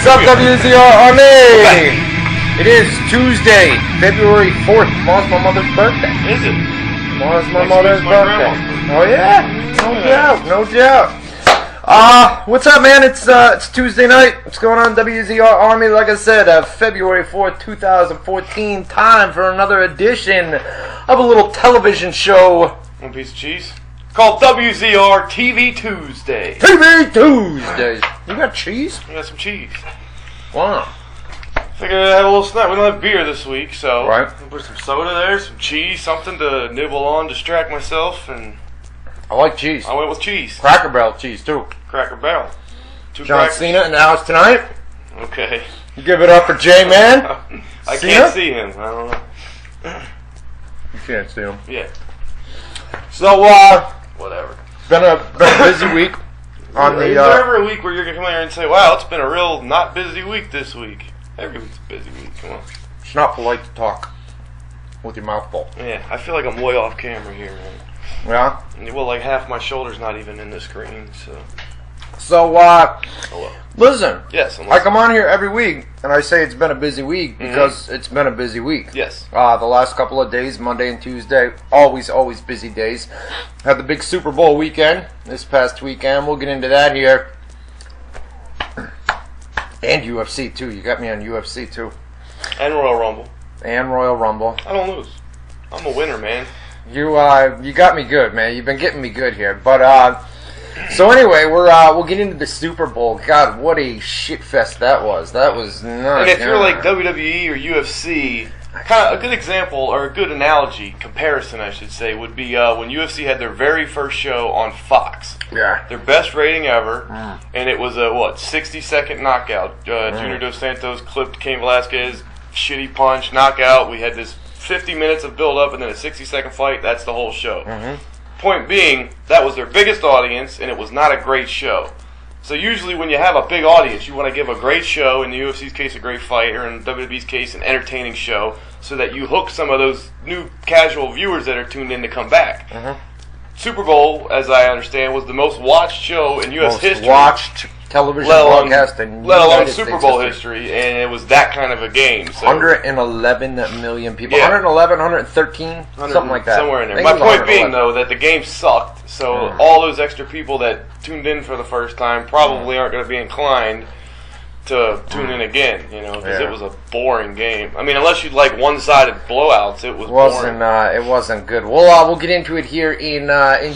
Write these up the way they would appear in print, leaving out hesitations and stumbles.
What's up, WZR Army? It is Tuesday, February 4th. Tomorrow's my mother's birthday. Is it? Tomorrow's my Next mother's week's my birthday. grandma's Oh yeah, no doubt. What's up, man? It's Tuesday night. What's going on, WZR Army? Like I said, February 4th, 2014. Time for another edition of a little television show. One piece of cheese. Called WZR TV Tuesday. TV Tuesdays. You got cheese? I got some cheese. Wow. Figured I'd have a little snack. We don't have beer this week, so right. I'll put some soda there, some cheese, something to nibble on, distract myself, and I like cheese. I went with cheese. Cracker Barrel cheese too. Cracker Barrel. Two John crackers. Cena in the house tonight. Okay. You give it up for J-Man. I Cena? can't see him. I don't know. You can't see him. Yeah. So, Whatever. been a busy week on the. Is there ever a week where you're gonna come here and say, "Wow, it's been a real not busy week this week"? Every week's a busy week. Come on. It's not polite to talk with your mouth full. Yeah, I feel like I'm way off camera here, man. Yeah. Well, like half my shoulder's not even in the screen, so. So, Hello. listen. Yes, I'm I come on here every week and I say it's been a busy week because it's been a busy week. Yes. The last couple of days, Monday and Tuesday, always busy days. Had the big Super Bowl weekend this past weekend. We'll get into that here. And UFC too. You got me on UFC too. And Royal Rumble. And Royal Rumble. I don't lose. I'm a winner, man. You got me good, man. You've been getting me good here. But so anyway, we'll get into the Super Bowl. God, what a shit fest that was. That was not. And if you're like WWE or UFC, kind of a good example or a good analogy, comparison, I should say, would be when UFC had their very first show on Fox. Yeah. Their best rating ever, and it was a 60-second knockout. Junior Dos Santos clipped Cain Velasquez, shitty punch, knockout. We had this 50 minutes of build-up and then a 60-second fight. That's the whole show. Point being, that was their biggest audience, and it was not a great show. So usually when you have a big audience, you want to give a great show, in the UFC's case a great fight, or in WWE's case an entertaining show, so that you hook some of those new casual viewers that are tuned in to come back. Super Bowl, as I understand, was the most watched show in U.S. history. Watched television let broadcast in alone United Super States Bowl history, and it was that kind of a game. So 111 million people. Yeah. 111, 113, something like that. Somewhere in I there. think My it was point being, 111. though, that the game sucked, so all those extra people that tuned in for the first time probably aren't going to be inclined to tune in again, because it was a boring game. I mean, unless you like one-sided blowouts, it was boring. It wasn't good. We'll get into it here in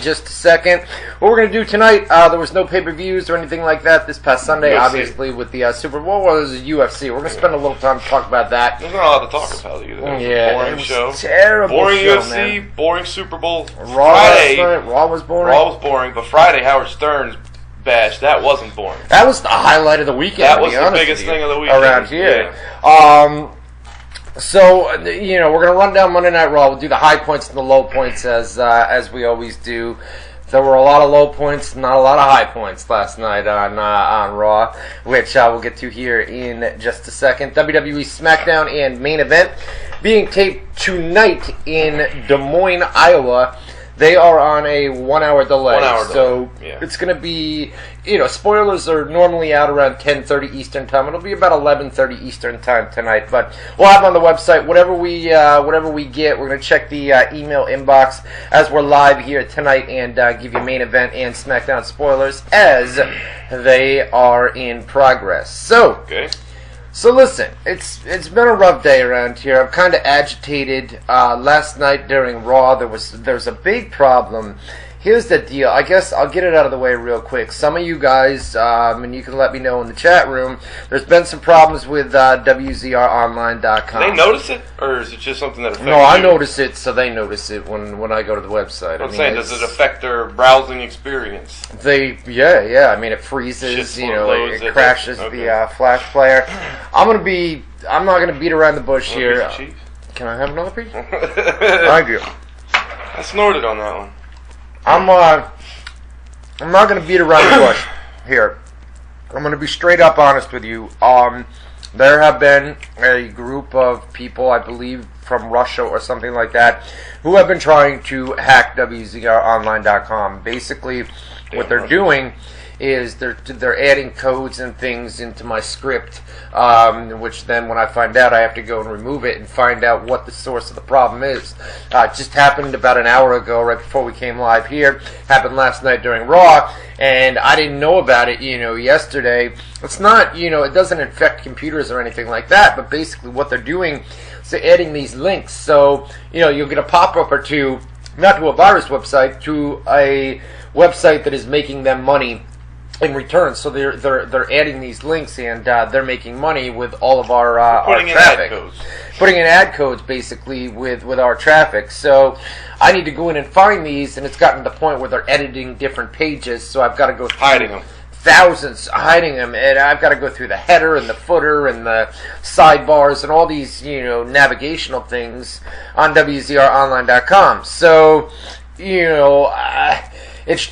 just a second. What we're gonna do tonight? There was no pay-per-views or anything like that this past Sunday. UFC. Obviously, with the Super Bowl, was UFC. We're gonna spend a little time to talk about that. There's not a lot to talk about either. It was a boring it was show. Terrible Boring show, UFC, man. boring Super Bowl. Raw Friday, last night, Raw was boring. Raw was boring, but Friday, Howard Stern's bash, that wasn't boring. That was the highlight of the weekend. That to was be the honest biggest with you, thing of the weekend. around here. Yeah. So we're gonna run down Monday Night Raw. We'll do the high points and the low points as we always do. There were a lot of low points, not a lot of high points last night on Raw, which we'll get to here in just a second. WWE SmackDown and main event being taped tonight in Des Moines, Iowa. They are on a 1 hour delay. 1 hour so delay. Yeah. It's going to be, spoilers are normally out around 10:30 Eastern time. It'll be about 11:30 Eastern time tonight. But we'll have on the website whatever we get. We're going to check the email inbox as we're live here tonight and give you main event and SmackDown spoilers as they are in progress. So listen, it's been a rough day around here. I'm kind of agitated. Last night during Raw, there was a big problem. Here's the deal. I guess I'll get it out of the way real quick. Some of you guys, and you can let me know in the chat room, there's been some problems with WZROnline.com. They notice it, or is it just something that affects No, I you? notice it, so they notice it when I go to the website. I'm saying, does it affect their browsing experience? Yeah. I mean, it freezes. It crashes the Flash player. I'm not gonna beat around the bush here. Piece of cheese? Can I have another piece? Thank you. I snorted on that one. I'm not gonna beat around the bush here. I'm gonna be straight up honest with you. There have been a group of people, I believe, from Russia or something like that, who have been trying to hack WZROnline.com. Basically, what they're doing is they're adding codes and things into my script, which then when I find out, I have to go and remove it and find out what the source of the problem is. It just happened about an hour ago, right before we came live here. Happened last night during Raw, and I didn't know about it, yesterday. It's not, it doesn't infect computers or anything like that, but basically what they're doing is they're adding these links. So, you'll get a pop-up or two, not to a virus website, to a website that is making them money in return. So they're adding these links, and they're making money with all of our traffic. Putting in ad codes basically with our traffic. So I need to go in and find these, and it's gotten to the point where they're editing different pages. So I've got to go through hiding them. Thousands hiding them, and I've got to go through the header and the footer and the sidebars and all these navigational things on WZROnline.com. So it's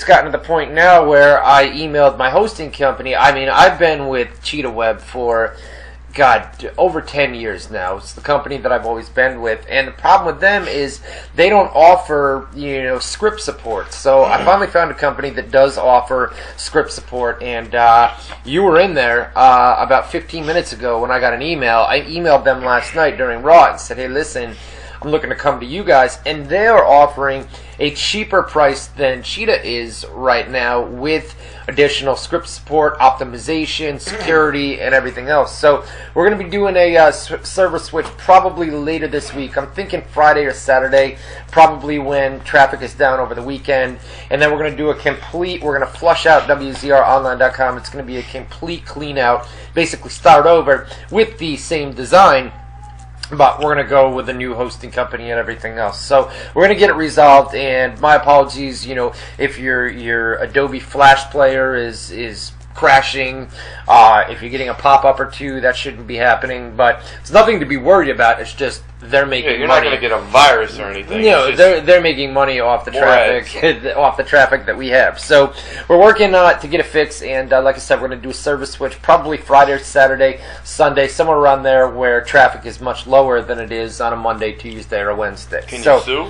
gotten to the point now where I emailed my hosting company. I mean, I've been with Cheetah Web for, over 10 years now. It's the company that I've always been with. And the problem with them is they don't offer, script support. So I finally found a company that does offer script support. And you were in there about 15 minutes ago when I got an email. I emailed them last night during Raw and said, hey, listen, I'm looking to come to you guys. And they are offering a cheaper price than Cheetah is right now with additional script support, optimization, security, and everything else. So we're going to be doing a server switch probably later this week. I'm thinking Friday or Saturday, probably when traffic is down over the weekend. And then we're going to do we're going to flush out WZROnline.com. It's going to be a complete clean out, basically start over with the same design. But we're going to go with a new hosting company and everything else. So we're going to get it resolved, and my apologies, if your Adobe Flash player is crashing, if you're getting a pop-up or two, that shouldn't be happening. But it's nothing to be worried about. It's just they're making money. You're not going to get a virus or anything. They're making money off the traffic, off the traffic that we have. So we're working to get it fixed, and like I said, we're going to do a service switch probably Friday, Saturday, Sunday, somewhere around there where traffic is much lower than it is on a Monday, Tuesday, or Wednesday. Can you sue?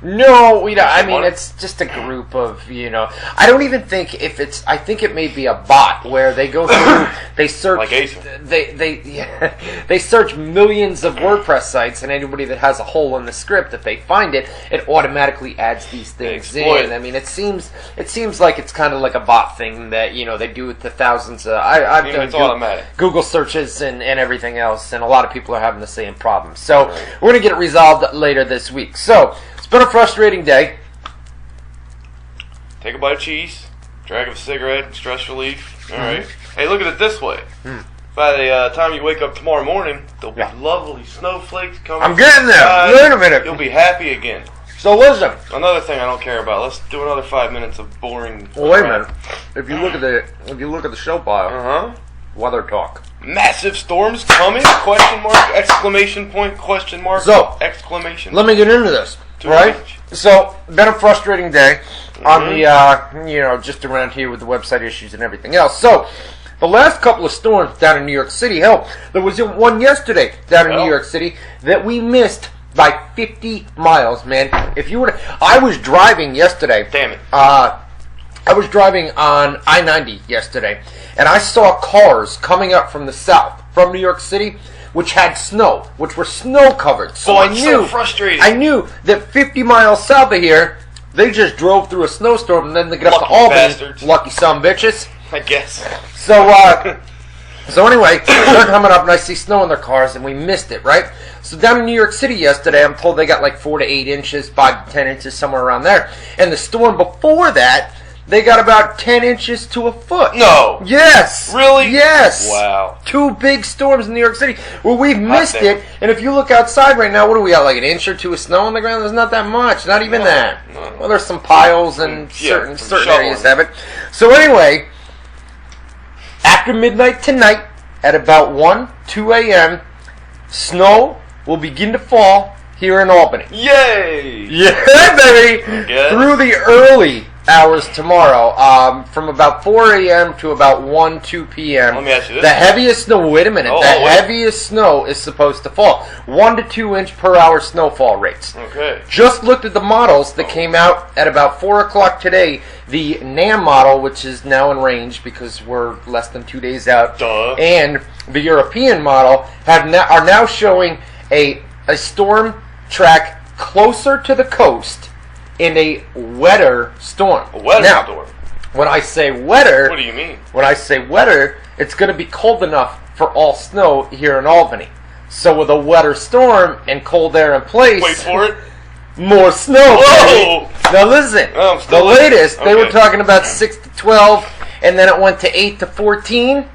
No, we don't. I mean, it's just a group of, I don't even think I think it may be a bot where they go through, they search, like they search millions of WordPress sites, and anybody that has a hole in the script, if they find it, it automatically adds these things in. I mean, it seems like it's kind of like a bot thing that, they do it to thousands of, I've done automatic. Google searches and everything else, and a lot of people are having the same problem. So we're going to get it resolved later this week. So it's been a frustrating day. Take a bite of cheese, drag of a cigarette, stress relief. All right. Hey, look at it this way. By the time you wake up tomorrow morning, there'll be lovely snowflakes coming. I'm getting there. Wait a minute. You'll be happy again. So listen. Another thing I don't care about. Let's do another 5 minutes of boring. Well, wait a minute. If you look at the show pile, weather talk. Massive storms coming? Question mark! Exclamation point! Question mark! So exclamation. Let me get into this. Right? So, been a frustrating day on the, just around here with the website issues and everything else. So, the last couple of storms down in New York City, hell, there was one yesterday down in New York City that we missed by 50 miles, man. If you were I was driving yesterday. Damn it. I was driving on I-90 yesterday, and I saw cars coming up from the south, from New York City, which had snow, which were snow covered. So so frustrating. I knew that 50 miles south of here, they just drove through a snowstorm, and then they get up to Albany. Bastards. Lucky son bitches. I guess. So, so anyway, they're coming up, and I see snow in their cars, and we missed it, right? So down in New York City yesterday, I'm told they got like 4 to 8 inches, 5 to 10 inches, somewhere around there. And the storm before that, they got about 10 inches to a foot. No. Yes. Really? Yes. Wow. 2 big storms in New York City. Well, we've missed it, and if you look outside right now, what do we got, like an inch or two of snow on the ground? There's not that much. Not even that. No. Well, there's some piles, and certain shoveling. areas have it. So anyway, after midnight tonight, at about 1, 2 a.m., snow will begin to fall here in Albany. Yay! Yeah, baby! Through the early hours tomorrow, from about 4 a.m. to about 1, 2 p.m. Let me ask you this. The heaviest snow, wait a minute, heaviest snow is supposed to fall. 1 to 2 inch per hour snowfall rates. Okay. Just looked at the models that came out at about 4 o'clock today. The NAM model, which is now in range because we're less than 2 days out, and the European model are now showing a storm track closer to the coast in a wetter storm. A wetter storm? When I say wetter... What do you mean? When I say wetter, it's going to be cold enough for all snow here in Albany. So with a wetter storm and cold air in place... Wait for it. More snow. Whoa! Now listen, the latest, they were talking about 6 to 12, and then it went to 8 to 14.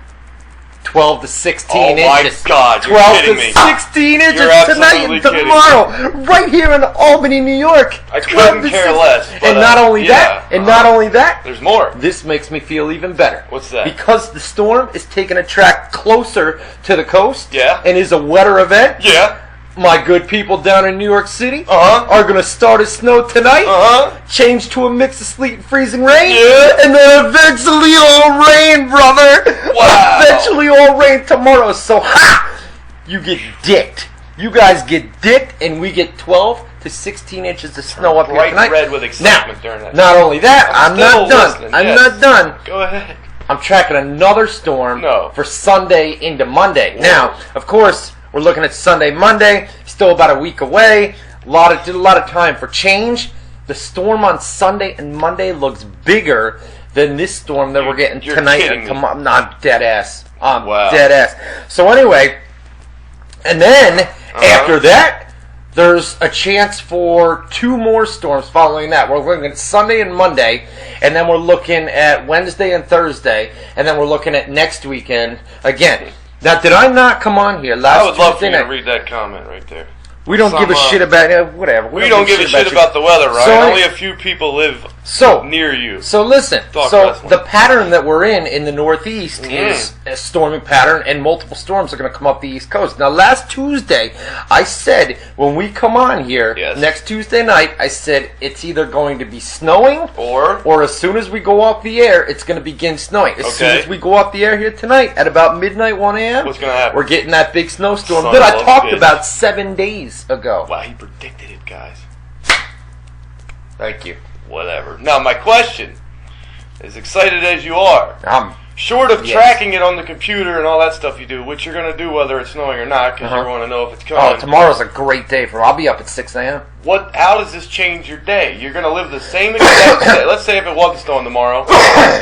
12 to 16 inches. Oh my God, you're 12 kidding to me. 16 inches tonight and tomorrow, right here in Albany, New York. I couldn't care less. But, and not only that, there's more. This makes me feel even better. What's that? Because the storm is taking a track closer to the coast. Yeah. And is a wetter event. Yeah. My good people down in New York City are going to start a snow tonight, change to a mix of sleet and freezing rain, and then eventually all rain, brother. Wow. Eventually all rain tomorrow. So, you get dicked. You guys get dicked, and we get 12 to 16 inches of snow up here tonight. Red with excitement during that. Not only that, I'm not done. I'm not done. Go ahead. I'm tracking another storm for Sunday into Monday. Whoa. Now, of course, we're looking at Sunday, Monday. Still about a week away. A lot of time for change. The storm on Sunday and Monday looks bigger than this storm that we're getting tonight and tomorrow. No, I'm dead ass. Dead ass. So anyway, and then after that, there's a chance for 2 more storms following that. We're looking at Sunday and Monday, and then we're looking at Wednesday and Thursday, and then we're looking at next weekend again. Now, did I not come on here last Tuesday? I would love for you to read that comment right there. We don't give a shit about whatever. We don't give a shit about the weather, right? So only a few people live near you. So listen. The pattern that we're in the Northeast is a stormy pattern, and multiple storms are going to come up the East Coast. Now, last Tuesday, I said when we come on here next Tuesday night, I said it's either going to be snowing or as soon as we go off the air, it's going to begin snowing. As soon as we go off the air here tonight at about midnight, 1 a.m., what's going to happen? We're getting that big snowstorm that I talked about 7 days ago. Wow, he predicted it, guys. Thank you. Whatever. Now, my question, as excited as you are, short of Yes. tracking it on the computer and all that stuff you do, which you're going to do whether it's snowing or not, because you want to know if it's coming. Oh, tomorrow's a great day for. I'll be up at 6 a.m. How does this change your day? You're going to live the same exact day. Let's say if it wasn't snowing tomorrow,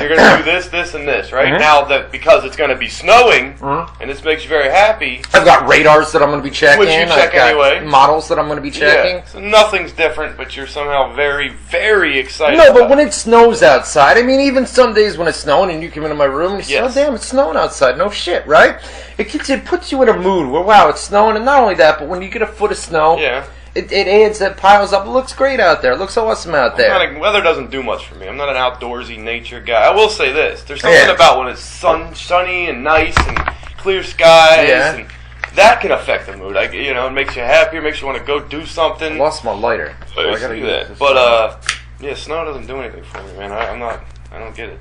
you're going to do this, this, and this, right? Now that because it's going to be snowing, and this makes you very happy. I've got radars that I'm going to be checking. Which you check anyway. Models that I'm going to be checking. Yeah. So nothing's different, but you're somehow very, very excited. No, but when it snows outside, I mean, even some days when it's snowing and you come into my room and you say, oh, damn, it's snowing outside. No shit, right? It puts you in a mood where, wow, it's snowing. And not only that, but when you get a foot of snow, it adds, it piles up. It looks great out there. It looks awesome out there. Weather doesn't do much for me. I'm not an outdoorsy nature guy. I will say this. There's something about when it's sunny and nice and clear skies. And that can affect the mood. It makes you happier, makes you want to go do something. I lost my lighter. So I gotta do that. But, snow doesn't do anything for me, man. I don't get it.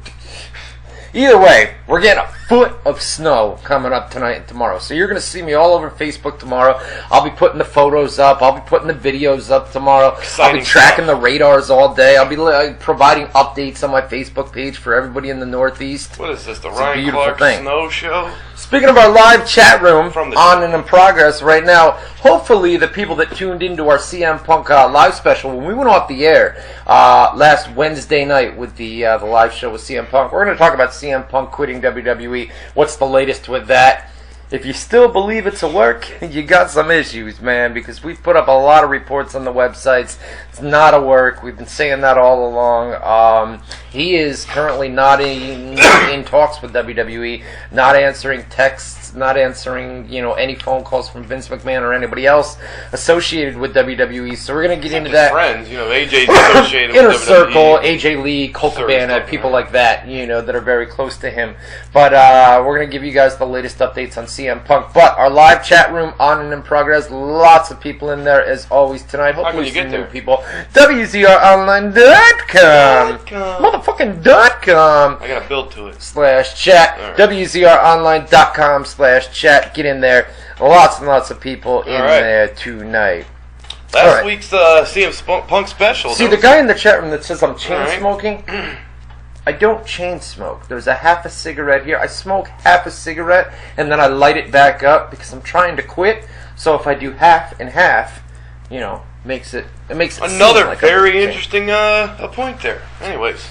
Either way, we're getting a foot of snow coming up tonight and tomorrow. So you're going to see me all over Facebook tomorrow. I'll be putting the photos up. I'll be putting the videos up tomorrow. I'll be tracking the radars all day. I'll be providing updates on my Facebook page for everybody in the Northeast. What is this, the Ryan Clark Snow Show? Speaking of our live chat room, on and in progress right now, hopefully the people that tuned into our CM Punk live special, when we went off the air last Wednesday night with the live show with CM Punk, we're going to talk about CM Punk quitting WWE. What's the latest with that? If you still believe it's a work, you got some issues, man, because we put up a lot of reports on the websites. It's not a work. We've been saying that all along. He is currently not in talks with WWE, not answering texts not answering, any phone calls from Vince McMahon or anybody else associated with WWE. So we're going to get into that. Friends, AJ's associated Inner with Circle, WWE. AJ Lee, Colt Cabana, people like that, that are very close to him. But we're going to give you guys the latest updates on CM Punk. But our live chat room on and in progress. Lots of people in there as always tonight. Hopefully some new people. WZROnline.com. Motherfucking.com. I got to build to it. /chat. Right. WZROnline.com /chat. Get in there. Lots and lots of people in there tonight. Last week's CM Punk special. See, the guy in the chat room that says I'm chain smoking, I don't chain smoke. There's a half a cigarette here. I smoke half a cigarette and then I light it back up because I'm trying to quit. So if I do half and half, makes it another like very interesting point there. Anyways,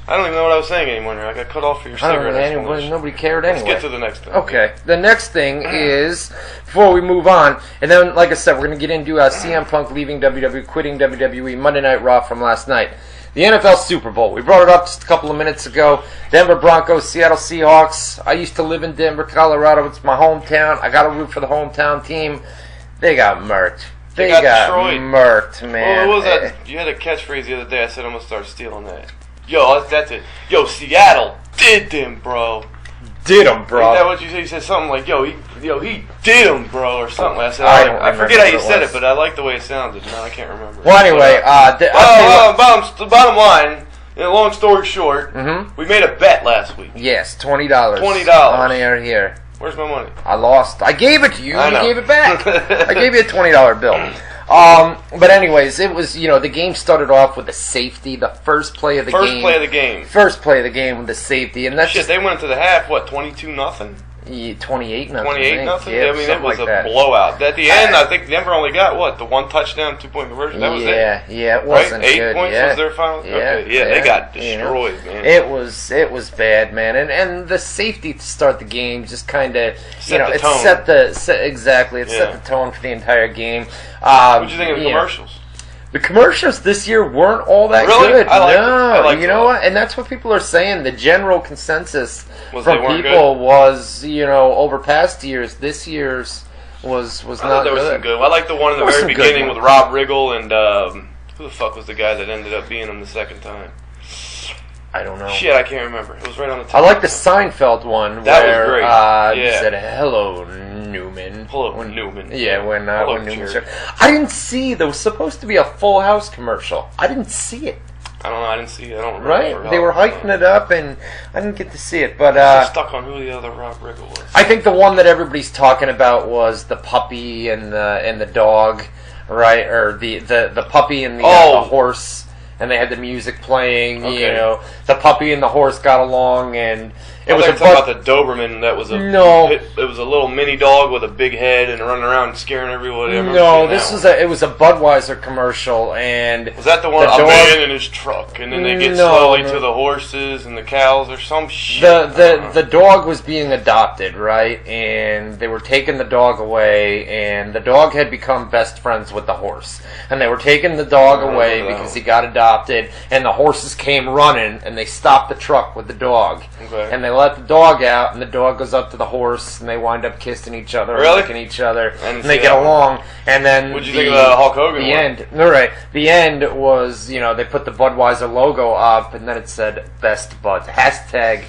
I don't even know what I was saying anymore. I got cut off for your cigarette. Nobody cared anyway. Let's get to the next thing. Okay. The next thing is, before we move on, and then, like I said, we're going to get into CM Punk leaving WWE, quitting WWE, Monday Night Raw from last night. The NFL Super Bowl. We brought it up just a couple of minutes ago. Denver Broncos, Seattle Seahawks. I used to live in Denver, Colorado. It's my hometown. I got to root for the hometown team. They got murked. They got murked, man. What was that? You had a catchphrase the other day. I said I'm going to start stealing that. Yo, that's it. Yo, Seattle did them, bro. Did them, bro. Is that what you said? You said something like, he did them, bro, or something. I said, I forget how you said it, but I like the way it sounded. No, I can't remember. Well, anyway, bottom line, long story short, we made a bet last week. Yes, $20. $20 on air here. Where's my money? I lost. I gave it to you. You gave it back. I gave you a $20 bill. But anyways, it was, the game started off with a safety, the first play of the game. First play of the game with the safety. And that's they went to the half, 22-0? 28-0. 28-0? Yeah, I mean, it was a blowout. At the end, I think Denver only got, the one touchdown, 2-point conversion? That was it? Yeah, it wasn't good. 8 points was their final? They got destroyed, man. It was bad, man. And the safety to start the game just kind of, set the tone for the entire game. What did you think of the commercials? The commercials this year weren't all that good. I like you know what? And that's what people are saying. The general consensus from people was, over past years, this year's was not good. There was some good. I like the one in the very beginning with Rob Riggle and who the fuck was the guy that ended up being him the second time? I don't know. Shit, I can't remember. It was right on the top. I like the Seinfeld one that was great. He said, "Hello, Newman." Hello, Newman. Yeah, when Newman said, I didn't see. There was supposed to be a Full House commercial. I didn't see it. I don't know. I didn't see it. I don't remember. Right? They were hyping it up, and I didn't get to see it. But stuck on who the other Rob Riggle was. I think the one that everybody's talking about was the puppy and the dog, right? Or the puppy and the horse. And they had the music playing, the puppy and the horse got along, and it was about the Doberman that was it was a little mini dog with a big head and running around scaring everybody. It was a Budweiser commercial, and was that the one a man in his truck, and then they get slowly to the horses and the cows or some shit. The dog was being adopted, right, and they were taking the dog away, and the dog had become best friends with the horse, and they were taking the dog away because he got adopted, and the horses came running, and they stopped the truck with the dog, and they let the dog out, and the dog goes up to the horse, and they wind up kissing each other, licking each other, and they get along. And then what'd you think of the Hulk Hogan? The end. All right. The end was, they put the Budweiser logo up, and then it said "Best Buds." #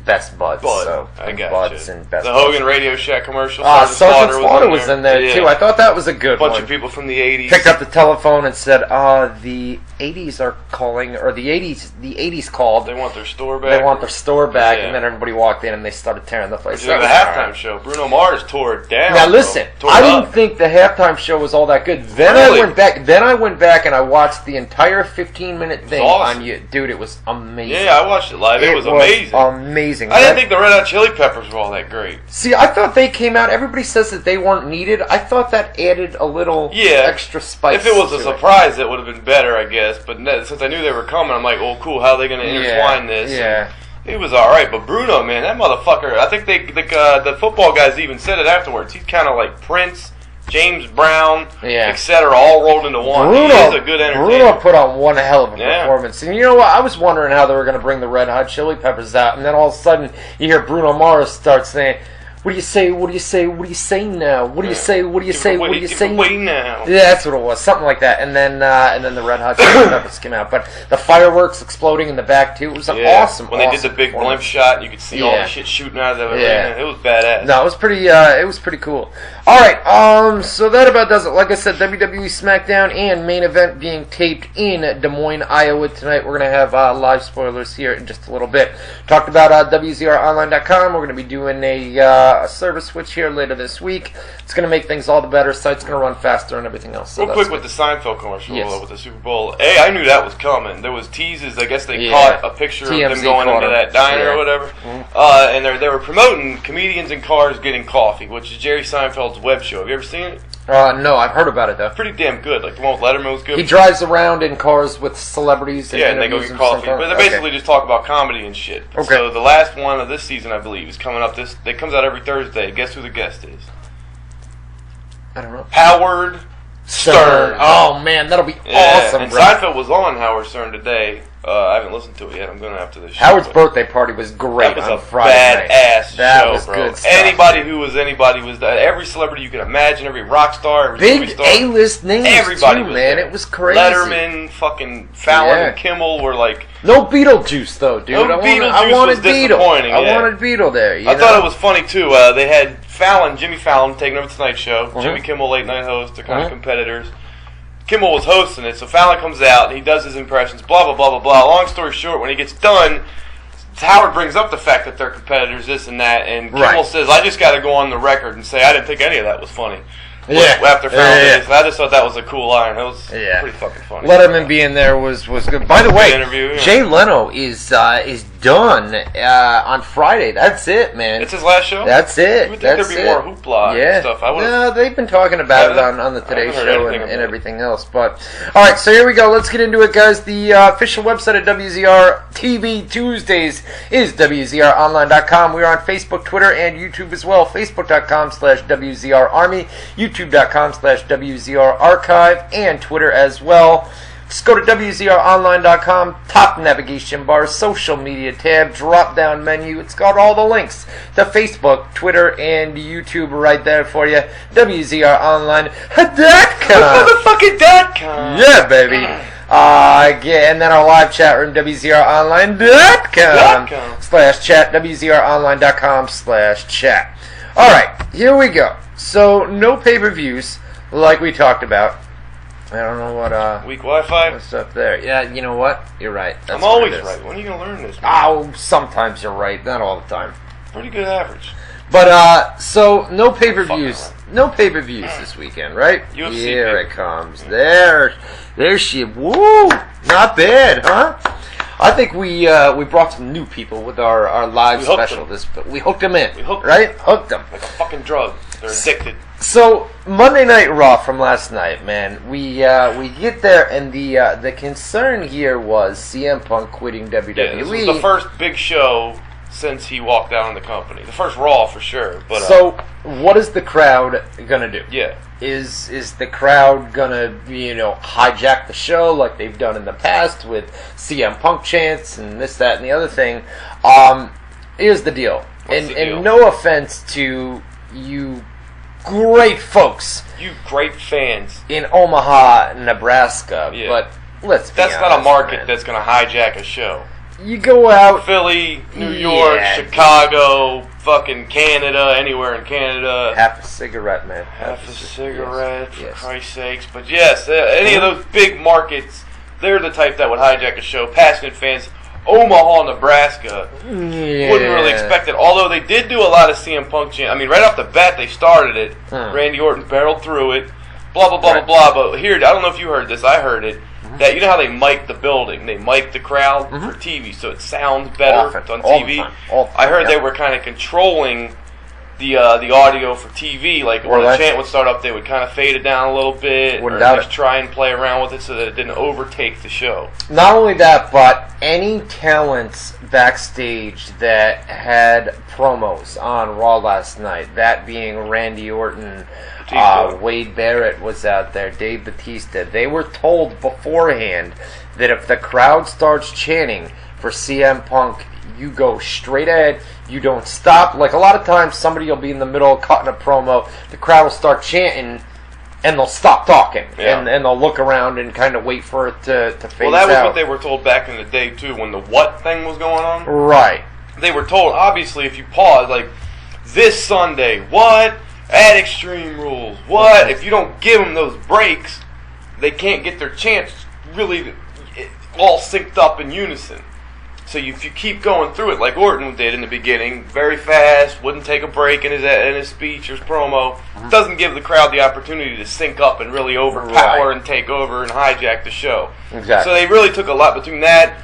Best Buds. So I got Buds you. And Best the Buds. Hogan Radio Shack commercial. Sergeant Slaughter was in there too. I thought that was a good one. Bunch of people from the 80s. Picked up the telephone and said, the 80s are calling, or the 80s called. They want their store back. They want their store back, and then everybody walked in and they started tearing the place up. The halftime show. Bruno Mars tore it down. Now listen, I didn't think the halftime show was all that good. Then I went back and I watched the entire 15-minute thing on you. Dude, it was amazing. Yeah, I watched it live. It was amazing. Amazing. I didn't think the Red Hot Chili Peppers were all that great. See, I thought they came out. Everybody says that they weren't needed. I thought that added a little extra spice. If it was a surprise, that would have been better, I guess. But since I knew they were coming, I'm like, oh, cool. How are they going to intertwine this? Yeah. He was all right, but Bruno, man, that motherfucker. I think the football guys even said it afterwards. He's kind of like Prince, James Brown, etc., all rolled into one. He is a good entertainer. Bruno put on one hell of a performance. And you know what? I was wondering how they were going to bring the Red Hot Chili Peppers out, and then all of a sudden you hear Bruno Mars start saying, What do you say? What do you say? What do you say now? What do you say? What do you say? What do you say now? Yeah, that's what it was. Something like that. And then the Red Hot Chili Peppers came out. But the fireworks exploding in the back too. It was awesome. When they did the big blimp shot, and you could see all the shit shooting out of the arena. It was badass. No, it was pretty. It was pretty cool. All right. So that about does it. Like I said, WWE SmackDown and main event being taped in Des Moines, Iowa tonight. We're gonna have live spoilers here in just a little bit. Talked about WZROnline.com. We're gonna be doing a service switch here later this week. It's going to make things all the better. Site's going to run faster and everything else. So real quick with the Seinfeld commercial with the Super Bowl. Hey, I knew that was coming. There was teases. I guess they caught a picture of them going into that diner or whatever. Mm-hmm. And they were promoting comedians in cars getting coffee, which is Jerry Seinfeld's web show. Have you ever seen it? No, I've heard about it though. Pretty damn good. Like the one with Letterman was good. He drives around in cars with celebrities. And they go get coffee. But they basically just talk about comedy and shit. Okay. So the last one of this season, I believe, is coming up. It comes out every Thursday. Guess who the guest is? I don't know. Howard Stern. Oh man, that'll be awesome. And Seinfeld was on Howard Stern today. I haven't listened to it yet. I'm going to after this show. Howard's birthday party was great. That was on a Friday badass that show, was bro. Good stuff. Anybody who was anybody was that. Every celebrity you can imagine, every rock star, every big movie star, A-list names. Everybody too, was man. there. It was crazy. Letterman, fucking Fallon, and Kimmel were like. No Beetlejuice though, dude. No Beetlejuice was disappointing. I wanted Beetle there. I thought it was funny too. They had Jimmy Fallon taking over the Tonight Show. Jimmy Kimmel, late night host. They're kind of competitors. Kimmel was hosting it, so Fallon comes out and he does his impressions, blah, blah, blah, blah, blah. Long story short, when he gets done, Howard brings up the fact that they're competitors, this and that, and Kimmel says, I just got to go on the record and say I didn't think any of that was funny. After Fallon did it. So I just thought that was a cool line. It was pretty fucking funny. Letterman being there was good. By the way, Jay Leno is done on Friday. That's it, man. It's his last show? That's it. You would think there'd be more hoopla and stuff. No, they've been talking about it on the Today Show and everything else. But all right, so here we go. Let's get into it, guys. The official website of WZR TV Tuesdays is WZROnline.com. We are on Facebook, Twitter, and YouTube as well. Facebook.com/WZRArmy, YouTube.com/WZRArchive, and Twitter as well. Just go to WZROnline.com, top navigation bar, social media tab, drop down menu. It's got all the links to Facebook, Twitter, and YouTube right there for you. WZROnline.com. Motherfucking.com. Yeah, baby. And then our live chat room, WZROnline.com/chat, WZROnline.com/chat. All right, here we go. So, no pay-per-views, like we talked about. I don't know what, weak Wi-Fi? What's up there? Yeah, you know what? You're right. I'm always right. When are you going to learn this, man? Oh, sometimes you're right. Not all the time. Pretty good average. But, so, no pay-per-views. No pay-per-views this weekend, right? UFC Here it comes. There she, woo! Not bad, huh? I think we brought some new people with our live special. We hooked them in. Hooked them. Like a fucking drug. They're addicted. So Monday Night Raw from last night, man. We get there, and the concern here was CM Punk quitting WWE. Yeah, this was the first big show since he walked out on the company. The first Raw for sure. But so what is the crowd gonna do? Yeah. Is the crowd gonna hijack the show like they've done in the past with CM Punk chants and this, that, and the other thing? Here's the deal. And no offense to you great folks. You great fans. In Omaha, Nebraska. Yeah. But let's be honest, that's not a market that's going to hijack a show. You go out. Philly, New York, Chicago, fucking Canada, anywhere in Canada. Half a cigarette, man. Half a cigarette, for Christ's sakes. But yes, any of those big markets, they're the type that would hijack a show. Passionate fans. Omaha, Nebraska, wouldn't really expect it. Although they did do a lot of CM Punk chant. I mean, right off the bat, they started it. Randy Orton barreled through it. Blah, blah, blah, blah, blah. But here, I don't know if you heard this. I heard it. That you know how they mic the building? They mic the crowd for TV, so it sounds better on TV. I heard they were kind of controlling the audio for TV. Like when the chant would start up, they would kind of fade it down a little bit, or just try and play around with it so that it didn't overtake the show. Not only that, but any talents backstage that had promos on Raw last night, that being Randy Orton, Wade Barrett was out there, Dave Bautista, they were told beforehand that if the crowd starts chanting for CM Punk, you go straight ahead. You don't stop. Like, a lot of times, somebody will be in the middle of cutting a promo. The crowd will start chanting, and they'll stop talking. Yeah. And they'll look around and kind of wait for it to phase out. Well, that was what they were told back in the day, too, when the what thing was going on. Right. They were told, obviously, if you pause, like, this Sunday, what? Add Extreme Rules. What? If you don't give them those breaks, they can't get their chants really all synced up in unison. So if you keep going through it like Orton did in the beginning, very fast, wouldn't take a break in his speech or his promo, doesn't give the crowd the opportunity to sync up and really overpower and take over and hijack the show. Exactly. So they really took a lot between that,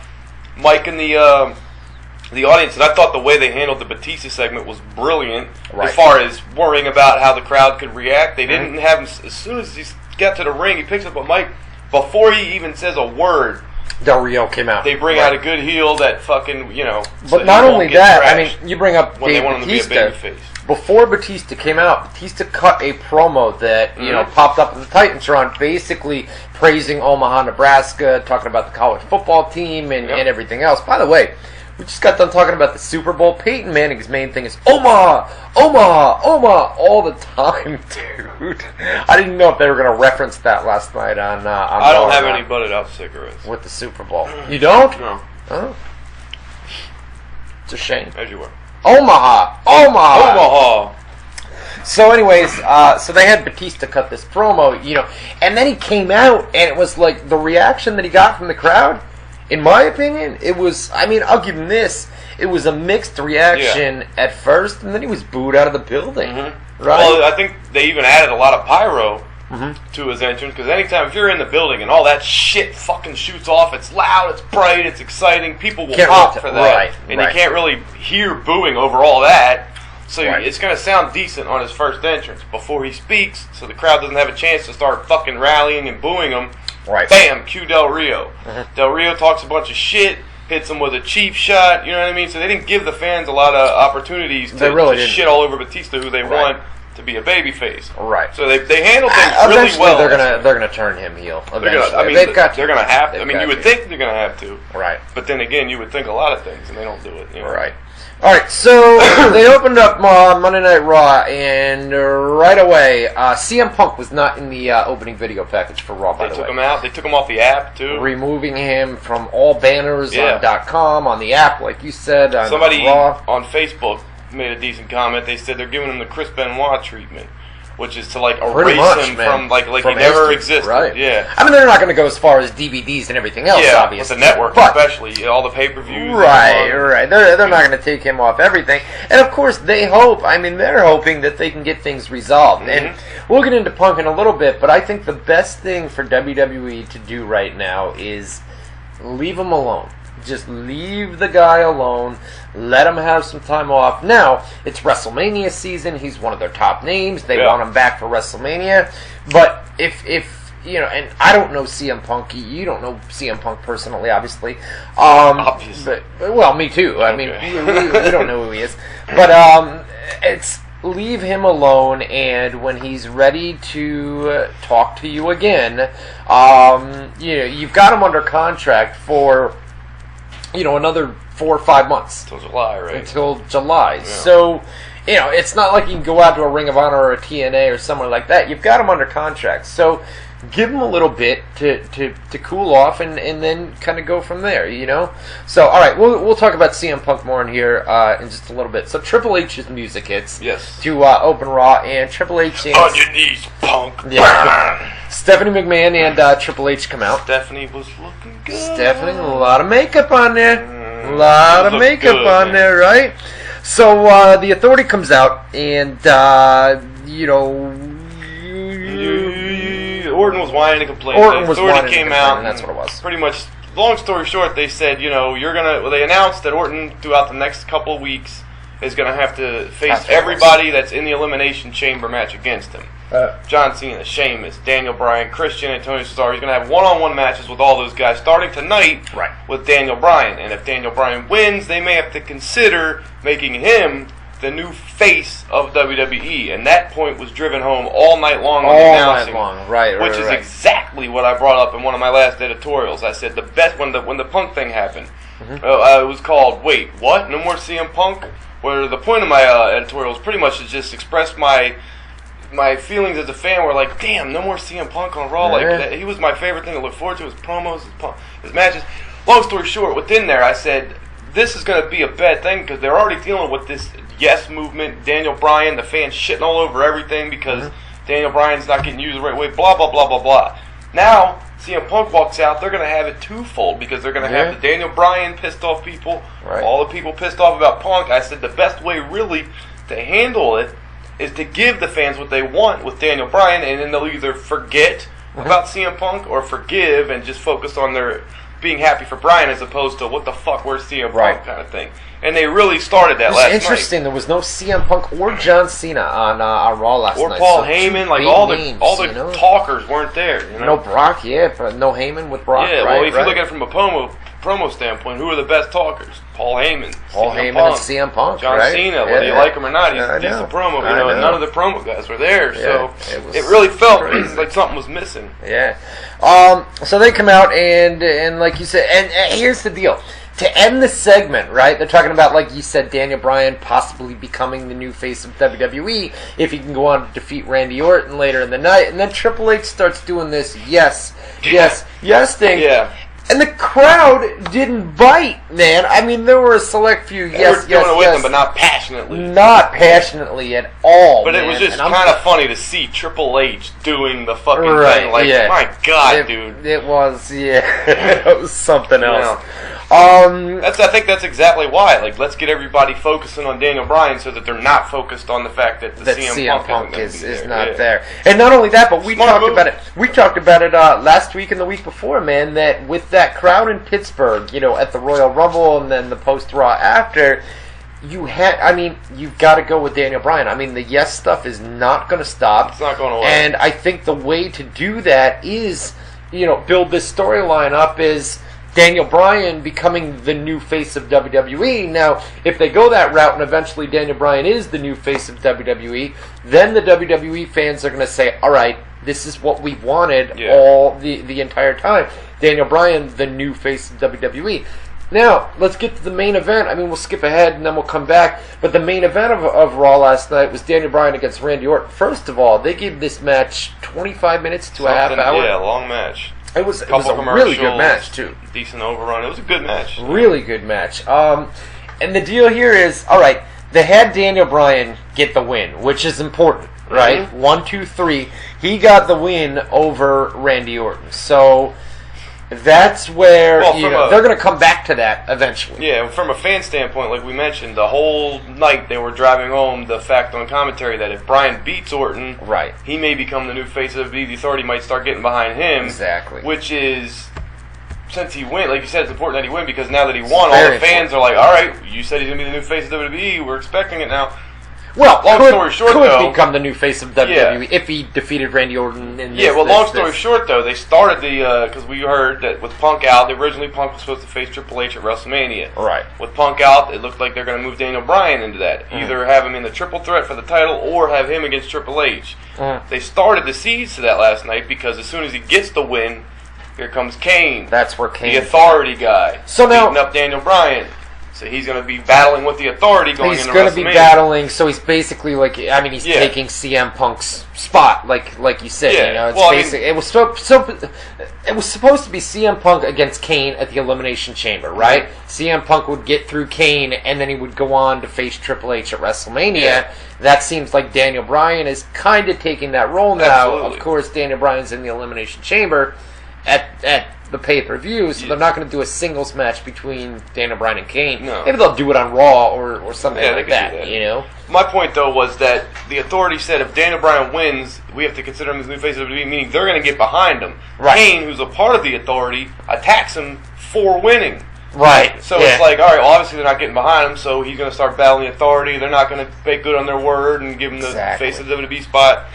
Mike and the audience, and I thought the way they handled the Batista segment was brilliant as far as worrying about how the crowd could react. They didn't have him, as soon as he got to the ring, he picks up a mic, before he even says a word, Del Rio came out. They bring out a good heel that fucking, But so not only that, I mean, you bring up when Dave they want Batista. him to be a babyface. Before Batista came out, Batista cut a promo that, popped up in the Titantron, basically praising Omaha, Nebraska, talking about the college football team and everything else. By the way, we just got done talking about the Super Bowl. Peyton Manning's main thing is Omaha, Omaha, Omaha, all the time, dude. I didn't know if they were going to reference that last night on I don't have any butted out cigarettes. With the Super Bowl. You don't? No. Oh. It's a shame. As you were. Omaha, Omaha. Omaha. So anyways, so they had Batista cut this promo, and then he came out, and it was like the reaction that he got from the crowd. In my opinion, it was, I'll give him this. It was a mixed reaction at first, and then he was booed out of the building. Right? Well, I think they even added a lot of pyro to his entrance, because anytime if you're in the building and all that shit fucking shoots off, it's loud, it's bright, it's exciting, people will pop for that. And you can't really hear booing over all that. So it's going to sound decent on his first entrance before he speaks, so the crowd doesn't have a chance to start fucking rallying and booing him. Bam, cue Del Rio. Del Rio talks a bunch of shit, hits him with a cheap shot, you know what I mean? So they didn't give the fans a lot of opportunities to shit all over Batista, who they want to be a babyface. Right. So they handle things really well. They're gonna turn him heel. Eventually. They're gonna have to. You would think they're gonna have to. Right. But then again, you would think a lot of things, and they don't do it. Right. All right, so they opened up Monday Night Raw, and right away, CM Punk was not in the opening video package for Raw, by the way. They took him out. They took him off the app, too. Removing him from all banners on .com, on the app, like you said, on Somebody Raw. on Facebook made a decent comment. They said they're giving him the Chris Benoit treatment, which is to erase him from he never existed. Right. Yeah. They're not going to go as far as DVDs and everything else, obviously. With the network, especially all the pay-per-views. Right. They're not going to take him off everything, and of course they hope. They're hoping that they can get things resolved, and we'll get into Punk in a little bit. But I think the best thing for WWE to do right now is leave him alone. Just leave the guy alone. Let him have some time off. Now, it's WrestleMania season. He's one of their top names. They want him back for WrestleMania. But if and I don't know CM Punk. You don't know CM Punk personally, obviously. Obviously. But, me too. We don't know who he is. But it's leave him alone, and when he's ready to talk to you again, you've got him under contract for another 4 or 5 months. Until July, right? Until July. Yeah. So, it's not like you can go out to a Ring of Honor or a TNA or somewhere like that. You've got him under contract. So, give him a little bit to cool off and then kind of go from there, So, all right, we'll talk about CM Punk more in here in just a little bit. So, Triple H's music hits to open Raw, and Triple H and... On your knees, Punk. Yeah. Stephanie McMahon and Triple H come out. Stephanie was looking good. Stephanie, a lot of makeup on there. A lot of makeup on there, right? So the Authority comes out, and Orton was whining and complaining. Orton was Authority came out, and that's what it was. Pretty much, long story short, they said, they announced that Orton, throughout the next couple of weeks, is going to have to face everybody that's in the Elimination Chamber match against him. John Cena, Sheamus, Daniel Bryan, Christian, Antonio Cesaro. He's going to have one-on-one matches with all those guys starting tonight with Daniel Bryan. And if Daniel Bryan wins, they may have to consider making him the new face of WWE, and that point was driven home all night long on all announcing, night long, right? which is exactly what I brought up in one of my last editorials. I said the best when the Punk thing happened, it was called "Wait, What? No More CM Punk." Where the point of my editorial was pretty much to just express my feelings as a fan. Were like, damn, no more CM Punk on Raw. Like he was my favorite thing to look forward to. His promos, his matches. Long story short, within there, I said this is going to be a bad thing because they're already dealing with this yes movement. Daniel Bryan, the fans shitting all over everything because Daniel Bryan's not getting used the right way. Blah blah blah blah blah. Now CM Punk walks out, they're going to have it twofold because they're going to have the Daniel Bryan pissed off people, all the people pissed off about Punk. I said the best way really to handle it is to give the fans what they want with Daniel Bryan, and then they'll either forget about CM Punk or forgive and just focus on their being happy for Bryan as opposed to what the fuck, where's CM Punk kind of thing. And they really started that last night. Interesting. There was no CM Punk or John Cena on Raw last night. Or Paul Heyman. Like all the talkers weren't there. You know? No Brock, but no Heyman with Brock. Yeah, well, if you look at it from a promo standpoint, who are the best talkers? Paul Heyman, and CM Punk, John Cena. Whether you like him or not, he's a promo. And none of the promo guys were there, so it really felt like something was missing. Yeah. So they come out and like you said, and here's the deal. To end the segment, right, they're talking about, like you said, Daniel Bryan possibly becoming the new face of WWE if he can go on to defeat Randy Orton later in the night. And then Triple H starts doing this yes thing. Yeah. And the crowd didn't bite, man. I mean, there were a select few they were doing it with them, but not passionately. Not passionately at all, But it was just kind of funny to see Triple H doing the fucking thing. Like, my God, dude. It was, it was something else. I think that's exactly why. Like, let's get everybody focusing on Daniel Bryan so that they're not focused on the fact that CM Punk is not there. And not only that, but we talked about it. We talked about it last week and the week before, man. That with that crowd in Pittsburgh, at the Royal Rumble and then the post Raw after, you've got to go with Daniel Bryan. I mean, the yes stuff is not going to stop. It's not going away. And I think the way to do that is, build this storyline up is Daniel Bryan becoming the new face of WWE. Now, if they go that route and eventually Daniel Bryan is the new face of WWE, then the WWE fans are going to say, all right, this is what we wanted all the entire time. Daniel Bryan, the new face of WWE. Now, let's get to the main event. I mean, we'll skip ahead and then we'll come back. But the main event of Raw last night was Daniel Bryan against Randy Orton. First of all, they gave this match 25 minutes to a half hour. Yeah, long match. It was a really good match, too. Decent overrun. It was a good match. Really good match. And the deal here is, all right, they had Daniel Bryan get the win, which is important, right? 1, 2, 3. He got the win over Randy Orton. So that's where they're going to come back to that eventually. Yeah, from a fan standpoint, like we mentioned, the whole night they were driving home the fact on commentary that if Bryan beats Orton, he may become the new face of the Authority, might start getting behind him. Exactly. Which is, since he win, like you said, it's important that he win because now that he won, all the fans are like, all right, you said he's going to be the new face of WWE, we're expecting it now. Well, long story short, could become the new face of WWE if he defeated Randy Orton. Long story short, though, they started because we heard that with Punk out, originally Punk was supposed to face Triple H at WrestleMania. Right. With Punk out, it looked like they're going to move Daniel Bryan into that. Either have him in the triple threat for the title or have him against Triple H. They started the seeds to that last night because as soon as he gets the win, here comes Kane. That's where Kane, the Authority guy, so now beating up Daniel Bryan. So he's going to be battling with the Authority going into WrestleMania. He's going to be battling, so he's basically he's taking CM Punk's spot, like you said. It was supposed to be CM Punk against Kane at the Elimination Chamber, right? CM Punk would get through Kane, and then he would go on to face Triple H at WrestleMania. Yeah. That seems like Daniel Bryan is kind of taking that role now. Absolutely. Of course, Daniel Bryan's in the Elimination Chamber at the pay-per-view, so they're not going to do a singles match between Daniel Bryan and Kane. No. Maybe they'll do it on Raw or something like that, My point, though, was that the Authority said if Daniel Bryan wins, we have to consider him as new face of WWE, meaning they're going to get behind him. Right. Kane, who's a part of the Authority, attacks him for winning. Right. So it's like, all right, well, obviously they're not getting behind him, so he's going to start battling the Authority. They're not going to make good on their word and give him the face of the WWE spot.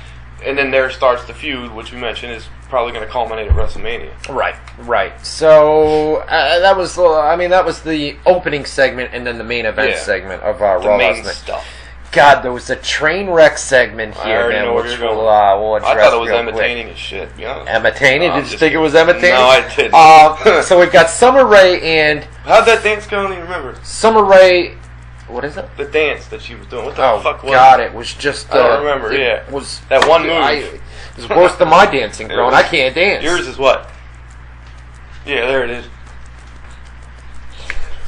And then there starts the feud, which we mentioned is probably going to culminate at WrestleMania. Right. So that was the opening segment, and then the main event segment of Raw last night. Stuff. God, there was a train wreck segment here, I already man, know where which you're going. we'll address I thought it was real Emma-taining quick. as shit. Yeah. Emma-taining? No, Did you think it was Emma-taining? No, I didn't. So we've got Summer Rae and... How'd that dance go? I don't even remember. Summer Rae... What is it? The dance that she was doing. What the fuck was God, it? it was just... I don't remember, it was that one move. It was worse than my dancing, bro, and I can't dance. Yours is what? Yeah, there it is.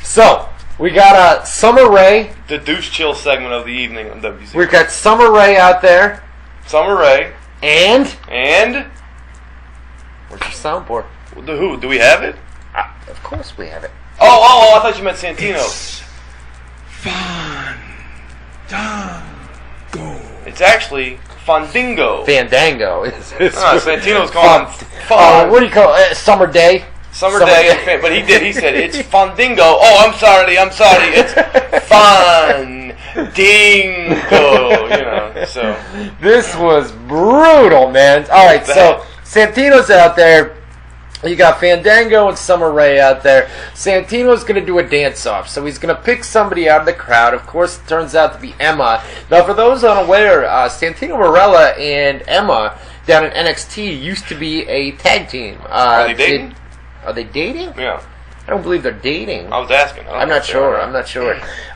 So, we got Summer Rae. The douche chill segment of the evening on WZR. We've got Summer Rae out there. Summer Rae. And? Where's your soundboard? The who? Do we have it? Of course we have it. Oh, I thought you meant Santino. It's actually Fandingo. Fandango. Santino's calling fun. What do you call it? Summer Day? Summer Day. But he said it's Fandingo. Oh, I'm sorry. It's Fandingo. So. This was brutal, man. All right, so Santino's out there. You got Fandango and Summer Rae out there. Santino's going to do a dance-off, so he's going to pick somebody out of the crowd. Of course, it turns out to be Emma. Now, for those unaware, Santino Marella and Emma down in NXT used to be a tag team. Are they dating? Are they dating? Yeah. I don't believe they're dating. I was asking. I'm not sure.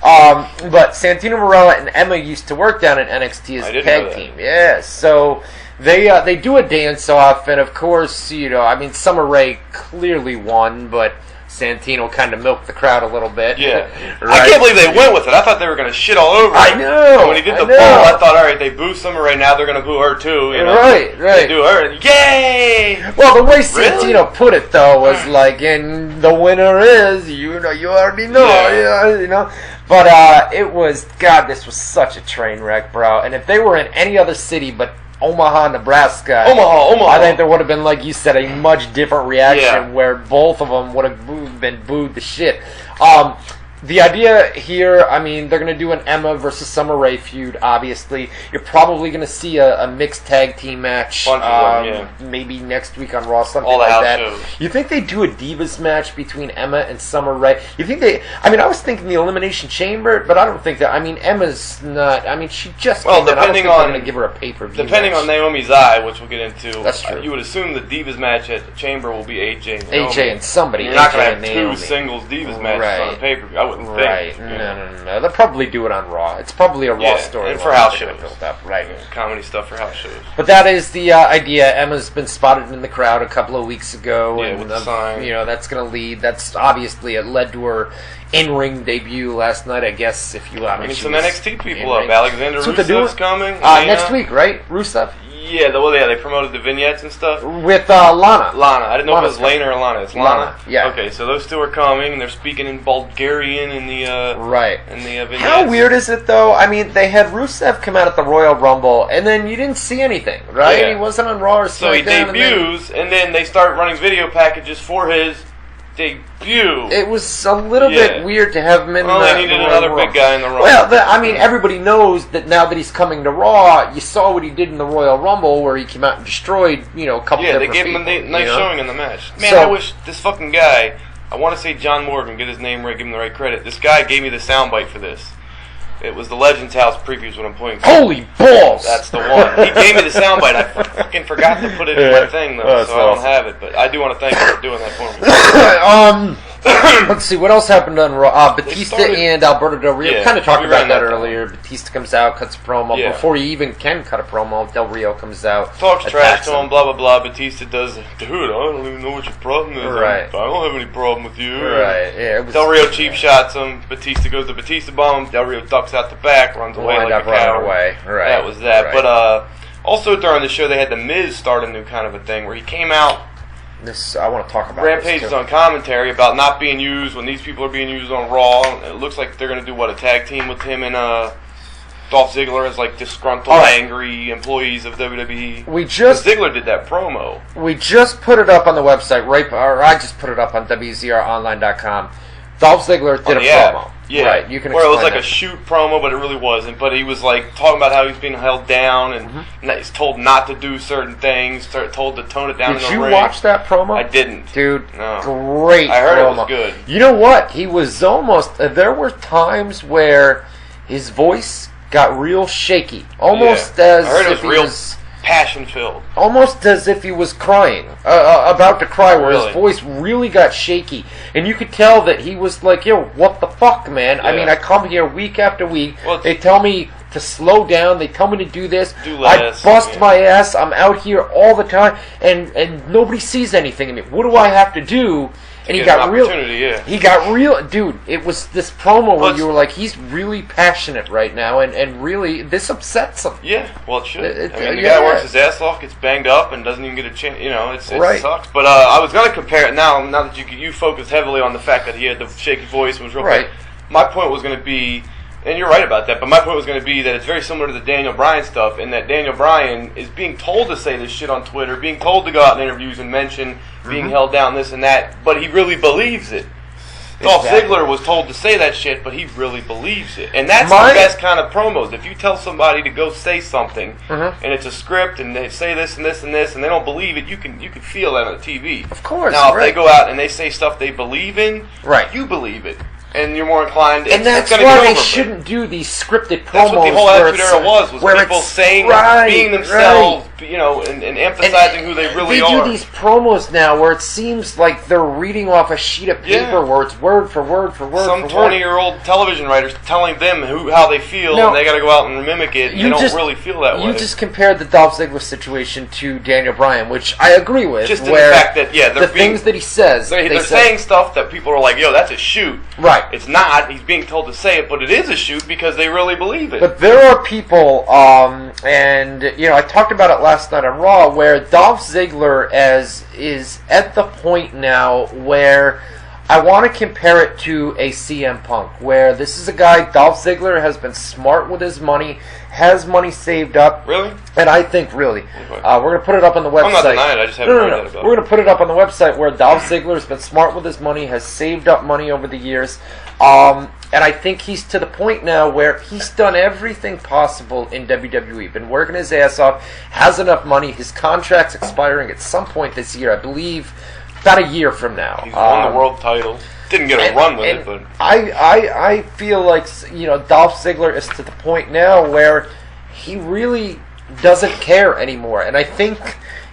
But Santino Marella and Emma used to work down at NXT as a tag team. Yeah, so they do a dance off, and of course, Summer Rae clearly won, but Santino kind of milked the crowd a little bit. Yeah. Right? I can't believe they went with it. I thought they were going to shit all over it. I know. And when he did the ball, I thought, all right, they boo Summer Rae, now they're going to boo her too. Right. They do her, and yay! Well, the way Santino put it, though, was like, and the winner is, you already know, But it was, God, this was such a train wreck, bro. And if they were in any other city but Omaha, Nebraska. Omaha. I think there would have been, like you said, a much different reaction where both of them would have been booed to shit. The idea here, they're going to do an Emma versus Summer Rae feud, obviously. You're probably going to see a mixed tag team match maybe next week on Raw, something all like that. Shows. You think they do a Divas match between Emma and Summer Rae? You think they... I was thinking the Elimination Chamber, but I don't think that... Emma's not... she just came in. I don't think they're going to give her a pay-per-view Depending match. on Naomi's eye, which we'll get into, that's true. You would assume the Divas match at the Chamber will be AJ and Naomi. AJ and somebody. You're not going to have Naomi. two singles Divas matches on a pay-per-view. I wouldn't think. Right. No. They'll probably do it on Raw. It's probably a Raw story. And for house shows. Right. Comedy stuff for house shows. But that is the idea. Emma's been spotted in the crowd a couple of weeks ago. Yeah, with the sign. That's going to lead. That's obviously it led to her in-ring debut last night, I guess, if you allow me. Some NXT people up. Alexander Rusev's coming. Next week, right? Rusev? Yeah, they promoted the vignettes and stuff. With Lana. I didn't know if it was Lana or Lana. It's Lana? Yeah. Okay, so those two are coming, and they're speaking in Bulgarian in the in the vignettes. How weird is it, though? They had Rusev come out at the Royal Rumble, and then you didn't see anything, right? Yeah. He wasn't on Raw or SmackDown. So he debuts, and then they start running video packages for his debut. It was a little bit weird to have him in they needed another big guy in the Rumble. Well, everybody knows that now that he's coming to Raw, you saw what he did in the Royal Rumble where he came out and destroyed, a couple different people. Yeah, they gave him a nice showing in the match. Man, I wish this fucking guy, I want to say John Morgan, get his name right, give him the right credit. This guy gave me the soundbite for this. It was the Legends House previews what I'm pointing to. Holy balls! That's the one. He gave me the soundbite. I fucking forgot to put it in my thing, though, so I don't have it. But I do want to thank you for doing that for me. Let's see, what else happened on Raw? Batista and Alberto Del Rio. Kind of talked about that earlier. Batista comes out, cuts a promo. Before he even can cut a promo, Del Rio comes out. Talks trash to him, blah, blah, blah. Batista does, dude, I don't even know what your problem is. Right. I don't have any problem with you. Right. Yeah, Del Rio cheap shots him. Batista goes to Batista bomb. Del Rio ducks out the back, runs away like a coward. Right. That was that. Right. But also during the show, they had The Miz start a new kind of a thing where he came out. I want to talk about Rampage's on commentary about not being used when these people are being used on Raw. It looks like they're going to do a tag team with him and Dolph Ziggler as like disgruntled, angry employees of WWE. Ziggler did that promo. We just put it up on the website, I just put it up on WZROnline.com. Dolph Ziggler did a promo. Yeah, right. You can where it was like a shoot promo, but it really wasn't. But he was like talking about how he's being held down and he's told not to do certain things, told to tone it down in the ring. Did you watch that promo? I didn't. Dude, no. Great I heard promo. It was good. You know what? He was almost... there were times where his voice got real shaky, almost as I heard it was if he real was passion-filled. almost as if he was crying, about to cry, where Really? his voice really got shaky, and you could tell that he was like, "Yo, what the fuck, man? I Yeah. mean, I come here week after week. Well, they tell me to slow down. They tell me to do this. Do I less, bust yeah. my ass. I'm out here all the time, and nobody sees anything in me. What do I have to do?" And he Get got an real. opportunity, yeah. He got real, dude. It was this promo where Well, you were like, "He's really passionate right now, and really this upsets him." Yeah, well, it should. I mean, the yeah. guy works his ass off, gets banged up, and doesn't even get a chance. You know, it Right. sucks. But I was gonna compare it now that you focused heavily on the fact that he had the shaky voice and was real. Right. My point was gonna be, and you're right about that. But my point was gonna be that it's very similar to the Daniel Bryan stuff, in that Daniel Bryan is being told to say this shit on Twitter, being told to go out in interviews and mention being held down, this and that, but he really believes it. Dolph Exactly. Ziggler was told to say that shit, but he really believes it. And that's My- the best kind of promos. If you tell somebody to go say something, Mhm. and it's a script, and they say this and this and this, and they don't believe it, you can feel that on the TV. Of course. Now, if right. they go out and they say stuff they believe in, Right. you believe it. And you're more inclined. And that's gonna why get they over, but shouldn't do these scripted promos. That's what the whole where Attitude it's- Era was where people it's- saying, right, being themselves, you know, and emphasizing who they really they are. do these promos now where it seems like they're reading off a sheet of paper Yeah. where it's word for word for word Some for word. 20-year-old television writers telling them how they feel, No. and they got to go out and mimic it. And You they don't just- really feel that way. You just compared the Dolph Ziggler situation to Daniel Bryan, which I agree with. Just in where the fact that, yeah, they're the being, things that he says, they're they say- saying stuff that people are like, yo, that's a shoot. right. It's not. He's being told to say it, but it is a shoot because they really believe it. But there are people, and you know, I talked about it last night on Raw, where Dolph Ziggler is at the point now where I want to compare it to a CM Punk, where this is a guy, Dolph Ziggler has been smart with his money, has money saved up. Really? And I think, really, Okay. we're going to put it up on the website. I'm not denying it, I just haven't heard that about We're going to put it up on the website where Dolph Ziggler has been smart with his money, has saved up money over the years. And I think he's to the point now where he's done everything possible in WWE. Been working his ass off, has enough money. His contract's expiring at some point this year, I believe, about a year from now. He's won the world title. Didn't get a run with it, but I feel like, you know, Dolph Ziggler is to the point now where he really doesn't care anymore, and I think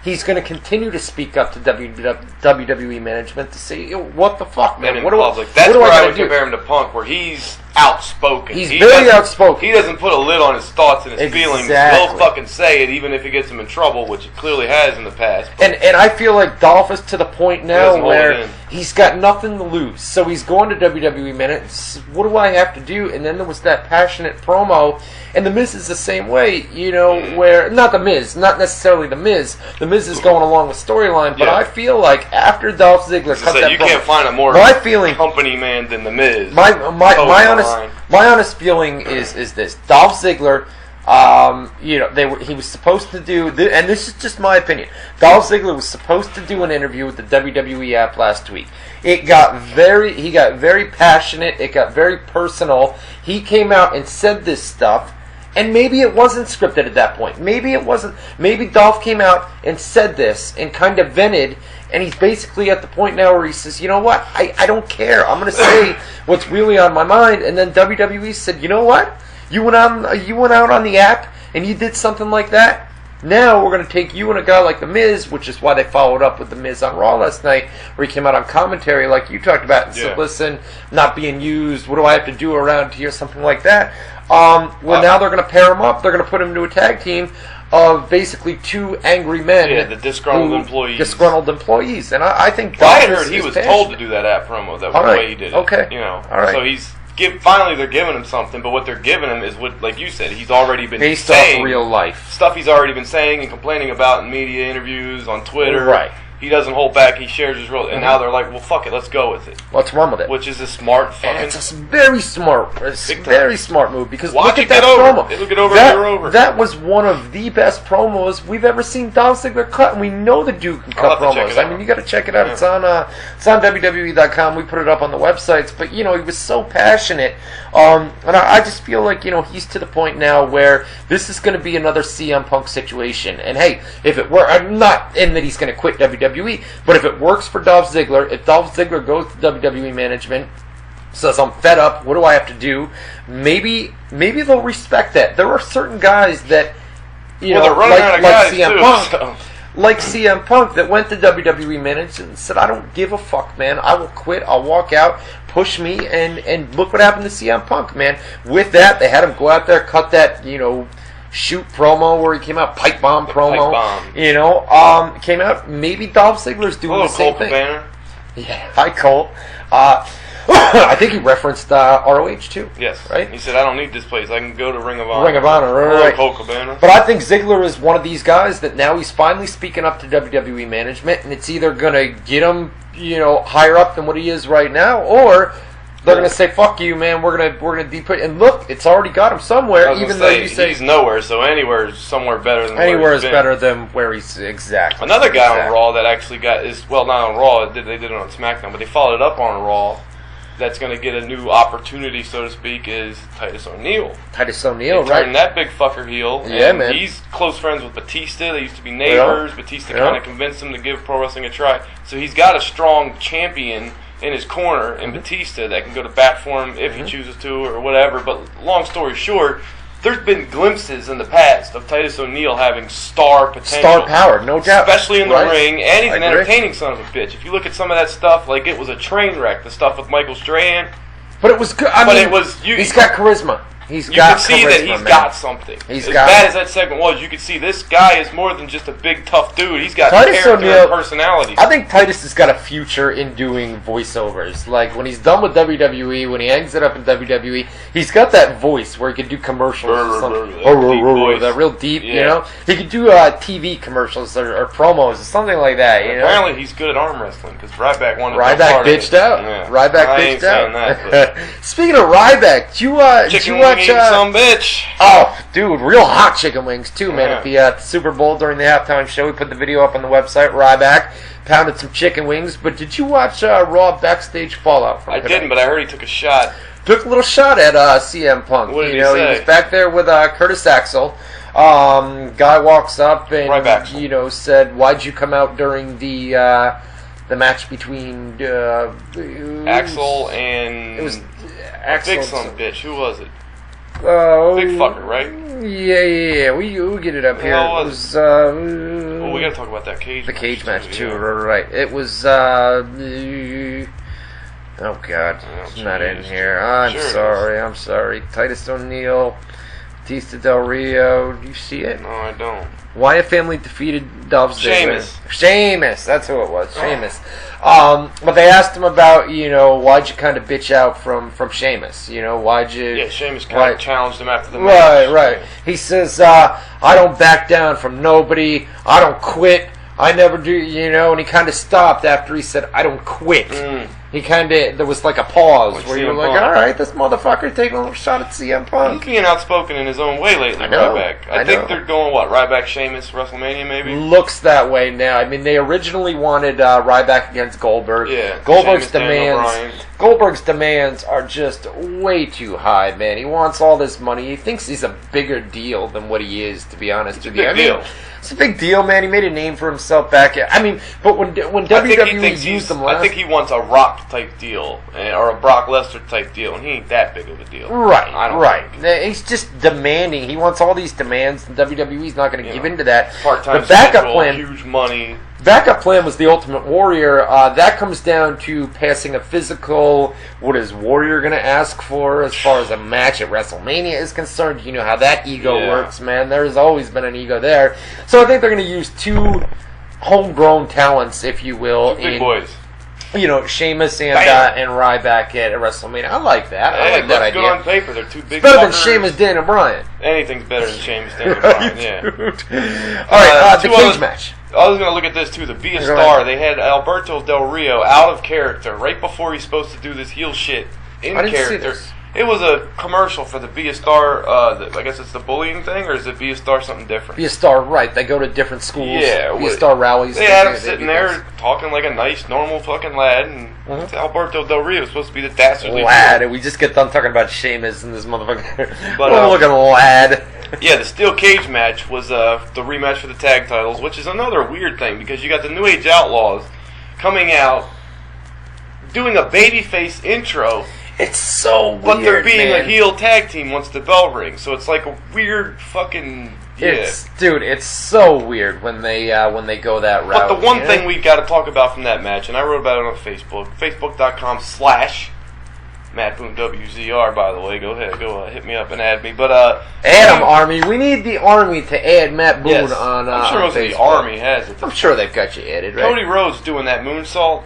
he's going to continue to speak up to WWE management to say, what the fuck, man? and in What do public. I, That's what do where I gotta would do? compare him to Punk, where he's outspoken. He's He very doesn't- outspoken. He doesn't put a lid on his thoughts and his feelings. Exactly. He'll fucking say it, even if it gets him in trouble, which it clearly has in the past. And I feel like Dolph is to the point now doesn't hold it where in. he's got nothing to lose. So he's going to WWE minutes. What do I have to do? And then there was that passionate promo. And The Miz is the same way, you know, where, not The Miz, not necessarily The Miz. The Miz is going along with storyline, but Yeah. I feel like after Dolph Ziggler cut that You promo, can't find a more my feeling, company man than The Miz. my Line. honest feeling is this: Dolph Ziggler, you know, he was supposed to do, and this is just my opinion. Dolph Ziggler was supposed to do an interview with the WWE app last week. He got very passionate. It got very personal. He came out and said this stuff. And maybe it wasn't scripted at that point. Maybe it wasn't. Maybe Dolph came out and said this and kind of vented, and he's basically at the point now where he says, you know what, I don't care. I'm going to say what's really on my mind. And then WWE said, you know what, you went out on the app and you did something like that. Now we're going to take you and a guy like The Miz, which is why they followed up with The Miz on Raw last night, where he came out on commentary like you talked about and said, listen, not being used, what do I have to do around here, something like that. Well, now they're going to pair him up. They're going to put him into a tag team of basically two angry men. Yeah, the disgruntled employees. Disgruntled employees. And I think I Dolph heard he is was passionate. told to do that app promo. That was the way he did it. Okay. You know. All right. So he's finally they're giving him something, but what they're giving him is what, like you said, he's already been based saying. off real life. Stuff he's already been saying and complaining about in media interviews, on Twitter. Right. He doesn't hold back. He shares his real, and now they're like, well, fuck it, let's go with it. Let's run with it. Which is a smart And fucking. it's a very smart, move because Watch look it at that get over. promo. It'll get over that, and you're over. That was one of the best promos we've ever seen Dolph Ziggler cut, and we know the Duke can I'll cut have to check promos. it out. I mean, you got to check it out. Yeah. It's on WWE.com. We put it up on the websites, but you know, he was so passionate, and I just feel like, you know, he's to the point now where this is going to be another CM Punk situation. And hey, if it were, I'm not in that he's going to quit WWE, but if it works for Dolph Ziggler, if Dolph Ziggler goes to WWE management says, I'm fed up. What do I have to do? Maybe they'll respect that. There are certain guys that, like CM Punk. So. Like CM Punk that went to WWE managed and said, I don't give a fuck, man. I will quit. I'll walk out. Push me. And look what happened to CM Punk, man. With that, they had him go out there, cut that, shoot promo where he came out, pipe bomb promo. Came out. Maybe Dolph Ziggler's doing the same thing. Banner. Yeah, hi Colt. I think he referenced ROH too. Yes. Right? He said, I don't need this place. I can go to Ring of Honor. Ring of Honor, right. Colt Cabana. But I think Ziggler is one of these guys that now he's finally speaking up to WWE management, and it's either going to get him, higher up than what he is right now, or they're going to say, fuck you, man, we're gonna de-put. And look, it's already got him somewhere, even though you say... He's nowhere, so anywhere is somewhere better than anywhere where he's is better than where he's... Exactly. Another guy on Raw that actually got... not on Raw, they did it on SmackDown, but they followed it up on Raw. That's going to get a new opportunity, so to speak, is Titus O'Neil. Titus O'Neil, right? Turned that big fucker heel. Yeah, man. He's close friends with Batista. They used to be neighbors. Yeah. Batista kind of convinced him to give pro wrestling a try. So he's got a strong champion in his corner in Batista that can go to bat for him if he chooses to or whatever. But long story short, there's been glimpses in the past of Titus O'Neil having star potential. Star power, no doubt. Especially in the ring, and he's an entertaining son of a bitch. If you look at some of that stuff, like it was a train wreck, the stuff with Michael Strahan. But it was good. He's got charisma. You can see that he's got something. As bad as that segment was, you can see this guy is more than just a big, tough dude. He's got character and personality. I think Titus has got a future in doing voiceovers. Like, when he's done with WWE, when he hangs it up in WWE, he's got that voice where he can do commercials or something. That real deep, He could do TV commercials or promos or something like that, Apparently he's good at arm wrestling, because Ryback wanted to Ryback bitched out. Yeah. Ryback bitched out. That, Speaking of Ryback, did you watch some bitch. Oh, dude, real hot chicken wings too, man. At the Super Bowl during the halftime show, we put the video up on the website. Ryback pounded some chicken wings. But did you watch Raw backstage fallout from today? I didn't, but I heard he took a shot. Took a little shot at CM Punk. What did he say? He was back there with Curtis Axel. Guy walks up and said, "Why'd you come out during the match between Axel and it was Axel big son of a bitch? Who was it? Big fucker, right? Yeah. We'll get it up here. It was well, we gotta talk about that cage. The cage match too, right? It was. Oh God, it's not in here. I'm sorry. Titus O'Neil, Batista Del Rio. Do you see it? No, I don't. Wyatt family defeated Dolph Ziggler. Sheamus, that's who it was. Sheamus. But they asked him about, why'd you kind of bitch out from Sheamus? Why'd you... Yeah, Sheamus kind of challenged him after the match. Right. He says, I don't back down from nobody. I don't quit. I never do, and he kind of stopped after he said, I don't quit. He kind of, there was like a pause where you were like, all right, this motherfucker taking a little shot at CM Punk. He's being outspoken in his own way lately, Ryback. I think they're going, Ryback, Sheamus, WrestleMania maybe? Looks that way now. I mean, they originally wanted Ryback against Goldberg. Yeah. Goldberg's demands are just way too high, man. He wants all this money. He thinks he's a bigger deal than what he is, to be honest with you. It's a big deal, man. He made a name for himself back. But when WWE used him last... I think he wants a Rock type deal or a Brock Lesnar type deal, and he ain't that big of a deal. Right. He's just demanding. He wants all these demands, and WWE's not going to give into that. Part-time the backup plan, huge money. Backup plan was the Ultimate Warrior. That comes down to passing a physical. What is Warrior going to ask for as far as a match at WrestleMania is concerned? You know how that ego works, man. There's always been an ego there. So I think they're going to use two homegrown talents, if you will. Two big boys. Sheamus and Ryback at WrestleMania. I like that. I like that idea. Good on paper. They're two big. It's better than Sheamus, Dan, and Bryan. Anything's better than Sheamus, Dan, and Bryan. Yeah. All right. The cage match. I was going to look at this too. The Be a Star. They had Alberto Del Rio out of character right before he's supposed to do this heel shit in character. It was a commercial for the Be a Star. I guess it's the bullying thing, or is it Be a Star something different? Be a Star, right? They go to different schools. Yeah, Be a Star rallies. They had him sitting there talking like a nice, normal fucking lad, and Alberto Del Rio was supposed to be the dastardly lad. And we just get done talking about Sheamus and this motherfucker. Looking lad. Yeah, the steel cage match was the rematch for the tag titles, which is another weird thing because you got the New Age Outlaws coming out doing a babyface intro. It's so weird, but they're being man. a heel tag team once the bell rings, so it's like a weird fucking It's so weird when they go that route. But the one thing we got to talk about from that match, and I wrote about it on Facebook, Facebook.com/Matt Boone WZR. By the way, go hit me up and add me. But add 'em, Army. We need the Army to add Matt Boone on. I'm sure most of the Army has it. I'm sure they've got you added, right? Cody Rhodes doing that moonsault.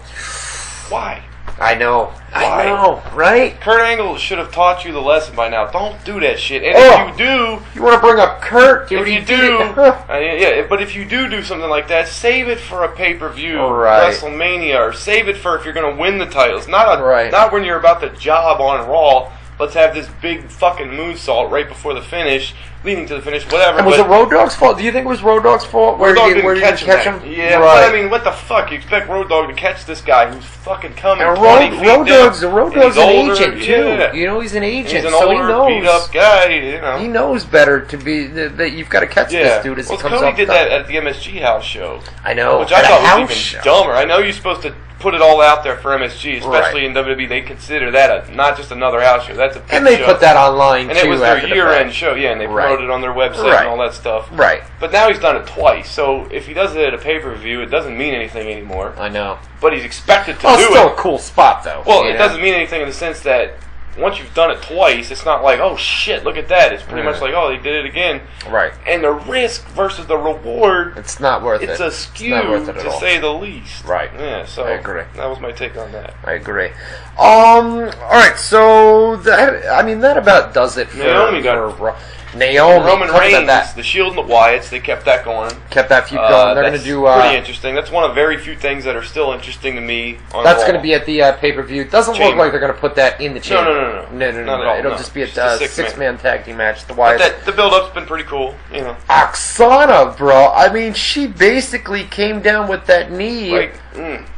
Why? I know. Why? I know, right? Kurt Angle should have taught you the lesson by now. Don't do that shit. And if you do... You want to bring up Kurt? If you do... but if you do something like that, save it for a pay-per-view, WrestleMania, or save it for if you're going to win the titles. Not when you're about to job on Raw. Let's have this big fucking moonsault right before the finish, leading to the finish, whatever. And was it Road Dogg's fault? Do you think it was Road Dogg's fault? Road Dogg didn't catch him? Yeah, right. But I mean, what the fuck? You expect Road Dogg to catch this guy who's fucking coming and 20 feet Road Dogg's an older, agent, too. Yeah. You know, he's an agent, he's an so older, he knows. beat-up guy, you know. He knows better to be, that you've got to catch this dude as he comes up. Cody did that at the MSG house show. I know. Which I thought was even dumber. I know you're supposed to put it all out there for MSG, especially in WWE. They consider that not just another house show. That's a big And they show. put that online, and too. And it was their year-end show, and they promoted it on their website and all that stuff. Right. But now he's done it twice, so if he does it at a pay-per-view, it doesn't mean anything anymore. I know. But he's expected to do it's still it. a cool spot, though. Well, it doesn't mean anything in the sense that once you've done it twice, it's not like, oh shit, look at that. It's pretty much like, oh, they did it again. Right. And the risk versus the reward, it's not worth it. It's a skew, to say the least. Right. Yeah, so I agree. That was my take on that. I agree. Alright, so that about does it for Naomi Roman Reigns, the Shield and the Wyatts, they kept that going. Kept that feud going. They're going to do... pretty interesting. That's one of very few things that are still interesting to me on That's going to be at the pay-per-view. Doesn't look like they're going to put that in the chamber. No. Not at all. It'll just be a six-man tag team match. The Wyatts. But the build-up's been pretty cool, you know. Oksana, bro. I mean, she basically came down with that knee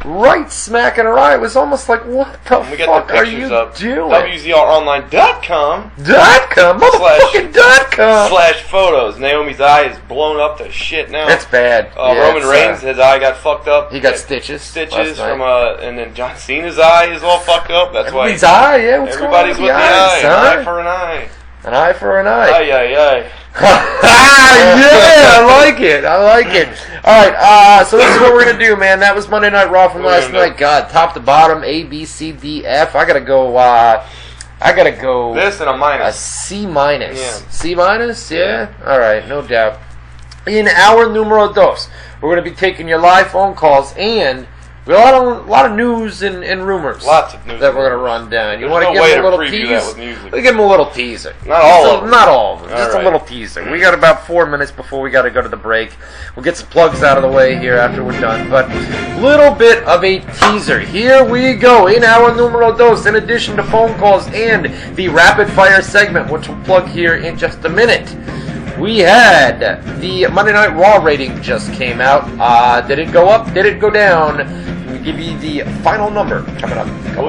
right smack in her eye. It was almost like, what the fuck are you doing? WZROnline.com. /photos. Naomi's eye is blown up to shit now. That's bad. Roman Reigns, his eye got fucked up. He got stitches from and then John Cena's eye is all fucked up. That's why his eye. Yeah, what's everybody's going on with the eye. Son? An eye for an eye. An eye for an eye. Aye. Yeah, I like it. Alright, so this is what we're going to do, man. That was Monday Night Raw from last night. God, top to bottom, A, B, C, D, F. I gotta go this and a minus. A C minus. Yeah. C minus? Yeah? Alright, no doubt. In our numero dos, we're going to be taking your live phone calls, and we have a lot of news and rumors. Lots of news that we're going to run down. You want to give them a little tease? We give them a little teaser. Not all of them. Just a little teaser. We got about 4 minutes before we got to go to the break. We'll get some plugs out of the way here after we're done. But little bit of a teaser. Here we go in our numero dos. In addition to phone calls and the rapid fire segment, which we'll plug here in just a minute. We had the Monday Night Raw rating just came out. Did it go up? Did it go down? We'll give you the final number coming up.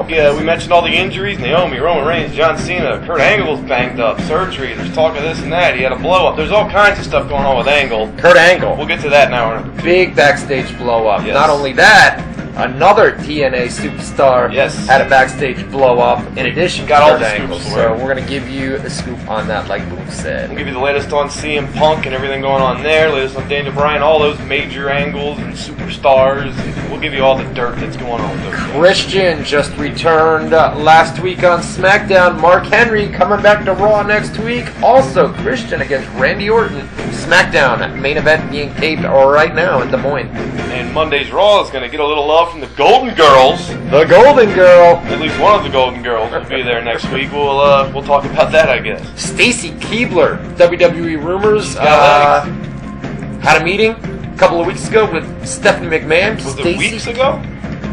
We mentioned all the injuries. Naomi, Roman Reigns, John Cena, Kurt Angle's banged up, surgery. There's talk of this and that. He had a blow up. There's all kinds of stuff going on with Angle. Kurt Angle. We'll get to that now. Big backstage blow up. Yes. Not only that, another TNA superstar had a backstage blow up. In addition, got all the Angle. So we're going to give you a scoop on that, like Boone said. We'll give you the latest on CM Punk and everything going on there. Latest on Daniel Bryan, all those major angles and superstars. We'll give you all the dirt that's going on with those. Christian just returned last week on SmackDown. Mark Henry coming back to Raw next week. Also, Christian against Randy Orton. SmackDown main event being taped right now in Des Moines. And Monday's Raw is going to get a little love from the Golden Girls. The Golden Girl. At least one of the Golden Girls will be there next week. We'll talk about that, I guess. Stacy Keibler, WWE Rumors, had a meeting a couple of weeks ago with Stephanie McMahon. Was it weeks ago?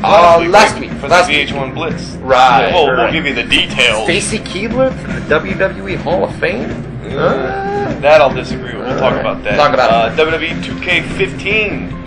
Last week. For the VH1 Blitz. Right. We'll give you the details. Stacy Keibler from the WWE Hall of Fame? That I'll disagree with. We'll talk about that. Talk about it. WWE 2K15.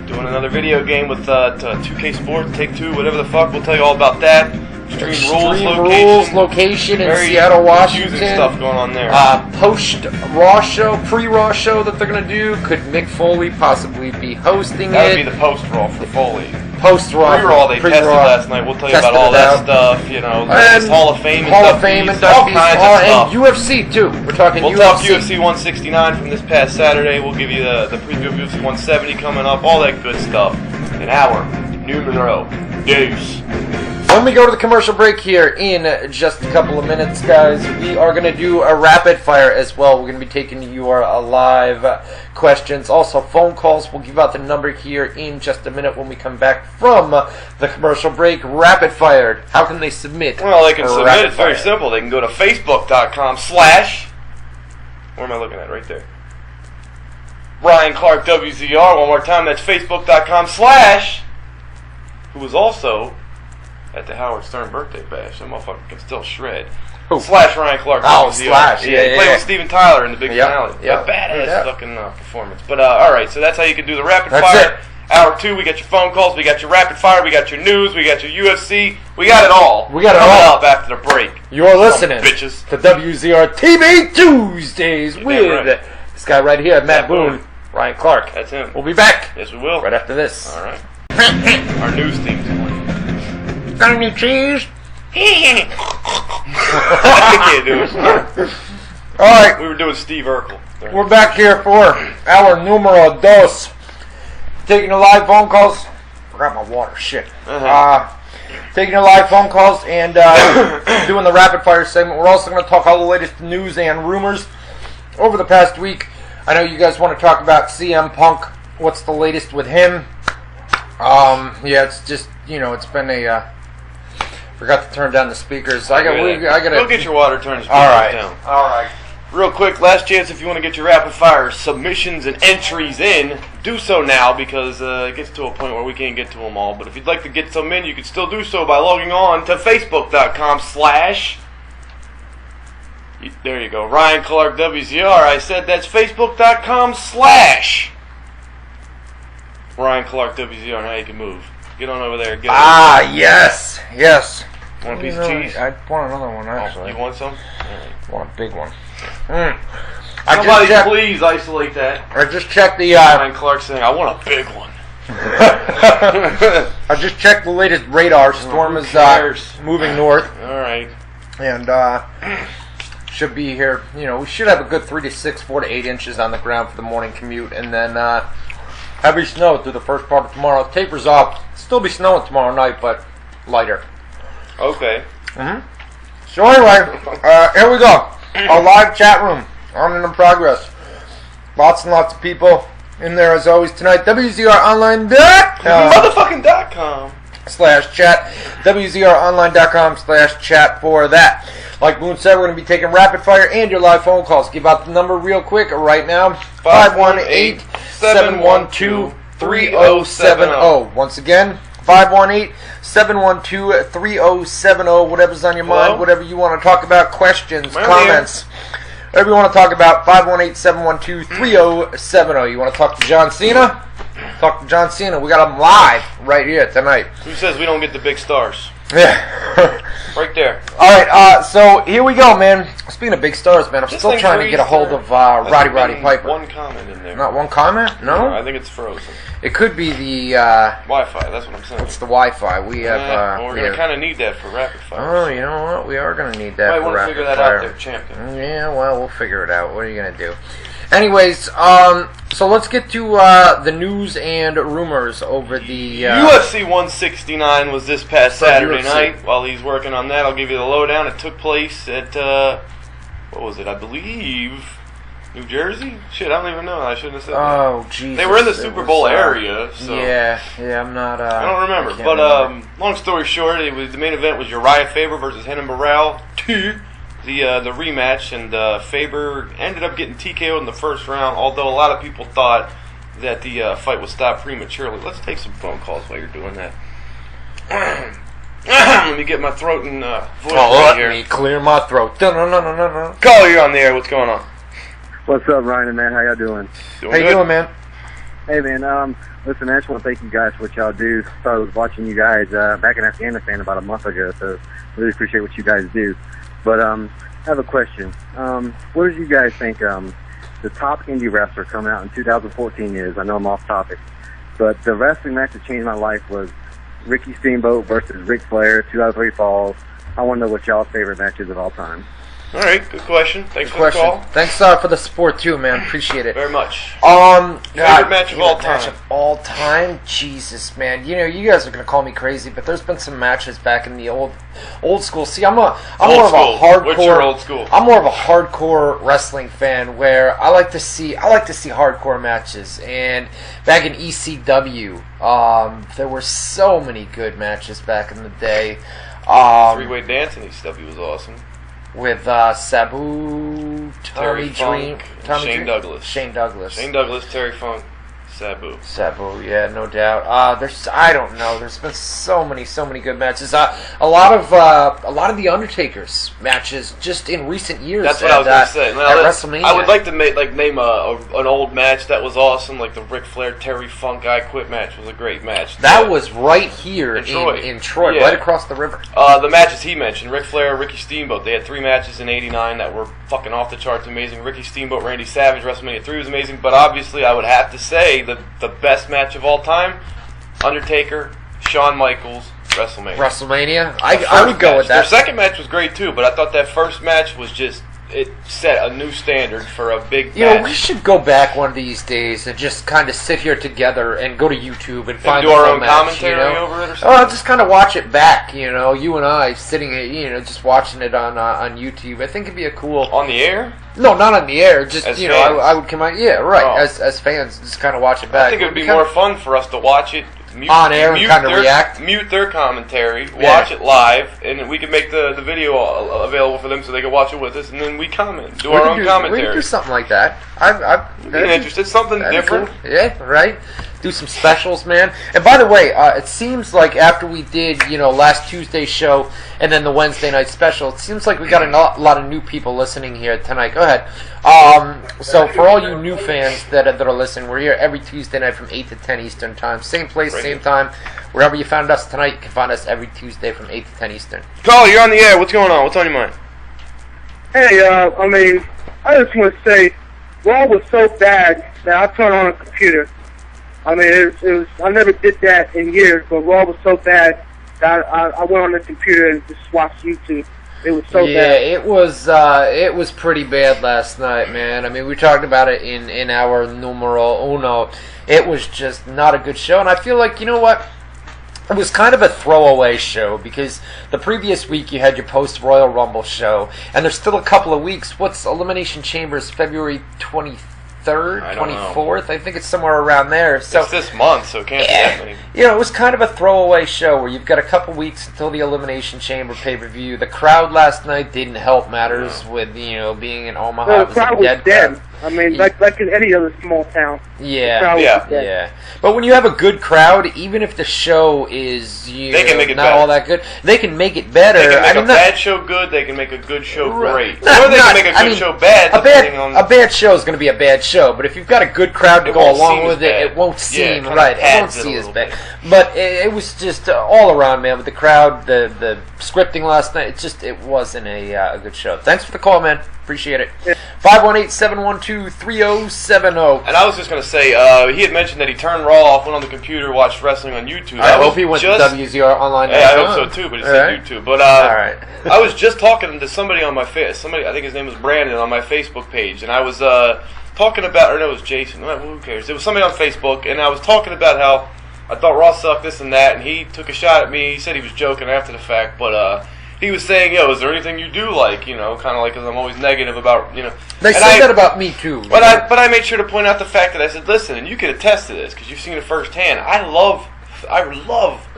Doing another video game with 2K Sports, Take-Two, whatever the fuck. We'll tell you all about that. Extreme Rules location in Seattle, Washington. Confusing stuff going on there. Post-Raw show, pre-Raw show that they're going to do. Could Mick Foley possibly be hosting That would be the post-Raw for Foley. Post-Raw. Pre-Raw, they tested last night. We'll tell you about all that stuff, you know, and Hall of Fame and Hall stuff, of Fame and all kinds of stuff. And UFC, too. We're talking we'll UFC. Talk UFC 169 from this past Saturday. We'll give you the preview of UFC 170 coming up, all that good stuff. An hour. Numero. Deuce. When we go to the commercial break here in just a couple of minutes, guys, we are going to do a rapid fire as well. We're going to be taking your live questions, also phone calls. We'll give out the number here in just a minute when we come back from the commercial break. Rapid fire. How can they submit? Well, they can submit. It's very simple. They can go to facebook.com/ where am I looking at? Right there. Bryan Clark WZR. One more time. That's facebook.com/ who was also at the Howard Stern birthday bash. That motherfucker can still shred. Who? / Ryan Clark. Oh, / Yeah, he played with Steven Tyler in the big finale. Yep. A badass fucking performance. But, alright, so that's how you can do the rapid That's fire. it. Hour 2, we got your phone calls, we got your rapid fire, we got your news, we got your UFC. We got it all. We got it all. Up after the break. You're listening bitches. to WZR TV Tuesdays with this guy right here, Matt Boone, Ryan Clark. That's him. We'll be back. Yes, we will. Right after this. Alright. Our news team's playing. Got any cheese? I can't do it. Alright. We were doing Steve Urkel. We're back here for our numero dos. Taking the live phone calls. Forgot my water. Shit. Taking the live phone calls and doing the rapid fire segment. We're also going to talk all the latest news and rumors over the past week. I know you guys want to talk about CM Punk. What's the latest with him? Yeah, it's just, you know, it's been a... forgot to turn down the speakers. I gotta go get your water, turn the speakers down. All right. Real quick, last chance if you want to get your rapid fire submissions and entries in, do so now because it gets to a point where we can't get to them all. But if you'd like to get some in, you can still do so by logging on to facebook.com/ there you go, Ryan Clark WZR. I said that's facebook.com/ Ryan Clark WZR. Now you can move. Get on over there. Yes. Want a piece of cheese? I want another one, actually. You want some? Right. I want a big one. Somebody please isolate that. I just checked the... Ryan Clark saying, I want a big one. I just checked the latest radar. Storm is moving north. Alright. And should be here. You know, we should have a good 3 to 6, 4 to 8 inches on the ground for the morning commute. And then heavy snow through the first part of tomorrow. Tapers off. Still be snowing tomorrow night, but lighter. Okay. So anyway, here we go. Our live chat room on and in progress. Lots and lots of people in there as always tonight. WZROnline.com motherfucking.com /chat. WZROnline.com /chat for that. Like Boone said, we're going to be taking rapid fire and your live phone calls. Give out the number real quick right now. 518-712-3070. Once again, 518-712-3070. Whatever's on your mind, whatever you want to talk about, questions, comments, whatever you want to talk about, 518-712-3070. You want to talk to John Cena? Talk to John Cena. We got him live right here tonight. Who says we don't get the big stars? Yeah. Right there. Alright, so here we go, man. Speaking of big stars, man, I'm still trying to get a hold of Roddy Piper. One comment in there. Not one comment? No? I think it's frozen. It could be the Wi-Fi, that's what I'm saying. It's the Wi-Fi. We have we're going to kind of need that for rapid fire. Oh, you know what? We are going to need that for rapid fire. Might want to figure that out there, champion. Yeah, well, we'll figure it out. What are you going to do? Anyways, so let's get to the news and rumors over the... UFC 169 was this past Saturday night. While he's working on that, I'll give you the lowdown. It took place at, what was it? I believe New Jersey? Shit, I don't even know. I shouldn't have said that. Oh, Jesus. They were in the Superbowl area, so... Yeah, I'm not... I don't remember. But, long story short, the main event was Uriah Faber versus Renan Barão 2. The rematch, and Faber ended up getting TKO'd in the first round, although a lot of people thought that the fight would stop prematurely. Let's take some phone calls while you're doing that. Let me get my throat and voice right here. Let me clear my throat. No. Caller, you're on the air. What's going on? What's up, Ryan and man? How y'all doing? How you doing, man? Hey, man. Listen, I just want to thank you guys for what y'all do. Started watching you guys back in Afghanistan about a month ago, so really appreciate what you guys do. But I have a question. What do you guys think the top indie wrestler coming out in 2014 is? I know I'm off topic. but the wrestling match that changed my life was Ricky Steamboat versus Ric Flair, 2 out of 3 falls. I want to know what y'all's favorite matches of all time. All right, good question. Thanks for the call. Thanks for the support too, man. Appreciate it very much. Favorite match of all time. Jesus, man. You know, you guys are gonna call me crazy, but there's been some matches back in the old school. See, I'm more of a hardcore. What's your old school? I'm more of a hardcore wrestling fan, where I like to see hardcore matches. And back in ECW, there were so many good matches back in the day. Three-way dance in ECW was awesome. With Sabu, Tommy Dream, Shane Douglas. Shane Douglas, Terry Funk, Sabu. Yeah, no doubt. I don't know. There's been so many good matches. A lot of the Undertaker's matches just in recent years. That's what I was going to say. Now, at WrestleMania. I would like to name an old match that was awesome, like the Ric Flair Terry Funk I Quit match was a great match. That was right here in Troy, yeah. right across the river. The matches he mentioned, Ric Flair, Ricky Steamboat. They had 3 matches in '89 that were fucking off the charts amazing. Ricky Steamboat, Randy Savage, WrestleMania 3 was amazing. But obviously, I would have to say the best match of all time, Undertaker, Shawn Michaels, WrestleMania. I would go with that. Their second match was great too, but I thought that first match was just, it set a new standard for a big match. You know, we should go back one of these days and just kind of sit here together and go to YouTube and find do our own match, commentary over it or something. Just kind of watch it back. You know, you and I sitting, just watching it on YouTube. I think it'd be a cool on the air. No, not on the air. Just as fans. I would come out. Yeah, right. Oh. As fans, just kind of watch it back. I think it would be more fun for us to watch it on air and kind of react. Mute their commentary, watch it live, and we can make the video available for them so they can watch it with us, and then we comment, do our own commentary. We can do something like that. I'd be interested. Something different. Cool. Yeah, right. Do some specials, man. And by the way, it seems like after we did, last Tuesday's show and then the Wednesday night special, it seems like we got a lot of new people listening here tonight. Go ahead. So for all you new fans that are listening, we're here every Tuesday night from 8 to 10 Eastern Time. Same place, same time. Wherever you found us tonight, you can find us every Tuesday from 8 to 10 Eastern. Caller, you're on the air. What's going on? What's on your mind? Hey, I just want to say, Raw was so bad that I turned on a computer. I mean, it was. I never did that in years, but Raw was so bad that I went on the computer and just watched YouTube. It was so bad. Yeah, it was pretty bad last night, man. I mean, we talked about it in our numero uno. It was just not a good show, and I feel like, you know what? It was kind of a throwaway show because the previous week you had your post-Royal Rumble show, and there's still a couple of weeks. What's Elimination Chambers, February 23rd, 24th? I think it's somewhere around there. So it's this month, so it can't be that many. It was kind of a throwaway show where you've got a couple weeks until the Elimination Chamber pay-per-view. The crowd last night didn't help matters with, being in Omaha. Well, the crowd was dead. I mean, like in any other small town. Yeah. But when you have a good crowd, even if the show is they can make it not better. all that good, they can make it better. They can make a bad show good. They can make a good show great. Or they can make a good show bad. A bad show is going to be a bad show, but if you've got a good crowd to go along with it, it won't seem right. It won't seem as bad. But it was just all around, man. With the crowd, the scripting last night, it wasn't a good show. Thanks for the call, man. Appreciate it. 518-712-3070. And I was just going to say, he had mentioned that he turned Raw off, went on the computer, watched wrestling on YouTube. I hope he went to WZROnline.com. Yeah, I hope so too, but it said YouTube. But I was just talking to somebody on my somebody, I think his name was Brandon, on my Facebook page, and I was talking about, or no, it was Jason. Who cares? It was somebody on Facebook, and I was talking about how I thought Raw sucked, this and that, and he took a shot at me. He said he was joking after the fact, but he was saying, is there anything you do like, kind of like, because I'm always negative about, They say that about me too. But I made sure to point out the fact that I said, listen, and you can attest to this because you've seen it firsthand. I love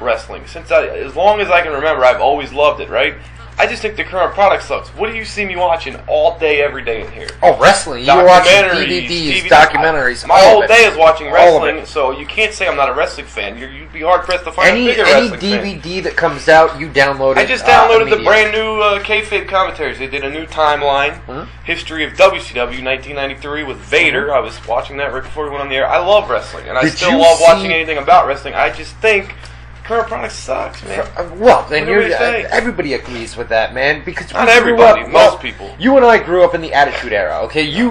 wrestling. As long as I can remember, I've always loved it, right? I just think the current product sucks. What do you see me watching all day, every day in here? Oh, wrestling. You were watching DVDs, documentaries. My whole day is watching wrestling, so you can't say I'm not a wrestling fan. You'd be hard-pressed to find a bigger wrestling fan. Any DVD that comes out, you download it. I just downloaded the brand new kayfabe commentaries. They did a new timeline, history of WCW 1993 with Vader. I was watching that right before we went on the air. I love wrestling, and I still love watching anything about wrestling. I just think Current product sucks, man. Well, then say? everybody agrees with that, man. Because not everybody, most people. You and I grew up in the Attitude Era, okay? You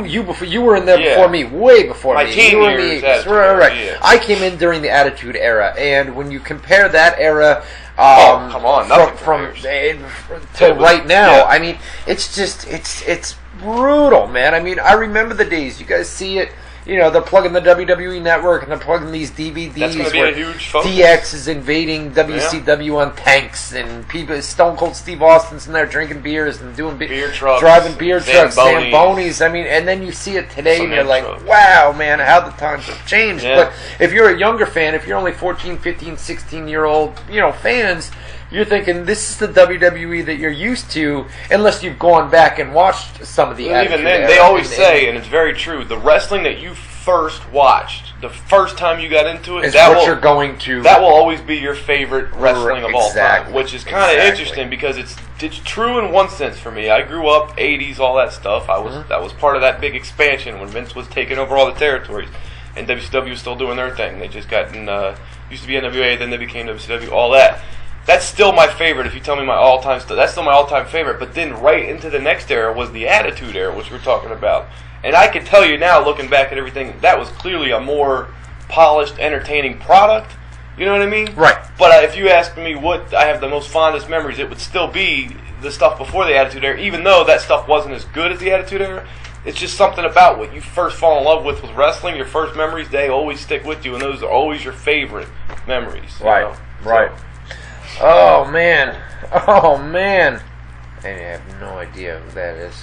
were in there before me, way before my me. teen years, right. Yeah. I came in during the Attitude Era, and when you compare that era, come on, from to right now, I mean, it's just it's brutal, man. I mean, I remember the days. You guys see it. You know, they're plugging the WWE Network and they're plugging these DVDs. That's going to be a huge focus. DX is invading WCW on tanks, and people, Stone Cold Steve Austin's in there drinking beers and doing beer trucks, driving beer trucks, Zambonis. Zambonis. I mean, and then you see it today, and you're like, trucks. wow, man, how the times have changed. Yeah. But if you're a younger fan, if you're only 14, 15, 16-year-old, fans, you're thinking this is the WWE that you're used to, unless you've gone back and watched some of the. Well, even then, they always say, and it's very true, the wrestling that you first watched, the first time you got into it, is what you're going to. That will always be your favorite wrestling of all time, which is kind of Exactly. interesting because it's true in one sense for me. I grew up 80s, all that stuff. That was part of that big expansion when Vince was taking over all the territories, and WCW was still doing their thing. They just got used to be NWA, then they became WCW, all that. That's still my favorite. If you tell me my all-time stuff, that's still my all-time favorite. But then right into the next era was the Attitude Era, which we're talking about. And I can tell you now, looking back at everything, that was clearly a more polished, entertaining product. You know what I mean? Right. But if you ask me what I have the most fondest memories, it would still be the stuff before the Attitude Era, even though that stuff wasn't as good as the Attitude Era. It's just something about what you first fall in love with wrestling. Your first memories, they always stick with you, and those are always your favorite memories. Right. So, Right. Oh man! I have no idea who that is.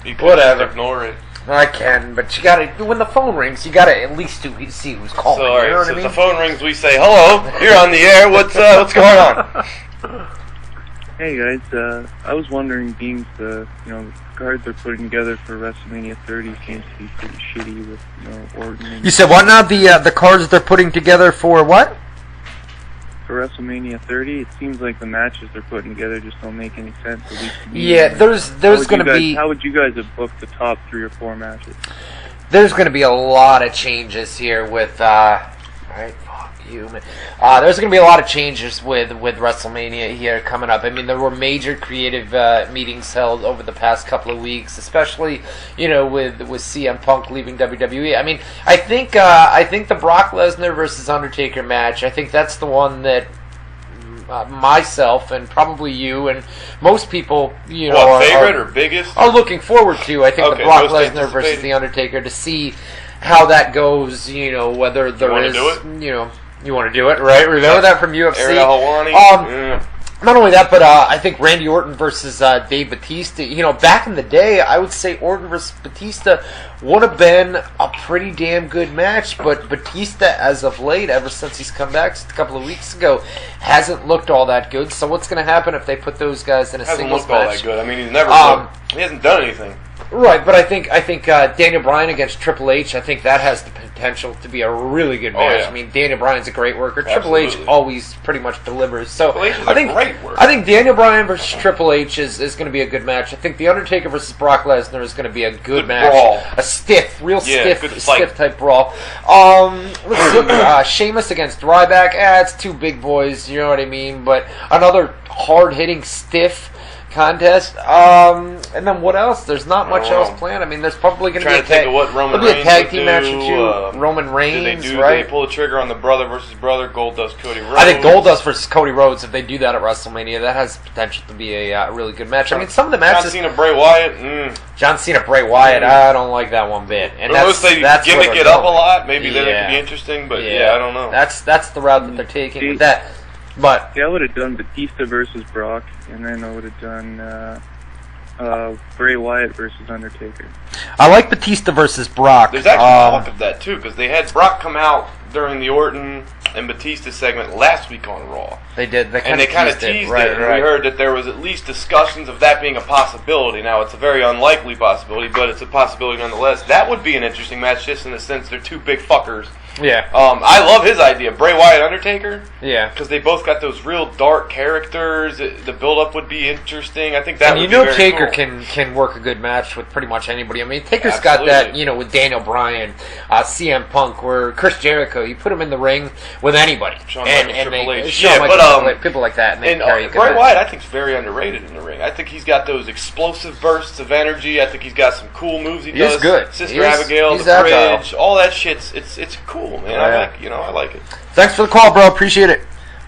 you can Whatever. just ignore it. I can, but you gotta. When the phone rings, you gotta at least see who's calling. So, all right, you know what so I mean? the phone rings, we say, "Hello, you're on the air. What's going on?" Hey guys, I was wondering, being the cards they're putting together for WrestleMania 30 seems to be pretty shitty with Orton. And You said what now? The cards they're putting together for what? for WrestleMania 30, it seems like the matches they're putting together just don't make any sense. At least to me. Yeah, there's going to be. How would you guys have booked the top 3 or 4 matches? There's going to be a lot of changes here with. Right, fuck you, man. There's going to be a lot of changes with WrestleMania here coming up. I mean, there were major creative meetings held over the past couple of weeks, especially with CM Punk leaving WWE. I mean, I think the Brock Lesnar versus Undertaker match. I think that's the one that myself and probably you and most people, favorite or biggest? Are looking forward to. I think Okay, the Brock most Lesnar versus anticipated. the Undertaker to see how that goes. Whether there wanna is, do it? you want to do it, right? Remember that from UFC. Ariel Helwani? Not only that, but I think Randy Orton versus Dave Batista. Back in the day, I would say Orton versus Batista would have been a pretty damn good match. But Batista, as of late, ever since he's come back just a couple of weeks ago, hasn't looked all that good. So what's going to happen if they put those guys in a Hasn't singles looked all match? that good. I mean, he's never. He hasn't done anything. Right, but I think Daniel Bryan against Triple H, I think that has the potential to be a really good match. yeah. I mean, Daniel Bryan's a great worker. Absolutely. Triple H always pretty much delivers. So Triple H is I think a great worker. I think Daniel Bryan versus Triple H is going to be a good match. I think The Undertaker versus Brock Lesnar is going to be a good match. brawl. A stiff, real Yeah, good fight. stiff type brawl. Let's see, Sheamus against Ryback. It's two big boys, you know what I mean? But another hard-hitting, stiff contest. And then what else? There's not much else planned. I mean, there's probably going to be Trying to think of what Roman there'll be a Reigns tag would team match or do. two. Roman Reigns, Did right? they pull the trigger on the brother versus brother, Goldust, Cody Rhodes? I think Goldust versus Cody Rhodes, if they do that at WrestleMania, that has potential to be a really good match. I mean, some of the John matches... Cena, Bray Wyatt, John Cena, Bray Wyatt, I don't like that one bit. And unless they that's where gimmick they're it up a going. lot, maybe then it Yeah. could be interesting, but I don't know. That's the route that they're taking with that. But Yeah, I would have done Batista versus Brock, and then I would have done Bray Wyatt versus Undertaker. I like Batista versus Brock. There's actually talk of that too, because they had Brock come out during the Orton and Batista segment last week on Raw. They did. They And they kind of teased it, and we heard that there was at least discussions of that being a possibility. Now, it's a very unlikely possibility, but it's a possibility nonetheless. That would be an interesting match, just in the sense they're two big fuckers. Yeah. I love his idea, Bray Wyatt Undertaker. Yeah. Because they both got those real dark characters. The build-up would be interesting. I think that And would be very Taker cool. can work a good match with pretty much anybody. I mean, Taker's got that, with Daniel Bryan, CM Punk, where Chris Jericho, you put him in the ring with anybody. Shawn and Michaels, Triple H. Shawn Michaels, people like that. And Bray Wyatt, I think, is very underrated in the ring. I think he's got those explosive bursts of energy. I think he's got some cool moves he does. He's good. Sister Abigail, the bridge, all that shit's it's cool, man. I like it. Thanks for the call, bro. Appreciate it.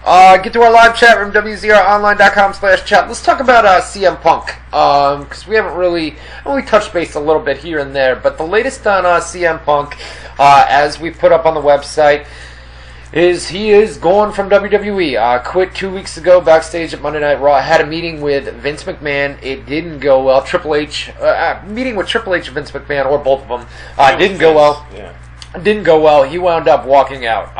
Get to our live chat room, WZROnline.com/chat. Let's talk about CM Punk, because we haven't really touched base a little bit here and there. But the latest on CM Punk, as we put up on the website, is he is gone from WWE. Quit 2 weeks ago backstage at Monday Night Raw. Had a meeting with Vince McMahon. It didn't go well. Triple H, meeting with Triple H and Vince McMahon, or both of them, didn't go well. Yeah. Didn't go well. He wound up walking out.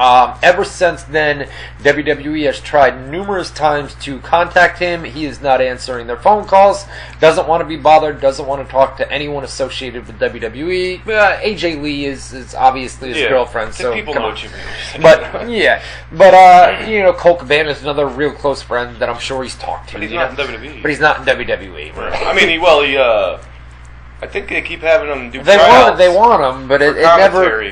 Ever since then, WWE has tried numerous times to contact him. He is not answering their phone calls. Doesn't want to be bothered. Doesn't want to talk to anyone associated with WWE. AJ Lee is obviously his girlfriend. So people know what you mean. But Colt Cabana is another real close friend that I'm sure he's talked to. But he's not in WWE. But he's not in WWE. Right. I mean, I think they keep having him do tryouts. They want him, but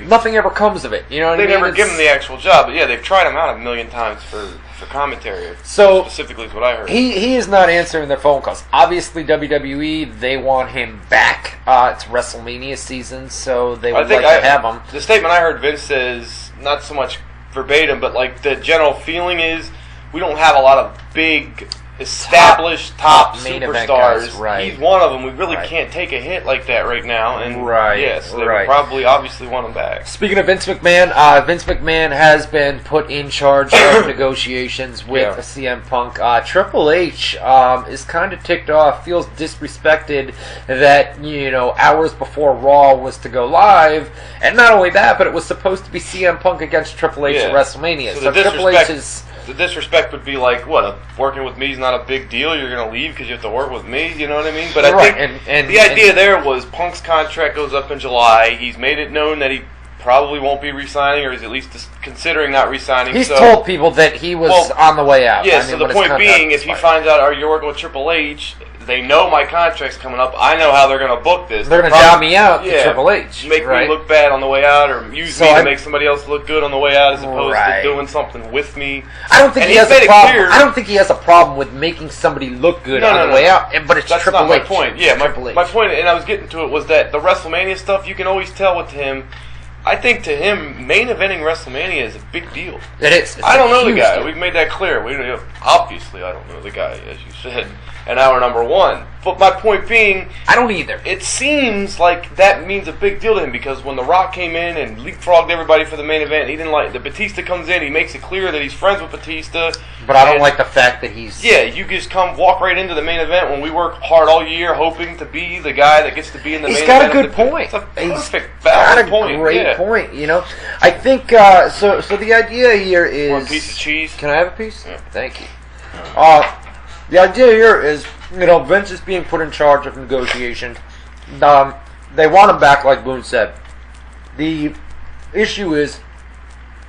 nothing ever comes of it. You know what I mean? They never give him the actual job, but yeah, they've tried him out a million times for commentary. So specifically is what I heard. He is not answering their phone calls. Obviously, WWE, they want him back. It's WrestleMania season, so they would like to have him. The statement I heard Vince says, not so much verbatim, but like the general feeling is, we don't have a lot of big established top superstars. Guys, right. He's one of them. We really can't take a hit like that right now. And they would probably obviously want him back. Speaking of Vince McMahon, Vince McMahon has been put in charge of negotiations with CM Punk. Triple H is kind of ticked off, feels disrespected that hours before Raw was to go live, and not only that, but it was supposed to be CM Punk against Triple H at WrestleMania. So Triple H is. The disrespect would be like, what, working with me is not a big deal, you're going to leave because you have to work with me, you know what I mean? But I think the idea there was Punk's contract goes up in July, he's made it known that he probably won't be re-signing, or is at least considering not re-signing. He's told people that he was on the way out. Yeah, so the point being, if he finds out, you're working with Triple H, they know my contract's coming up, I know how they're going to book this. They're going to job me out to Triple H. Make me look bad on the way out, or use me to make somebody else look good on the way out, as opposed to doing something with me. I don't think he has a problem. I don't think he has a problem with making somebody look good on the way out, but it's Triple H. That's not my point. Yeah, my point, and I was getting to it, was that the WrestleMania stuff, you can always tell with him. I think to him, main eventing WrestleMania is a big deal. It is. I don't know the guy. We've made that clear. Obviously, I don't know the guy, as you said, in hour number one. But my point being, I don't either. It seems like that means a big deal to him, because when The Rock came in and leapfrogged everybody for the main event, he didn't like the Batista comes in. He makes it clear that he's friends with Batista. But I don't like the fact that he's you just walk right into the main event when we work hard all year, hoping to be the guy that gets to be in the main event. He's got a good point. It's a perfect, valid point. Great point. I think so. The idea here is. Want a piece of cheese? Can I have a piece? Yeah. Thank you. The idea here is, Vince is being put in charge of negotiations. They want him back, like Boone said. The issue is,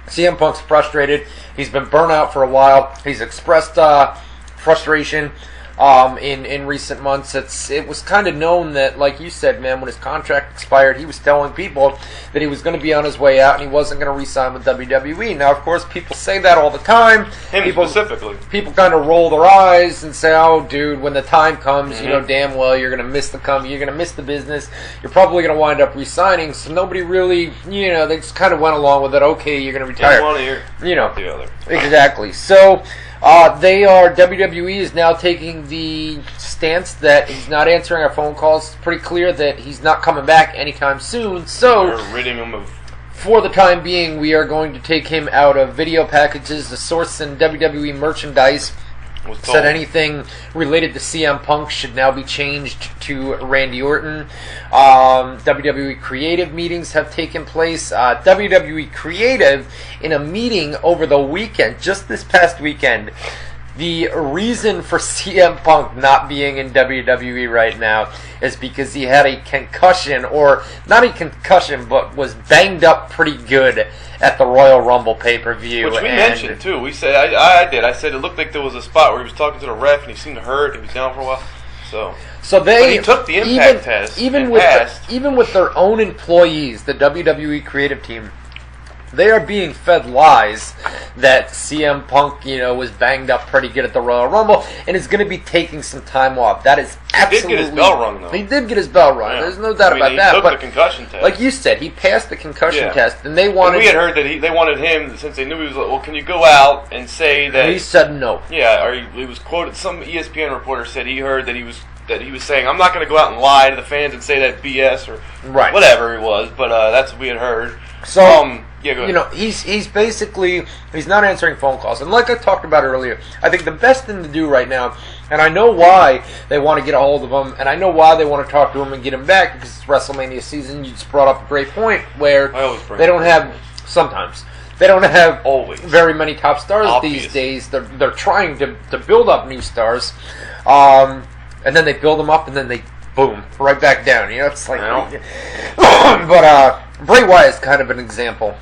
CM Punk's frustrated. He's been burnt out for a while. He's expressed frustration in recent months. It was kind of known that, like you said, man, when his contract expired, he was telling people that he was going to be on his way out and he wasn't going to re-sign with WWE. Now, of course, people say that all the time. Specifically. People kind of roll their eyes and say, "Oh, dude, when the time comes, you know damn well you're going to miss you're going to miss the business. You're probably going to wind up re-signing." So nobody really, they just kind of went along with it. Okay, you're going to retire. One ear, the other. Exactly. So. WWE is now taking the stance that he's not answering our phone calls. It's pretty clear that he's not coming back anytime soon. So, we're ridding him of. For the time being, we are going to take him out of video packages. The source in WWE merchandise said anything related to CM Punk should now be changed to Randy Orton. WWE Creative meetings have taken place. WWE Creative, in a meeting over the weekend, just this past weekend, the reason for CM Punk not being in WWE right now is because he had a concussion, or not a concussion, but was banged up pretty good at the Royal Rumble pay-per-view. Which we mentioned, too. We said, I did. I said it looked like there was a spot where he was talking to the ref and he seemed to hurt. He was down for a while. So they, but he took the impact test. Even with their own employees, the WWE creative team, they are being fed lies that CM Punk, was banged up pretty good at the Royal Rumble and is going to be taking some time off. That is absolutely... He did get his bell rung, though. He did get his bell rung. Yeah. There's no doubt about that. He took but the concussion test. like you said, he passed the concussion test, and they wanted... And we had heard that they wanted him, since they knew he was like, well, can you go out and say that... And he said no. Yeah, or he was quoted, some ESPN reporter said he heard that he was saying, I'm not going to go out and lie to the fans and say that BS or whatever it was, but that's what we had heard. So, yeah, go ahead. he's basically, he's not answering phone calls. And like I talked about earlier, I think the best thing to do right now, and I know why they want to get a hold of him, and I know why they want to talk to him and get him back, because it's WrestleMania season. You just brought up a great point where they don't have, sometimes, they don't have very many top stars these days. They're trying to build up new stars. And then they build them up, and then they, boom, right back down. It's like... But Bray Wyatt is kind of an example.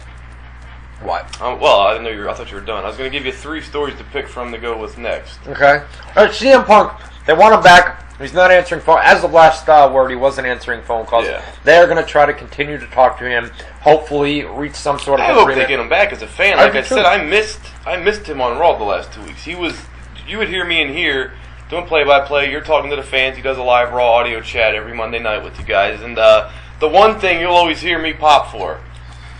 What? Well, I didn't know I thought you were done. I was going to give you 3 stories to pick from to go with next. Okay. All right, CM Punk, they want him back. He's not answering phone. As of last word, he wasn't answering phone calls. Yeah. They're going to try to continue to talk to him. Hopefully, reach some sort of agreement. I hope they get him back as a fan. Like I said, I missed him on Raw the last 2 weeks. You would hear me in here doing play-by-play. You're talking to the fans. He does a live Raw audio chat every Monday night with you guys. And the one thing you'll always hear me pop for,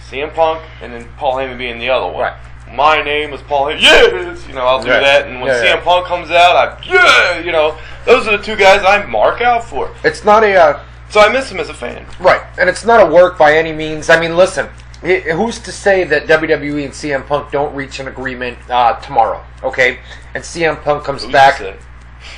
CM Punk, and then Paul Heyman being the other one. Right. My name is Paul Heyman. Yes! I'll do that. And when CM Punk comes out, those are the 2 guys I mark out for. It's not a... So I miss him as a fan. Right. And it's not a work by any means. I mean, listen, who's to say that WWE and CM Punk don't reach an agreement tomorrow, okay? And CM Punk comes back...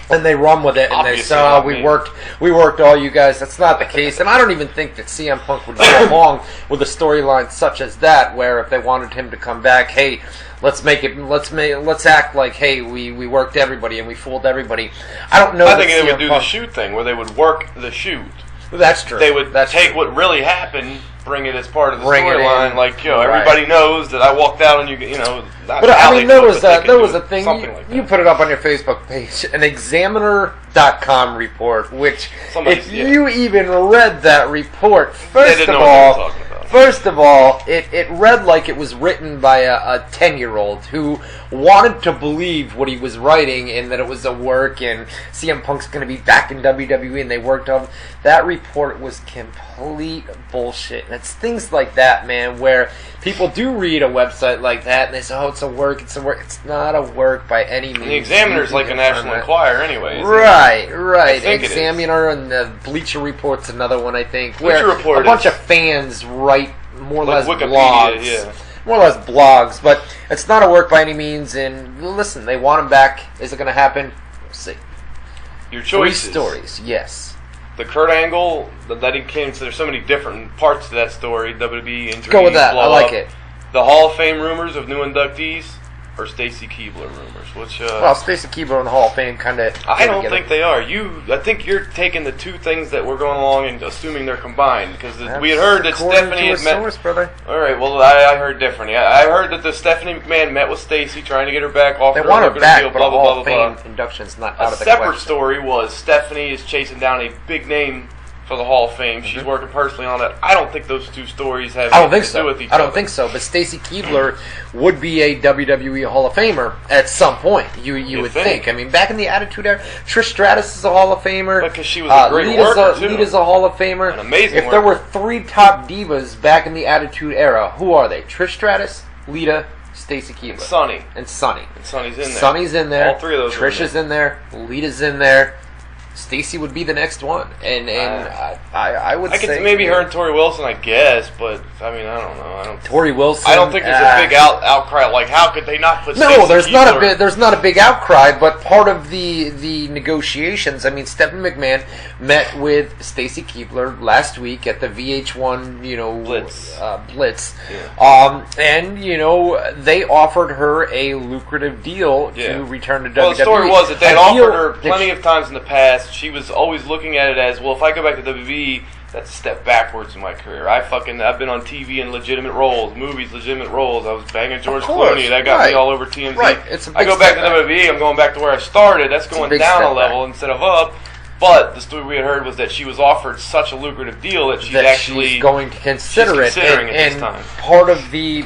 And they run with it, and they say, "Oh, we worked all you guys." That's not the case, and I don't even think that CM Punk would go along with a storyline such as that, where if they wanted him to come back, hey, let's act like, hey, we worked everybody and we fooled everybody. I don't know. I think they would do the shoot thing, where they would work the shoot. That's true. They would take what really happened, bring it as part of the storyline. Like, everybody knows that I walked out on you. But I mean, there was a thing. You put it up on your Facebook page, an Examiner.com report. Which, if you even read that report, first of all, it read like it was written by a 10-year-old who wanted to believe what he was writing and that it was a work and CM Punk's going to be back in WWE and they worked on. That report was complete bullshit. And it's things like that, man, where people do read a website like that and they say, oh, it's a work. It's not a work by any means. And the Examiner's like a National Enquirer anyway. Right. Examiner and the Bleacher Report's another one, I think, where a bunch of fans write more or less blogs. Yeah. More or less blogs, but it's not a work by any means. And listen, they want him back. Is it going to happen? We'll see. Your choices. 3 stories, yes. The Kurt Angle, that he came to, there's so many different parts to that story. WWE injuries. Go with that. I like it. The Hall of Fame rumors of new inductees, or Stacy Keibler rumors. Which well, Stacy Keibler in the Hall of Fame kind of. I don't think they are. I think you're taking the 2 things that we're going along and assuming they're combined because we had heard that Stephanie had met. Source, brother. All right, well I heard differently. I heard that the Stephanie McMahon met with Stacy, trying to get her back off. They want her back, but Hall of Fame induction's not out of the question. A separate story was Stephanie is chasing down a big name for the Hall of Fame. Mm-hmm. She's working personally on that. I don't think those 2 stories have anything to do with each other. I don't think so. But Stacy Keibler would be a WWE Hall of Famer at some point. You would think. I mean, back in the Attitude Era, Trish Stratus is a Hall of Famer. Because she was a great worker too. Lita's a Hall of Famer. An amazing If there were 3 top divas back in the Attitude Era, who are they? Trish Stratus, Lita, Stacy Keibler, and Sonny. And Sonny's in there. Sonny's in there. All 3 of those. Trish is in there. Lita's in there. Stacy would be the next one, and I would say... I could maybe her and Tori Wilson, I guess, but, I mean, I don't know. Tori Wilson... I don't think there's a big outcry, like, how could they not put Stacy there's not a big outcry, but part of the negotiations, I mean, Stephanie McMahon met with Stacy Keibler last week at the VH1, Blitz. Yeah. And, they offered her a lucrative deal to return to WWE. Well, the story was that they'd offered her plenty of times in the past. She was always looking at it as, well, if I go back to WWE, that's a step backwards in my career. I've been on TV in legitimate roles, movies, legitimate roles. I was banging George Clooney. That got me all over TMZ. Right. It's a big I go back to WWE, I'm going back to where I started. That's going down a level instead of up. But the story we had heard was that she was offered such a lucrative deal that she's going to consider it. Considering it this time. Part of the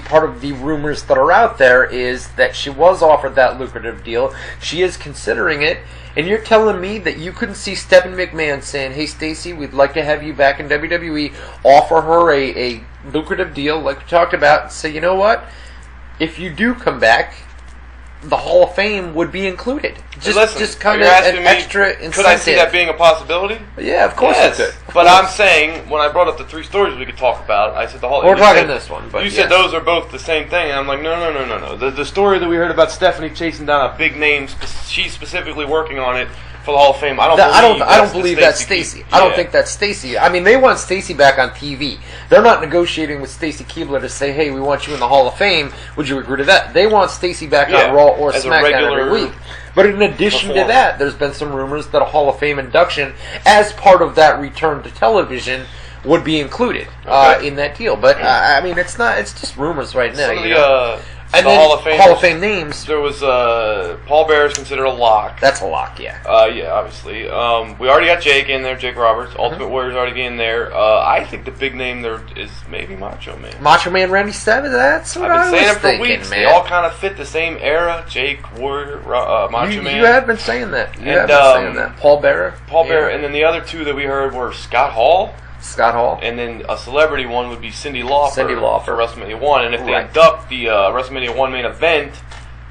rumors that are out there is that she was offered that lucrative deal. She is considering it. And you're telling me that you couldn't see Stephanie McMahon saying, "Hey, Stacey, we'd like to have you back in WWE," offer her a lucrative deal like we talked about, and say, "You know what? If you do come back, the Hall of Fame would be included." Just kind of an extra incentive. Could I see that being a possibility? Yeah, of course you could. But I'm saying, when I brought up the 3 stories we could talk about, I said the Hall. We're talking this one, but you said those are both the same thing, and I'm like, no. The story that we heard about Stephanie chasing down a big name, she's specifically working on it for the Hall of Fame. I don't believe that's Stacey. I don't think that's Stacey. I mean, they want Stacey back on TV. They're not negotiating with Stacey Keibler to say, "Hey, we want you in the Hall of Fame. Would you agree to that?" They want Stacey back on Raw or SmackDown every week. But in addition to that, there's been some rumors that a Hall of Fame induction, as part of that return to television, would be included in that deal. But I mean, it's not. It's just rumors right now. And the then Hall of Fame names. There was Paul Bearer is considered a lock. That's a lock, yeah. Yeah, obviously. We already got Jake in there, Jake Roberts. Ultimate Warrior's already in there. I think the big name there is maybe Macho Man. Macho Man Randy Savage. That's what I've been saying was it for thinking, weeks. man. They all kind of fit the same era. Jake, Warrior, Macho Man. You have been saying that. Paul Bearer. Bearer, and then the other 2 that we heard were Scott Hall. And then a celebrity one would be Cyndi Lauper for WrestleMania 1. And if they induct the WrestleMania 1 main event,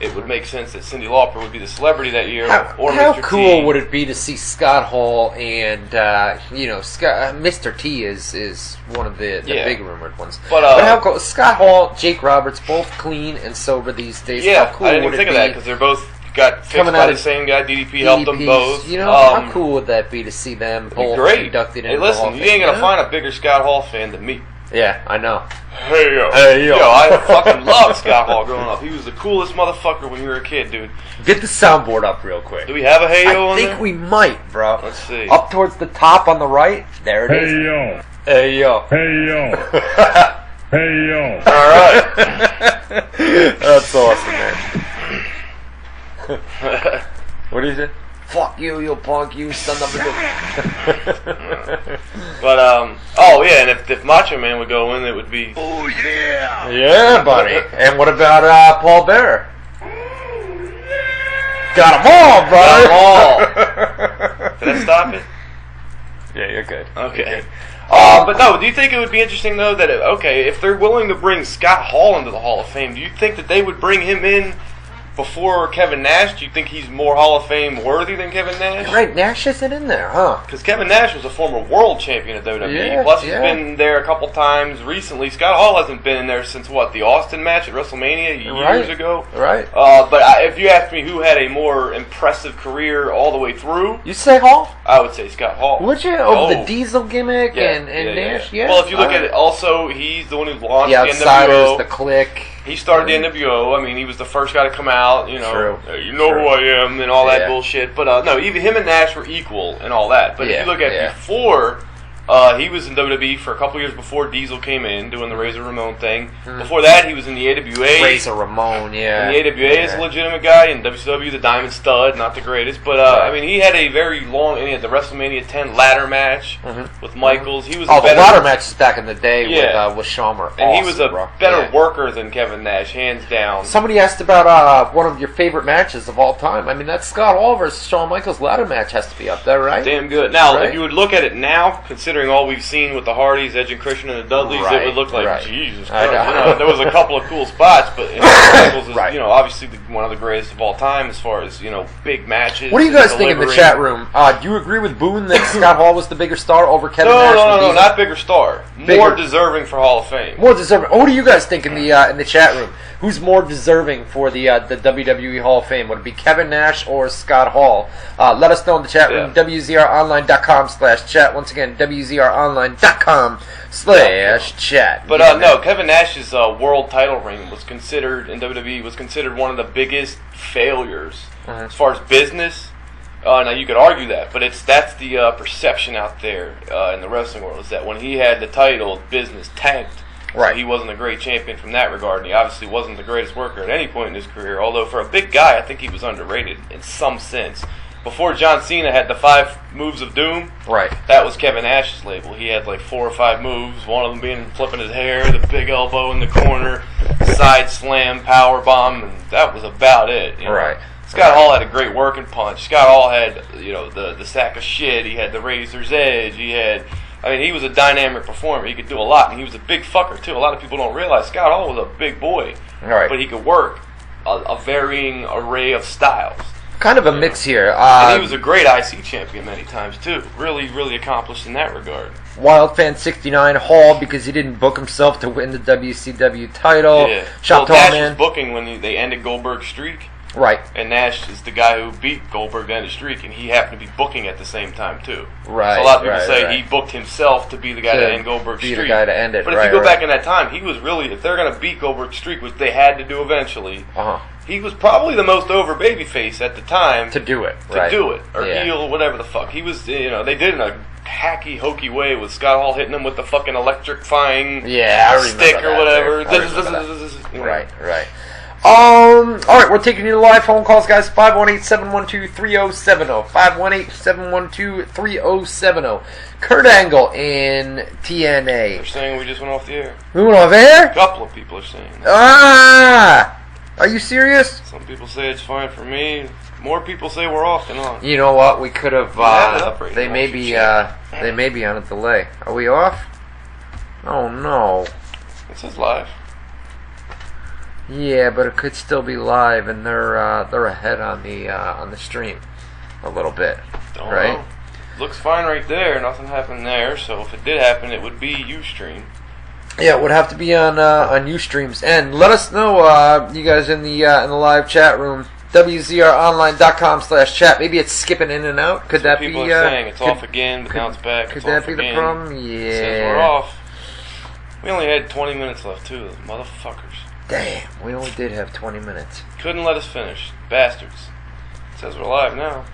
it would make sense that Cyndi Lauper would be the celebrity that year. How cool would it be to see Scott Hall and Mr. T is one of the big rumored ones. But how cool? Scott Hall, Jake Roberts, both clean and sober these days. Yeah, how cool I didn't would even think it of that because they're both got fixed by the same guy. DDP helped them both. You know, how cool would that be to see them both inducted into the Hall of Fame? You ain't gonna find a bigger Scott Hall fan than me. Yeah, I know. Hey yo, I fucking loved Scott Hall growing up. He was the coolest motherfucker when you were a kid, dude. Get the soundboard up real quick. Do we have a hey yo on there? I think we might, bro. Let's see. Up towards the top on the right. There it is. Hey yo. Hey yo. Hey yo. Hey yo. All right. That's awesome, man. What do you say? Fuck you, you punk, you son of a bitch. But and if Macho Man would go in, it would be yeah, buddy. And what about Paul Bearer? Got them all, brother. Got them all. Did I stop it? Yeah, you're good. Okay. But no, do you think it would be interesting though that if they're willing to bring Scott Hall into the Hall of Fame, do you think that they would bring him in before Kevin Nash? Do you think he's more Hall of Fame worthy than Kevin Nash? Right, Nash isn't in there, huh? Because Kevin Nash was a former world champion of WWE. Plus, he's been there a couple times recently. Scott Hall hasn't been in there since the Austin match at WrestleMania years ago. Right. But if you ask me who had a more impressive career all the way through, you say Hall? I would say Scott Hall. Would you? Over the Diesel gimmick and Nash? Yeah. Well, if you look at it, also he's the one who launched the Outsiders, NWO. the Click. He started the NWO. I mean, he was the first guy to come out. You know, True. You know who I am, and all that bullshit. But no, even him and Nash were equal and all that. But if you look at before, he was in WWE for a couple years before Diesel came in, doing the Razor Ramon thing. Before that, he was in the AWA. Razor Ramon, yeah. And the AWA is a legitimate guy, and WCW, the Diamond Stud, not the greatest. But, I mean, he had a very long, and he had the WrestleMania 10 ladder match with Michaels. He was the ladder matches back in the day with Shawn were awesome, and he was a better worker than Kevin Nash, hands down. Somebody asked about one of your favorite matches of all time. I mean, that Scott Hall versus Shawn Michaels ladder match has to be up there, right? Damn good. Now, if you would look at it now, considering all we've seen with the Hardys, Edge and Christian, and the Dudleys, it would look like Jesus Christ. There was a couple of cool spots, but Michaels is obviously one of the greatest of all time as far as big matches. What do you guys think in the chat room? Do you agree with Boone that Scott Hall was the bigger star over Kevin Nash? No, not bigger star. More deserving for Hall of Fame. More deserving. What do you guys think in the chat room? Who's more deserving for the WWE Hall of Fame? Would it be Kevin Nash or Scott Hall? Let us know in the chat room. WZROnline.com/chat. Once again, WZROnline.com/chat. But no, Kevin Nash's world title reign was considered in WWE one of the biggest failures as far as business. Now you could argue that, but that's the perception out there in the wrestling world, is that when he had the title, business tanked. Right. So he wasn't a great champion from that regard, and he obviously wasn't the greatest worker at any point in his career, although for a big guy, I think he was underrated in some sense. before John Cena had the 5 moves of doom. Right. That was Kevin Nash's label. He had like 4 or 5 moves. One of them being flipping his hair, the big elbow in the corner, side slam, power bomb, and that was about it. You know? Right. Scott Hall had a great working punch. Scott Hall had, the sack of shit. He had the razor's edge. He was a dynamic performer. He could do a lot, and he was a big fucker too. A lot of people don't realize Scott Hall was a big boy, Right. but he could work a varying array of styles. Kind of a mix here. And he was a great IC champion many times too. Really, really accomplished in that regard. WildFan69 Hall because he didn't book himself to win the WCW title. Yeah. Shout Nash man. was booking when they ended Goldberg's streak. Right. And Nash is the guy who beat Goldberg to end the streak, and he happened to be booking at the same time too. Right. So a lot of people say right. he booked himself to be the guy to end Goldberg's be streak. the guy to end it. But if you go back in that time, he was really, if they're going to beat Goldberg's streak, which they had to do eventually, he was probably the most over babyface at the time to do it. Or heel, whatever the fuck. He was, they did it in a hacky, hokey way with Scott Hall hitting him with the fucking electrifying stick or whatever. Right. Alright, we're taking you live phone calls, guys. 518-712-3070. 518-712-3070. Kurt Angle in TNA. They're saying we just went off the air. We went off air? A couple of people are saying that. Are you serious? Some people say it's fine for me. More people say we're off than on. You know what? We could have. They may be. They may be on a delay. Are we off? Oh no. It says live. Yeah, but it could still be live, and they're ahead on the stream a little bit. Don't right? know. Looks fine right there. Nothing happened there. So if it did happen, it would be Ustream. Yeah, it would have to be on Ustream's end. Let us know, you guys in the live chat room. WZROnline.com/chat. Maybe it's skipping in and out. Could that be? People are saying it's off again, but now it's back. Could that be the problem? Yeah. It says we're off. We only had 20 minutes left too, motherfuckers. Damn, we only did have 20 minutes. Couldn't let us finish, bastards. It says we're live now.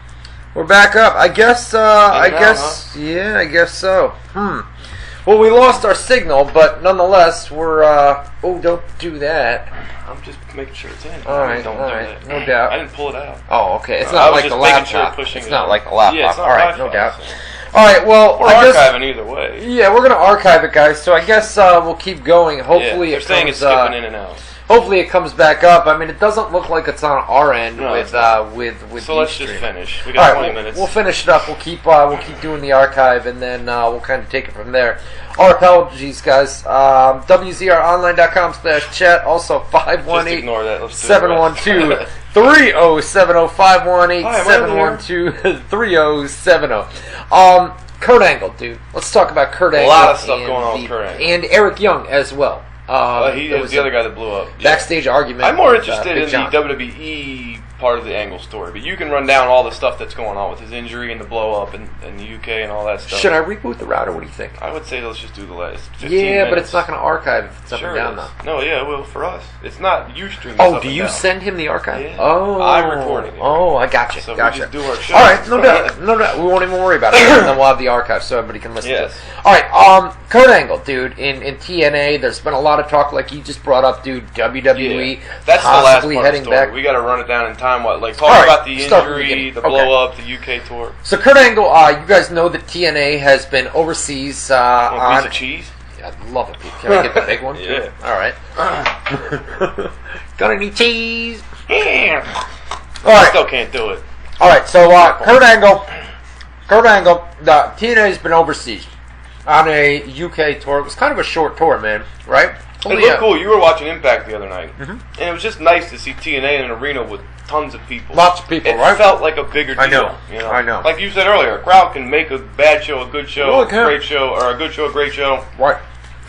We're back up. I guess. I guess so. Well, we lost our signal, but nonetheless, we're. Don't do that. I'm just making sure it's in. All right, don't all do right, that. no doubt. I didn't pull it out. Oh, okay. It's not like the laptop. It's not like the laptop. Yeah, it's not all right, Wi-Fi, no doubt. so. All right, well, We're archiving either way. Yeah, we're gonna archive it, guys. So I guess we'll keep going. Hopefully, they're saying it's skipping in and out. Hopefully, it comes back up. I mean, it doesn't look like it's on our end with. So let's just finish. We got 20 minutes. We'll finish it up. We'll keep doing the archive, and then we'll kind of take it from there. Our apologies, guys. WZROnline.com/chat. Also 518-712-3070. 518-712-3070. Kurt Angle, dude. Let's talk about Kurt Angle. A lot of stuff going on with Kurt Angle. And Eric Young as well. He was the other guy that blew up. Backstage argument. I'm more interested in John. the WWE part of the Angle story, but you can run down all the stuff that's going on with his injury and the blow up in the UK and all that stuff. Should I reboot the router? What do you think? I would say let's just do the last 15 minutes. minutes. But it's not going to archive if it's up and down, though. No, yeah, well, for us. It's not Ustream. Oh, do you send him the archive? Yeah. Oh. I'm recording it. Oh, I got you. So gotcha. we just do our show. All right, no doubt. No doubt. We won't even worry about it. And then we'll have the archive so everybody can listen to it. All right, Kurt Angle, dude, in TNA, there's been a lot of talk, like you just brought up, dude, WWE. Yeah. That's possibly the last part heading of the story. back. We got to run it down in time. Like, talk about the injury, the blow up, the UK tour. So Kurt Angle, you guys know that TNA has been overseas on a piece of cheese? I love it. Can I get the big one? Yeah. All right. Got any cheese? Yeah. All right. I still can't do it. All right. So Kurt Angle, TNA's been overseas on a UK tour. It was kind of a short tour, man. Right? It looked cool. You were watching Impact the other night, and it was just nice to see TNA in an arena with tons of people. Lots of people, right? It felt like a bigger deal. I know. You know? I know. Like you said earlier, a crowd can make a bad show a good show, a great show, or a good show a great show. Right.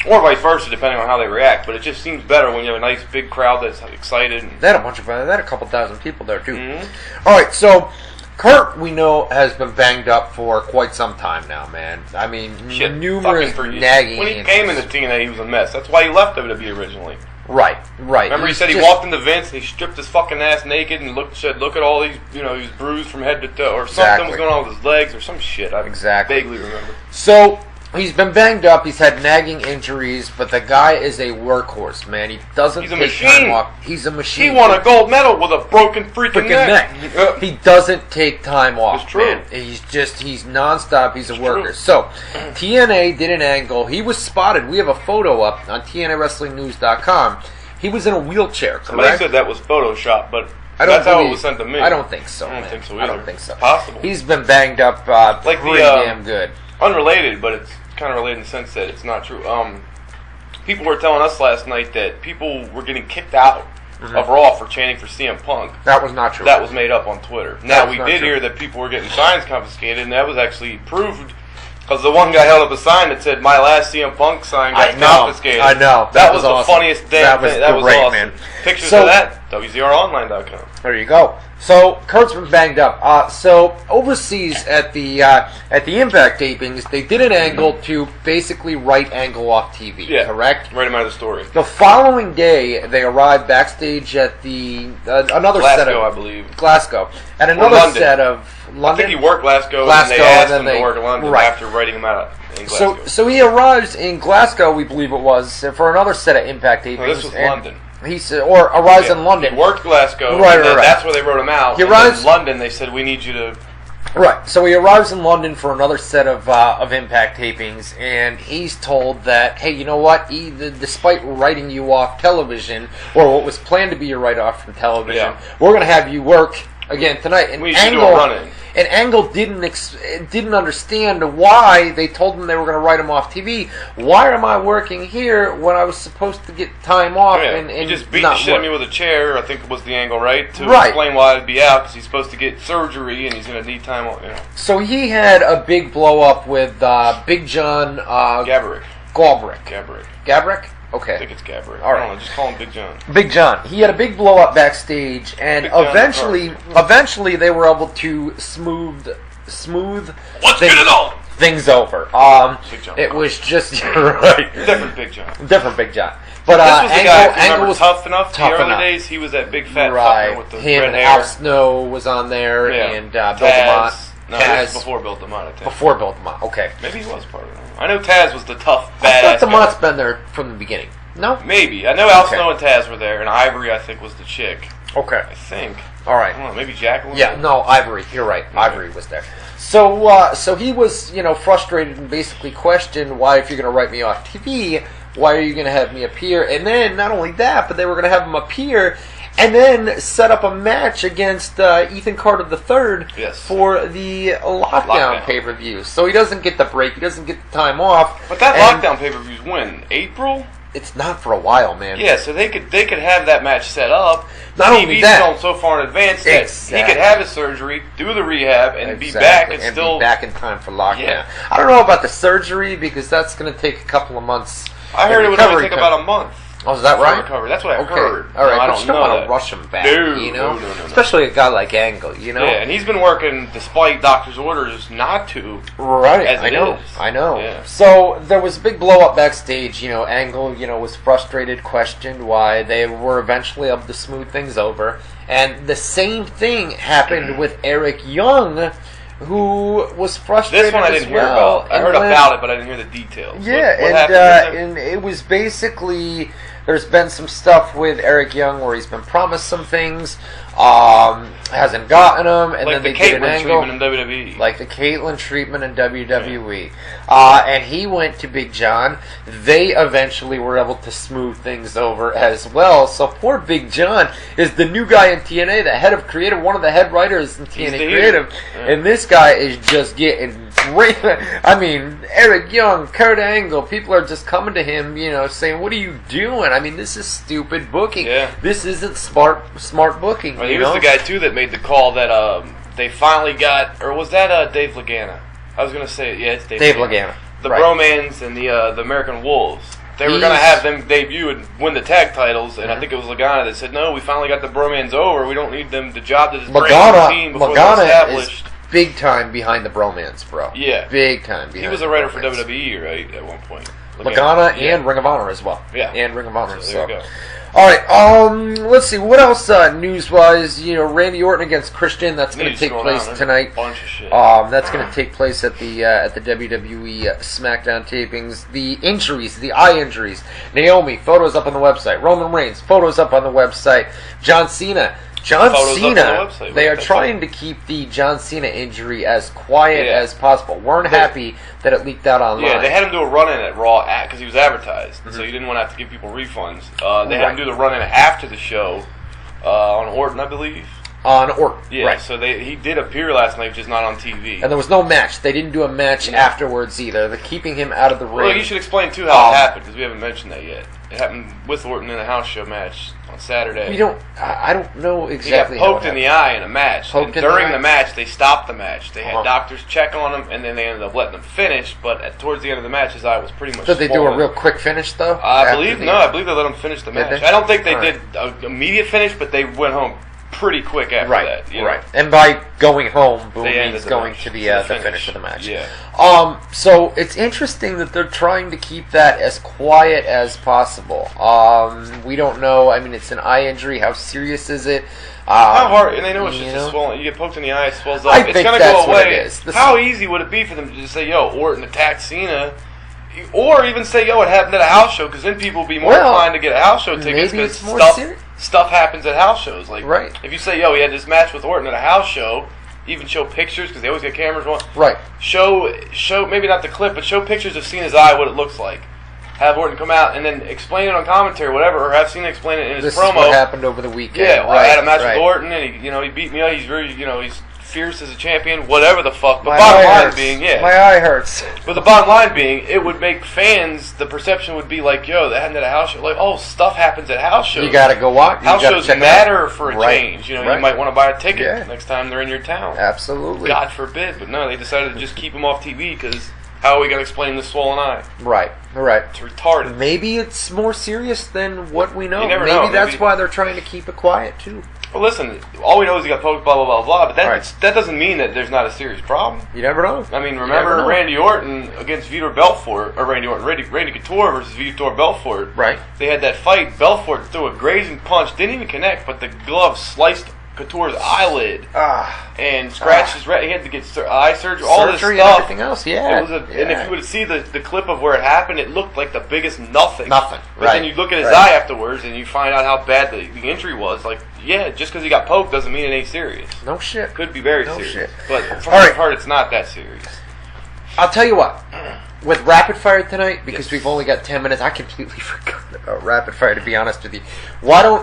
Or vice versa, depending on how they react. But it just seems better when you have a nice big crowd that's excited. They had a couple thousand people there too. Mm-hmm. All right, so Kurt, we know, has been banged up for quite some time now, man. I mean, numerous nagging. When he came into TNA, he was a mess. That's why he left WWE originally. Right. Remember, he said he walked into Vince and he stripped his fucking ass naked and said, "Look at all these, he's bruised from head to toe," or something was going on with his legs or some shit. I vaguely remember. So He's been banged up. He's had nagging injuries, but the guy is a workhorse, man. He doesn't He's a take machine. time off. He's a machine. He won a gold medal with a broken freaking neck. He doesn't take time off. It's true. Man. He's nonstop. He's a worker. True. So, TNA did an angle. He was spotted. We have a photo up on TNAWrestlingNews.com. He was in a wheelchair, correct? Somebody said that was Photoshop, but I that's how it was sent to me. I don't think so. I don't man. think so I either. don't think so. Possible. He's been banged up Like pretty the, damn good. Unrelated, but it's kind of related in the sense that it's not true. People were telling us last night that people were getting kicked out of Raw for chanting for CM Punk. That was not true. That was made up on Twitter. Now, we not did true. hear that people were getting signs confiscated, and that was actually proved because the one guy held up a sign that said, "My last CM Punk sign got confiscated." I know. That was awesome. the funniest damn thing. That was great, awesome. man. Pictures So- of that, WZROnline.com. There you go. So Kurt's been banged up. So overseas at the Impact tapings, they did an angle to basically write Angle off TV. Yeah. Correct. Right him out of the story. The following day, they arrived backstage at the another set Glasgow, of I believe. Glasgow, and another London. set of I London. think he worked Glasgow, Glasgow, and they asked and him then to work in London right. after writing him out in Glasgow. So he arrives in Glasgow, we believe it was, for another set of Impact tapings. No, this was and London. He said, or arrives in London. He worked Glasgow, Right, and then right. that's where they wrote him out. He and arrives- in London, they said, we need you to... Right, so he arrives in London for another set of Impact tapings, and he's told that, hey, you know what? Despite writing you off television, or what was planned to be your write-off from television, we're going to have you work again tonight. And We should do a run-in. And Angle didn't understand why they told him they were going to write him off TV. Why am I working here when I was supposed to get time off? And he just beat the not shit out of work? me with a chair, I think it was the angle, right? To Right. explain why I'd be out, because he's supposed to get surgery, and he's going to need time off, So he had a big blow-up with Big John Gabrick. Gabrick? Okay. I think it's Gabrick. All right. I don't know, just call him Big John. Big John. He had a big blow up backstage, and Big John eventually they were able to smooth Let's get it on! things over. Big John. It was just you're right. Different Big John. Different Big John. But This was the guy, Angle remember, was Tough Enough? Tough the early Enough. days, he was that big fat right. fucker with the Him red and hair. Al Snow was on there, and Bill Taz. DeMott. No, Taz. this was before Bill DeMott, I think. Before Bill DeMott. Okay. Maybe he was part of it. I know Taz was the tough, I badass thought DeMott's guy. been there from the beginning. No. Maybe. I know Al Okay. Snow and Taz were there, and Ivory, I think, was the chick. Okay. I think. All right. I don't know, maybe Jacqueline? Yeah, no, Ivory. You're right. Ivory was there. So he was, frustrated and basically questioned why, if you're going to write me off TV, why are you going to have me appear? And then not only that, but they were going to have him appear and then set up a match against Ethan Carter III for the Lockdown pay-per-view. So he doesn't get the break. He doesn't get the time off. But that Lockdown pay-per-view's when? April? It's not for a while, man. Yeah, so they could have that match set up. Not only that, shown so far in advance that he could have his surgery, do the rehab, and be back and still be back in time for Lockdown. Yeah. I don't know about the surgery because that's going to take a couple of months. I heard it would only take about a month. Oh, is that right? Recovery. That's what I heard. All right, I but don't you don't know want that. to rush him back, No. Especially a guy like Angle, Yeah, and he's been working despite doctor's orders not to. Right, as I it know. is. I know. Yeah. So there was a big blow up backstage. Angle, was frustrated, questioned why. They were eventually able to smooth things over, and the same thing happened with Eric Young, who was frustrated. This one I didn't hear about. I heard about it, but I didn't hear the details. Yeah, what happened with him? and it was basically, there's been some stuff with Eric Young where he's been promised some things, hasn't gotten them, and like then the they did an Caitlyn angle. treatment in WWE. Like the Caitlyn treatment in WWE. And he went to Big John. They eventually were able to smooth things over as well. So poor Big John is the new guy in TNA, the head of creative, one of the head writers in TNA Creative. Yeah. And this guy is just getting great. I mean, Eric Young, Kurt Angle, people are just coming to him, saying, what are you doing? I mean, this is stupid booking. Yeah. This isn't smart booking. Well, he was the guy, too, that made the call that they finally got, or was that Dave Lagana? I was going to say, yeah, it's Dave Lagana. The right. Bromans and the American Wolves. They were going to have them debut and win the tag titles, and I think it was Lagana that said, no, we finally got the Bromans over. We don't need them to job to this brand new team before they're established. Is big time behind the Bromans, bro. Yeah. Big time behind He was a writer for WWE, right, at one point. Lagana and Ring of Honor as well. Yeah. And Ring of Honor. So there you go. All right. Let's see. What else news-wise? Randy Orton against Christian. That's going to take place tonight. Bunch of shit. That's going to take place at the WWE SmackDown tapings. The injuries, the eye injuries. Naomi, photos up on the website. Roman Reigns, photos up on the website. John Cena. They are trying to keep the John Cena injury as quiet as possible. Weren't happy that it leaked out online. Yeah, they had him do a run-in at Raw because he was advertised, so you didn't want to have to give people refunds. They had him do the run-in after the show on Orton, I believe. On Orton, yeah. Right. So he did appear last night, just not on TV. And there was no match. They didn't do a match afterwards either. They're keeping him out of the ring. Well, you should explain too how it happened because we haven't mentioned that yet. It happened with Orton in a house show match on Saturday. I don't know exactly. He got poked in the eye in a match. And during the match, they stopped the match. They had doctors check on him, and then they ended up letting him finish. But towards the end of the match, his eye was pretty much. Did they do a real quick finish though? I believe they let him finish the match. I don't think they did an immediate finish, but they went home pretty quick after that. Right. And by going home, Boone means going to the finish of the match. Yeah. So it's interesting that they're trying to keep that as quiet as possible. We don't know. I mean, it's an eye injury. How serious is it? How hard? And they know it's just a swollen. You get poked in the eye, it swells up. It's going to go away. How easy would it be for them to just say, "Yo, Orton attacked Cena"? Or even say, "Yo, it happened at a house show," because then people will be more inclined to get a house show tickets because stuff happens at house shows. Like, if you say, "Yo, he had this match with Orton at a house show," even show pictures because they always get cameras on. Right. Show maybe not the clip, but show pictures of Cena's eye, what it looks like. Have Orton come out and then explain it on commentary, or whatever, or have Cena explain it in his promo. This is what happened over the weekend. Yeah, I had a match with Orton, and he beat me up. He's very, he's fierce as a champion, whatever the fuck. But bottom line being, my eye hurts. But the bottom line being, it would make fans, the perception would be like, "Yo, that happened at a house show." Like, oh, stuff happens at house shows. You gotta go watch. House shows matter for a change. You might want to buy a ticket Yeah. next time they're in your town. Absolutely. God forbid, but no, they decided to just keep him off TV because how are we gonna explain this swollen eye? Right. It's retarded. Maybe it's more serious than what we know. You never know. That's why they're trying to keep it quiet too. Well, listen, all we know is he got poked, blah, blah, blah, blah, but that doesn't mean that there's not a serious problem. You never know. I mean, remember Randy Orton against Vitor Belfort, or Randy Couture versus Vitor Belfort. Right. They had that fight. Belfort threw a grazing punch, didn't even connect, but the glove sliced Couture's eyelid and scratched his he had to get eye surgery, all this stuff. And everything else, yeah. And if you would see the clip of where it happened, it looked like the biggest nothing. Nothing. But then you look at his eye afterwards and you find out how bad the injury was. Like, yeah, just because he got poked doesn't mean it ain't serious. No shit. Could be very serious. Shit. But from my part, it's not that serious. I'll tell you what. With Rapid Fire tonight, because we've only got 10 minutes, I completely forgot about Rapid Fire, to be honest with you.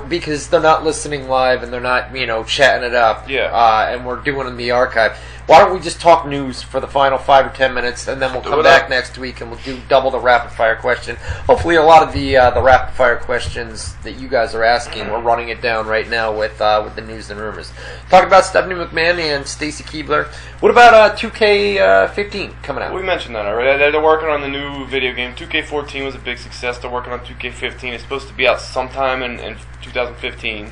Because they're not listening live and they're not, chatting it up, and we're doing it in the archive. Why don't we just talk news for the final 5 or 10 minutes, and then we'll come back next week and we'll do double the Rapid Fire question. Hopefully a lot of the Rapid Fire questions that you guys are asking, we're running it down right now with the news and rumors. Talking about Stephanie McMahon and Stacy Keibler. What about 2K15 coming out? We mentioned that already. They're working on the new video game. 2K14 was a big success. They're working on 2K15. It's supposed to be out sometime in 2015.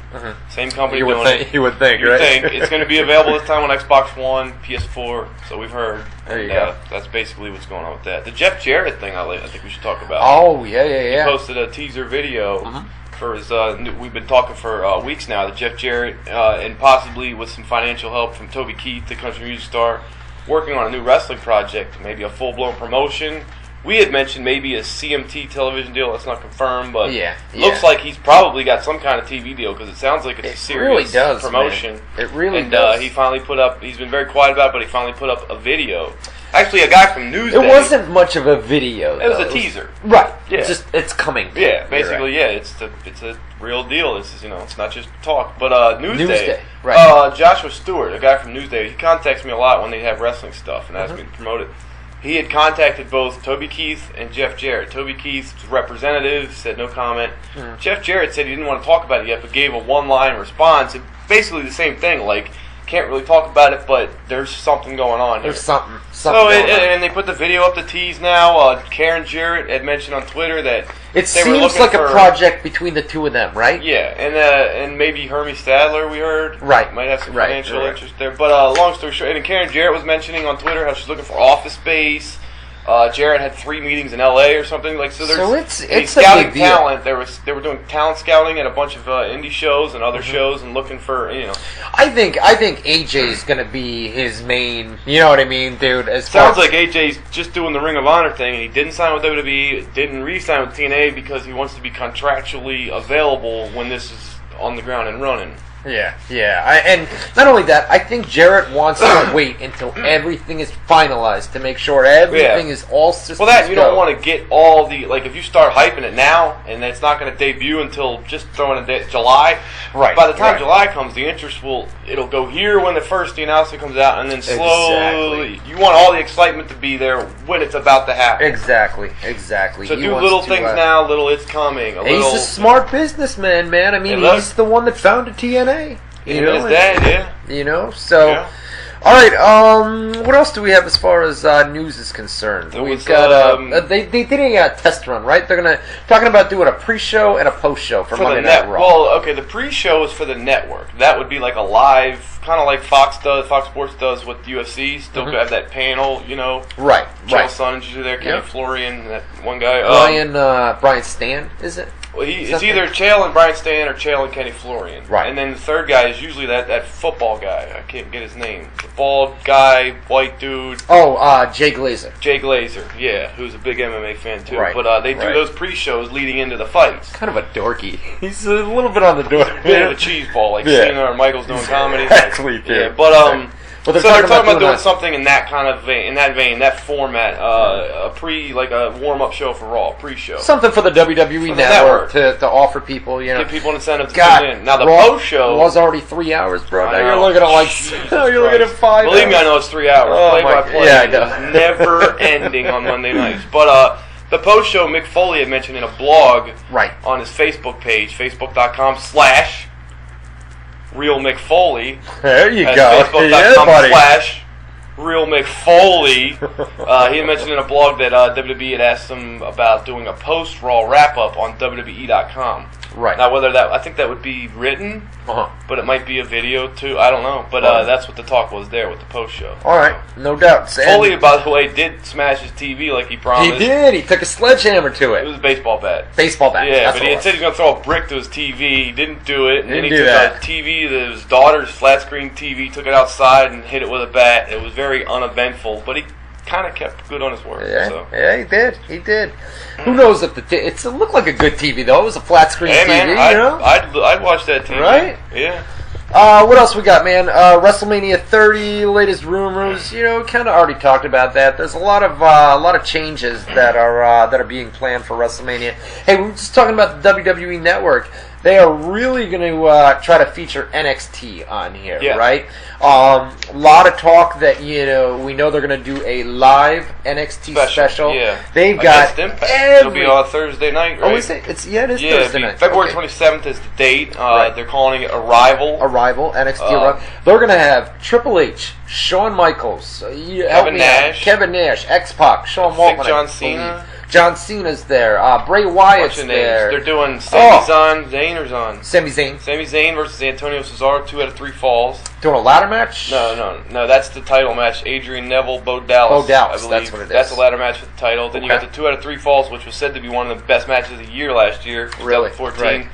Same company doing it. You would think, right? It's going to be available this time on Xbox One, PS4, so we've heard. There you go. That's basically what's going on with that. The Jeff Jarrett thing, I think we should talk about. Oh, yeah. He posted a teaser video for his, we've been talking for weeks now, that Jeff Jarrett, and possibly with some financial help from Toby Keith, the country music star, working on a new wrestling project, maybe a full-blown promotion. We had mentioned maybe a CMT television deal. That's not confirmed, but looks like he's probably got some kind of TV deal because it sounds like it's a serious promotion. Man. It really does. And he finally put up, he's been very quiet about it, but he finally put up a video. Actually, a guy from Newsday. It wasn't much of a video, It was a teaser. Right. Yeah. It's coming. Yeah, basically, it's a real deal. It's not just talk. But Newsday. Right. Joshua Stewart, a guy from Newsday, he contacts me a lot when they have wrestling stuff and asks me to promote it. He had contacted both Toby Keith and Jeff Jarrett. Toby Keith's representative said no comment. Jeff Jarrett said he didn't want to talk about it yet, but gave a one-line response. Basically the same thing, like, can't really talk about it, but there's something going on here. There's something and they put the video up to tease now. Karen Jarrett had mentioned on Twitter that it seems like a project between the two of them, right? Yeah, and maybe Hermie Stadler, we heard, might have some financial interest there. But long story short, and Karen Jarrett was mentioning on Twitter how she's looking for office space. Jarrett had 3 meetings in LA or something like so. It's scouting a big deal. talent. They were doing talent scouting at a bunch of indie shows and other shows and looking for I think AJ's gonna be his main. You know what I mean, dude? Sounds like AJ's just doing the Ring of Honor thing, and he didn't sign with WWE, didn't re-sign with TNA because he wants to be contractually available when this is on the ground and running. Yeah. And not only that, I think Jarrett wants to wait until everything is finalized to make sure everything is all systems Well, that you go. don't want to get all the if you start hyping it now and it's not going to debut until just throwing a July. Right. By the time July comes, the interest it'll go here when the announcement comes out, and then slowly you want all the excitement to be there when it's about to happen. Exactly. So do little things now, little it's coming. He's a smart businessman, man. I mean, he's the one that founded TNA. His dad, so. Yeah. All right. What else do we have as far as news is concerned? We've got they did a test run, right? They're talking about doing a pre-show and a post-show for Monday Night Raw. Well, okay, the pre-show is for the network. That would be like a live, kind of like Fox Sports does with UFC. Still have that panel, Right. Chael Sonnen's usually there, Kenny Florian, that one guy. Brian Stan, is it? Well, it's either Chael and Brian Stan or Chael and Kenny Florian. Right. And then the third guy is usually that football guy. I can't get his name. The bald guy, white dude. Jay Glazer. Jay Glazer, yeah, who's a big MMA fan too. Right. But they do those pre-shows leading into the fights. Kind of a dorky. He's a little bit on the door. Bit of a cheese ball, like Cena or Michael's doing comedy. Exactly. Yeah, but Well, they're talking about doing something in that kind of vein, that format, a warm-up show for Raw, pre-show. Something for the WWE network to offer people, give people an incentive to tune in. Now the post-show was already 3 hours, bro. Now you're looking at you're looking at 5. Believe me, I know it's 3 hours. Play-by-play. Yeah, I know. It's never ending on Monday nights. But the post-show, Mick Foley had mentioned in a blog on his Facebook page, facebook.com/. Real Mick Foley. There you go. Facebook.com/Real Mick Foley. He had mentioned in a blog that WWE had asked him about doing a post-Raw wrap-up on WWE.com. Right. Now, I think that would be written, but it might be a video too. I don't know. But that's what the talk was there with the post-show. All right. No doubt. Foley, by the way, did smash his TV like he promised. He did. He took a sledgehammer to it. It was a baseball bat. Yeah, but he had said he was going to throw a brick to his TV. He didn't do it. And then he took a TV, his daughter's flat-screen TV, took it outside and hit it with a bat. It was very uneventful, but he kind of kept good on his word. Yeah, he did. Who knows if it looked like a good TV though. It was a flat screen TV. Man, I'd watch that TV. Right? Yeah. What else we got, man? WrestleMania 30, latest rumors. Kind of already talked about that. There's a lot of changes that are being planned for WrestleMania. Hey, we were just talking about the WWE Network. They are really going to try to feature NXT on here, right? A lot of talk that we know they're going to do a live NXT special. Yeah, they've got It'll be on Thursday night, right? Oh, is it? It is Thursday night. February 27th is the date. They're calling it Arrival. NXT Arrival. They're going to have Triple H, Shawn Michaels, Kevin Nash, X-Pac, Shawn Waltman, John Cena. John Cena's there. Bray Wyatt's there. They're doing Sami Zayn Sami Zayn. Sami Zayn versus Antonio Cesaro, 2 out of 3 falls. Doing a ladder match? No. That's the title match. Adrian Neville, Bo Dallas. I believe. That's what it is. That's a ladder match for the title. Then you got the 2 out of 3 falls, which was said to be one of the best matches of the year last year. Really? 13,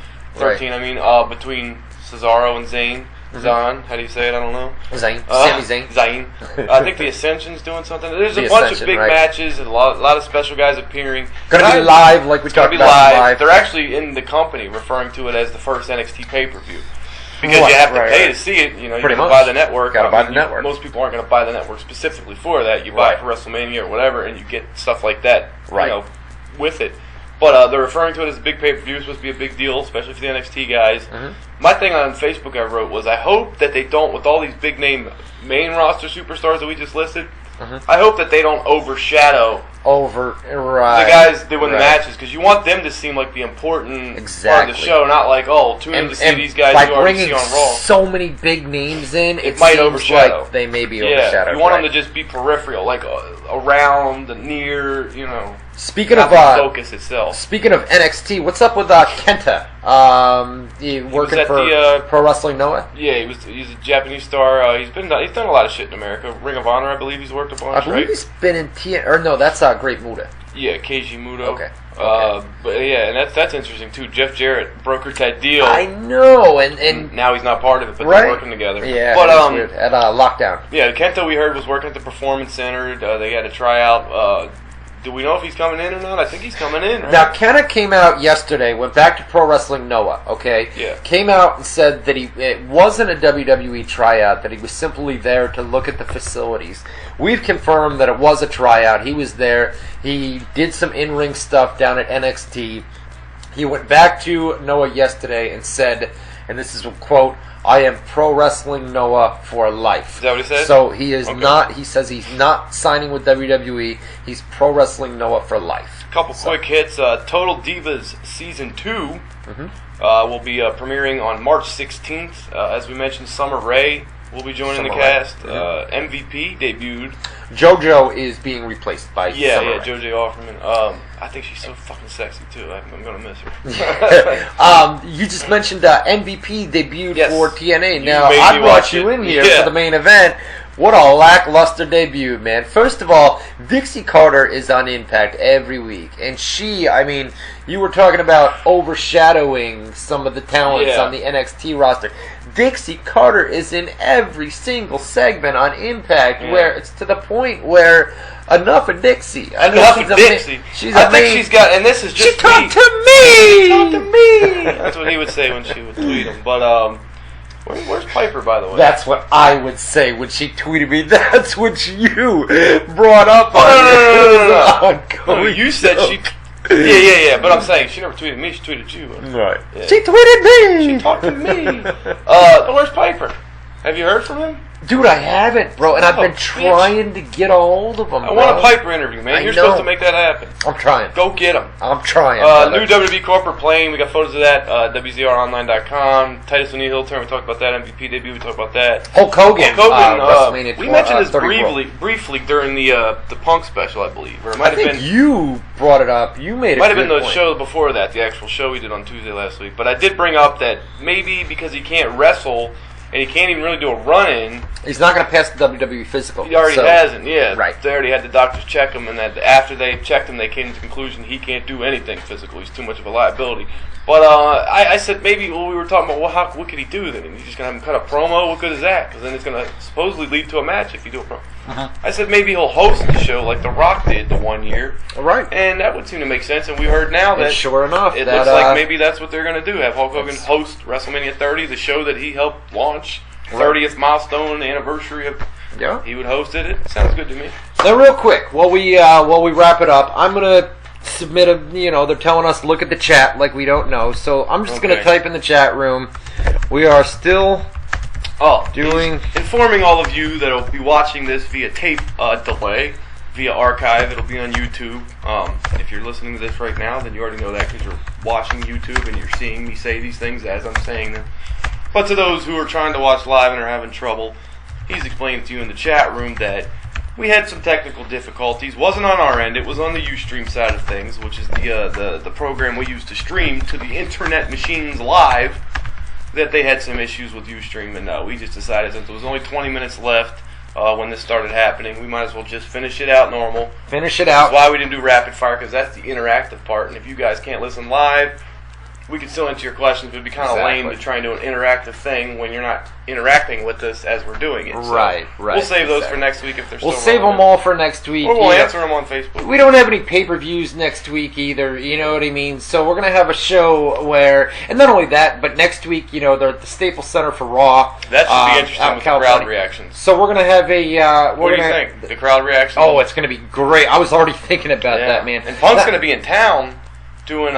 between Cesaro and Zayn. Zahn, how do you say it? I don't know. Sami Zayn. Zayn. I think the Ascension's doing something. There's a bunch of big matches and a lot of special guys appearing. Gonna be live, like we talked about. Live. They're actually in the company referring to it as the first NXT pay-per-view. Because you have to pay to see it. You can buy the network. Gotta buy the network. Most people aren't going to buy the network specifically for that. You buy it for WrestleMania or whatever, and you get stuff like that. With it. But they're referring to it as a big pay-per-view. It's supposed to be a big deal, especially for the NXT guys. My thing on Facebook I wrote was, I hope that they don't, with all these big-name main roster superstars that we just listed, I hope that they don't overshadow the guys doing the matches, because you want them to seem like the important part of the show, not like, tune in to see these guys you already see on Raw. So many big names in, it might seems overshadow. Like they may be overshadowed. You want them to just be peripheral, like around, near, Speaking not of the focus itself. Speaking of NXT, what's up with Kenta? He working for Pro Wrestling Noah? Yeah, he's a Japanese star. He's done a lot of shit in America. Ring of Honor, I believe he's worked a bunch. I believe he's been in that's Great Muta. Yeah, Keiji Muto. Okay. But yeah, and that's interesting too. Jeff Jarrett brokered that deal. I know, and now he's not part of it, but right? they're working together. Yeah, but weird. At Lockdown. Yeah, Kenta we heard was working at the Performance Center. They had a tryout. Do we know if he's coming in or not? I think he's coming in, right? Now, Kenta came out yesterday, went back to Pro Wrestling Noah, okay? Yeah. Came out and said that it wasn't a WWE tryout, that he was simply there to look at the facilities. We've confirmed that it was a tryout. He was there. He did some in-ring stuff down at NXT. He went back to Noah yesterday and said, and this is a quote, "I am Pro Wrestling Noah for life." Is that what he said? So he is not. He says he's not signing with WWE. He's Pro Wrestling Noah for life. Couple quick hits. Total Divas Season 2 will be premiering on March 16th. As we mentioned, Summer Rae will be joining the cast. MVP debuted. JoJo is being replaced by Yeah, Summer Rae. JoJo Offerman. I think she's so fucking sexy too. I'm gonna miss her. You just mentioned MVP debuted for TNA. Now made I me brought watch you it. in here Yeah. for the main event. What a lackluster debut, man. First of all, Dixie Carter is on Impact every week. And she, I mean, you were talking about overshadowing some of the talents on the NXT roster. Dixie Carter is in every single segment on Impact where it's to the point where enough of Dixie. Enough of Dixie. I think she's got, and this is just She talked to me! Talk to me! That's what he would say when she would tweet him. But, where's Piper, by the way? That's what I would say when she tweeted me. That's what you brought up on No, you said she... Yeah. But I'm saying she never tweeted me. She tweeted you. Right. Yeah. She tweeted me! She talked to me. Where's Piper? Have you heard from him? Dude, I haven't, bro, and I've been trying to get a hold of him, I want a Piper interview, man. You're supposed to make that happen. I'm trying. Go get him. I'm trying. New WWE corporate plane. We got photos of that. WZROnline.com. Titus O'Neil heel turn. We talked about that. MVP debut. We talked about that. Hulk Hogan. WrestleMania. We mentioned this 30 briefly during the Punk special, I believe. Or it might I have think been. you brought it up. You made it. Might have been the show before that, the actual show we did on Tuesday last week. But I did bring up that maybe because he can't wrestle and he can't even really do a run-in. He's not going to pass the WWE physical. He already hasn't, yeah. Right. They already had the doctors check him, and that after they checked him, they came to the conclusion he can't do anything physical. He's too much of a liability. But I said maybe we were talking about, what could he do then? He's just going to have him cut a promo? What good is that? Because then it's going to supposedly lead to a match if you do a promo. I said maybe he'll host the show like The Rock did the one year. Right. And that would seem to make sense. And we heard now that, and sure enough, it looks like maybe that's what they're going to do. Have Hulk Hogan host WrestleMania 30, the show that he helped launch. 30th milestone anniversary of. Yeah. He would host it. It sounds good to me. Now, real quick, while we wrap it up, I'm gonna submit a. They're telling us look at the chat like we don't know, so I'm just gonna type in the chat room. We are still informing all of you that'll be watching this via tape delay, via archive. It'll be on YouTube. If you're listening to this right now, then you already know that because you're watching YouTube and you're seeing me say these things as I'm saying them. But to those who are trying to watch live and are having trouble, he's explained to you in the chat room that we had some technical difficulties. Wasn't on our end, it was on the Ustream side of things, which is the program we use to stream to the internet machines live, that they had some issues with Ustream, and we just decided since there was only 20 minutes left when this started happening, we might as well just finish it out normal. Finish it out. That's why we didn't do rapid fire, because that's the interactive part, and if you guys can't listen live, we could still answer your questions. It would be kind of lame to try and do an interactive thing when you're not interacting with us as we're doing it. So right. We'll save those for next week if they're still We'll save them all for next week. Or we'll answer them on Facebook. We don't have any pay-per-views next week either, you know what I mean? So we're going to have a show where, and not only that, but next week, they're at the Staples Center for Raw. That should be interesting with the crowd reactions. So we're going to have a... what do you think? The crowd reaction? Oh, it's going to be great. I was already thinking about that, man. And Punk's going to be in town doing...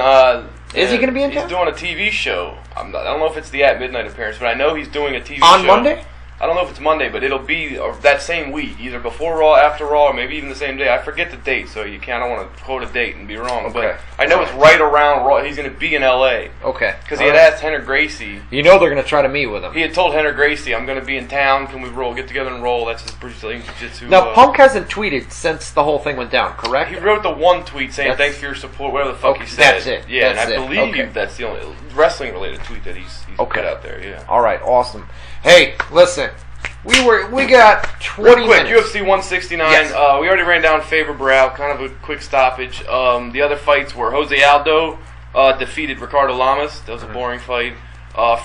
Is he going to be in town? He's doing a TV show. I don't know if it's the At Midnight appearance, but I know he's doing a TV show. On Monday? I don't know if it's Monday, but it'll be that same week, either before Raw, after Raw, or maybe even the same day. I forget the date, so I don't want to quote a date and be wrong. Okay. But I know it's right around Raw. He's going to be in L.A. Okay. Because he had asked Henry Gracie. You know they're going to try to meet with him. He had told Henry Gracie, I'm going to be in town. Can we get together and roll? That's his Brazilian Jiu-Jitsu. Now, Punk hasn't tweeted since the whole thing went down, correct? He wrote the one tweet saying, thanks for your support, whatever the fuck he said. That's it. Yeah, that's and I believe that's the only wrestling-related tweet that he's put out there, yeah. All right, awesome. Hey, listen. We got 20 Real quick, minutes. UFC 169. Yes. We already ran down Faber Brow, kind of a quick stoppage. The other fights were Jose Aldo defeated Ricardo Lamas. That was a boring fight.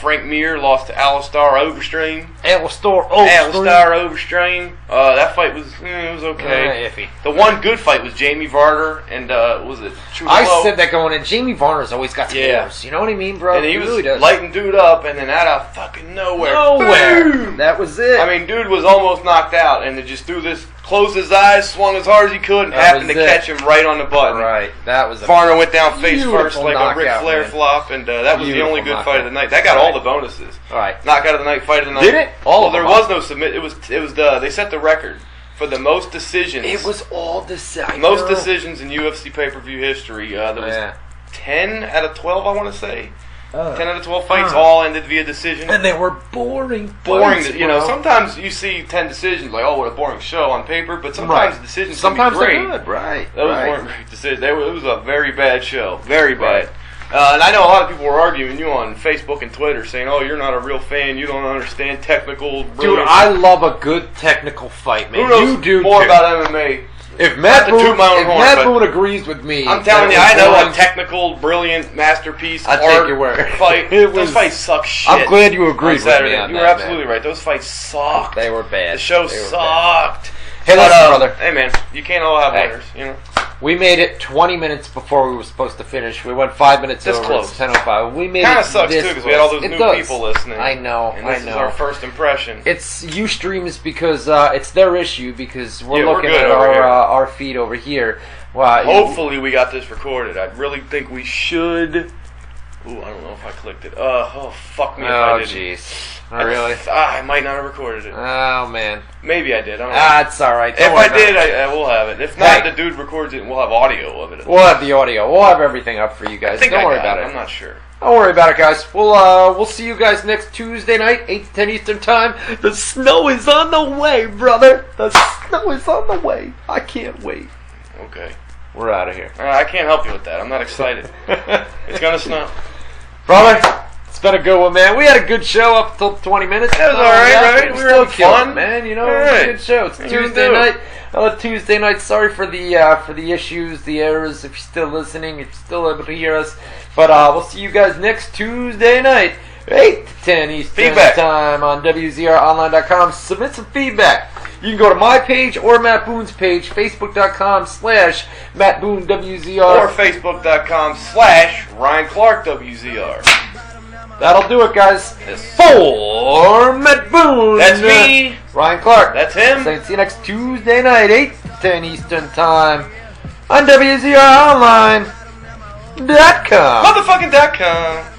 Frank Mir lost to Alistar Overstream. Alistar Overstream. That fight was okay. Iffy. The one good fight was Jamie Varder and was it Trudelo? I said that going in. Jamie Varner's always got scores. You know what I mean, bro? And he was really does. lighting dude up, and then out of fucking nowhere. Boom! That was it. I mean, dude was almost knocked out, and they just threw this, closed his eyes, swung as hard as he could, and happened to catch him right on the button. Right. That was Varner went down face first beautiful like a Ric knockout, Flair man. flop, and that was the only good Beautiful fight of the night. That got all the bonuses. All right. Knockout of the night, fight of the night. Did it? All of there them, was no submit. It was they set the record for the most decisions. It was all decisions. Most decisions in UFC pay-per-view history. There was 10 out of 12, I want to say. 10 out of 12 fights all ended via decision. And they were boring. Boring. Fights, You know, sometimes you see 10 decisions, like, oh, what a boring show on paper, but sometimes decisions sometimes can be great. they're good. Right. Those weren't great decisions. It was a very bad show. Very bad. And I know a lot of people were arguing you on Facebook and Twitter saying, oh, you're not a real fan, you don't understand technical brilliance. Dude, I love a good technical fight, man. Who knows you do more too. about MMA? If Matt Boone, Boone agrees with me, I'm telling you, I know a technical, brilliant masterpiece. I take your word. Fight. Those fights suck shit. I'm glad you agreed with me on You were that, absolutely right. Those fights sucked. They were bad. The show sucked. Hey, listen, brother. Hey, man, you can't all have winners, you know. We made it 20 minutes before we were supposed to finish. We went 5 minutes over. Close. It's 10:05. We made Kind it of sucks too because we had all those new people listening. I know. And this is our first impression. It's Ustream is because it's their issue because we're looking good at over here. our feed over here. Well, hopefully we got this recorded. I really think we should. Ooh, I don't know if I clicked it. Fuck me if I didn't. Oh, jeez. Oh, really? I might not have recorded it. Oh, man. Maybe I did. I don't know. It's all right. If I did, I will have it. If not, the dude records it and we'll have audio of it. We'll have the audio. We'll have everything up for you guys. Don't worry about it. I'm not sure. Don't worry about it, guys. We'll see you guys next Tuesday night, 8 to 10 Eastern Time. The snow is on the way, brother. The snow is on the way. I can't wait. Okay. We're out of here. I can't help you with that. I'm not excited. It's gonna snow. Brother, it's been a good one, man. We had a good show up until 20 minutes. It was alright, right? We were having fun. Man, you know, it was a good show. It's Tuesday night. Tuesday night. Sorry for the issues, the errors. If you're still listening, if you're still able to hear us. But we'll see you guys next Tuesday night, 8 to 10 Eastern Time on WZROnline.com. Submit some feedback. You can go to my page or Matt Boone's page, Facebook.com/Matt Boone WZR. Or Facebook.com/Ryan Clark WZR. That'll do it, guys. For Matt Boone. That's me. Ryan Clark. That's him. So see you next Tuesday night, 8 to 10 Eastern Time on WZROnline.com. Motherfucking.com.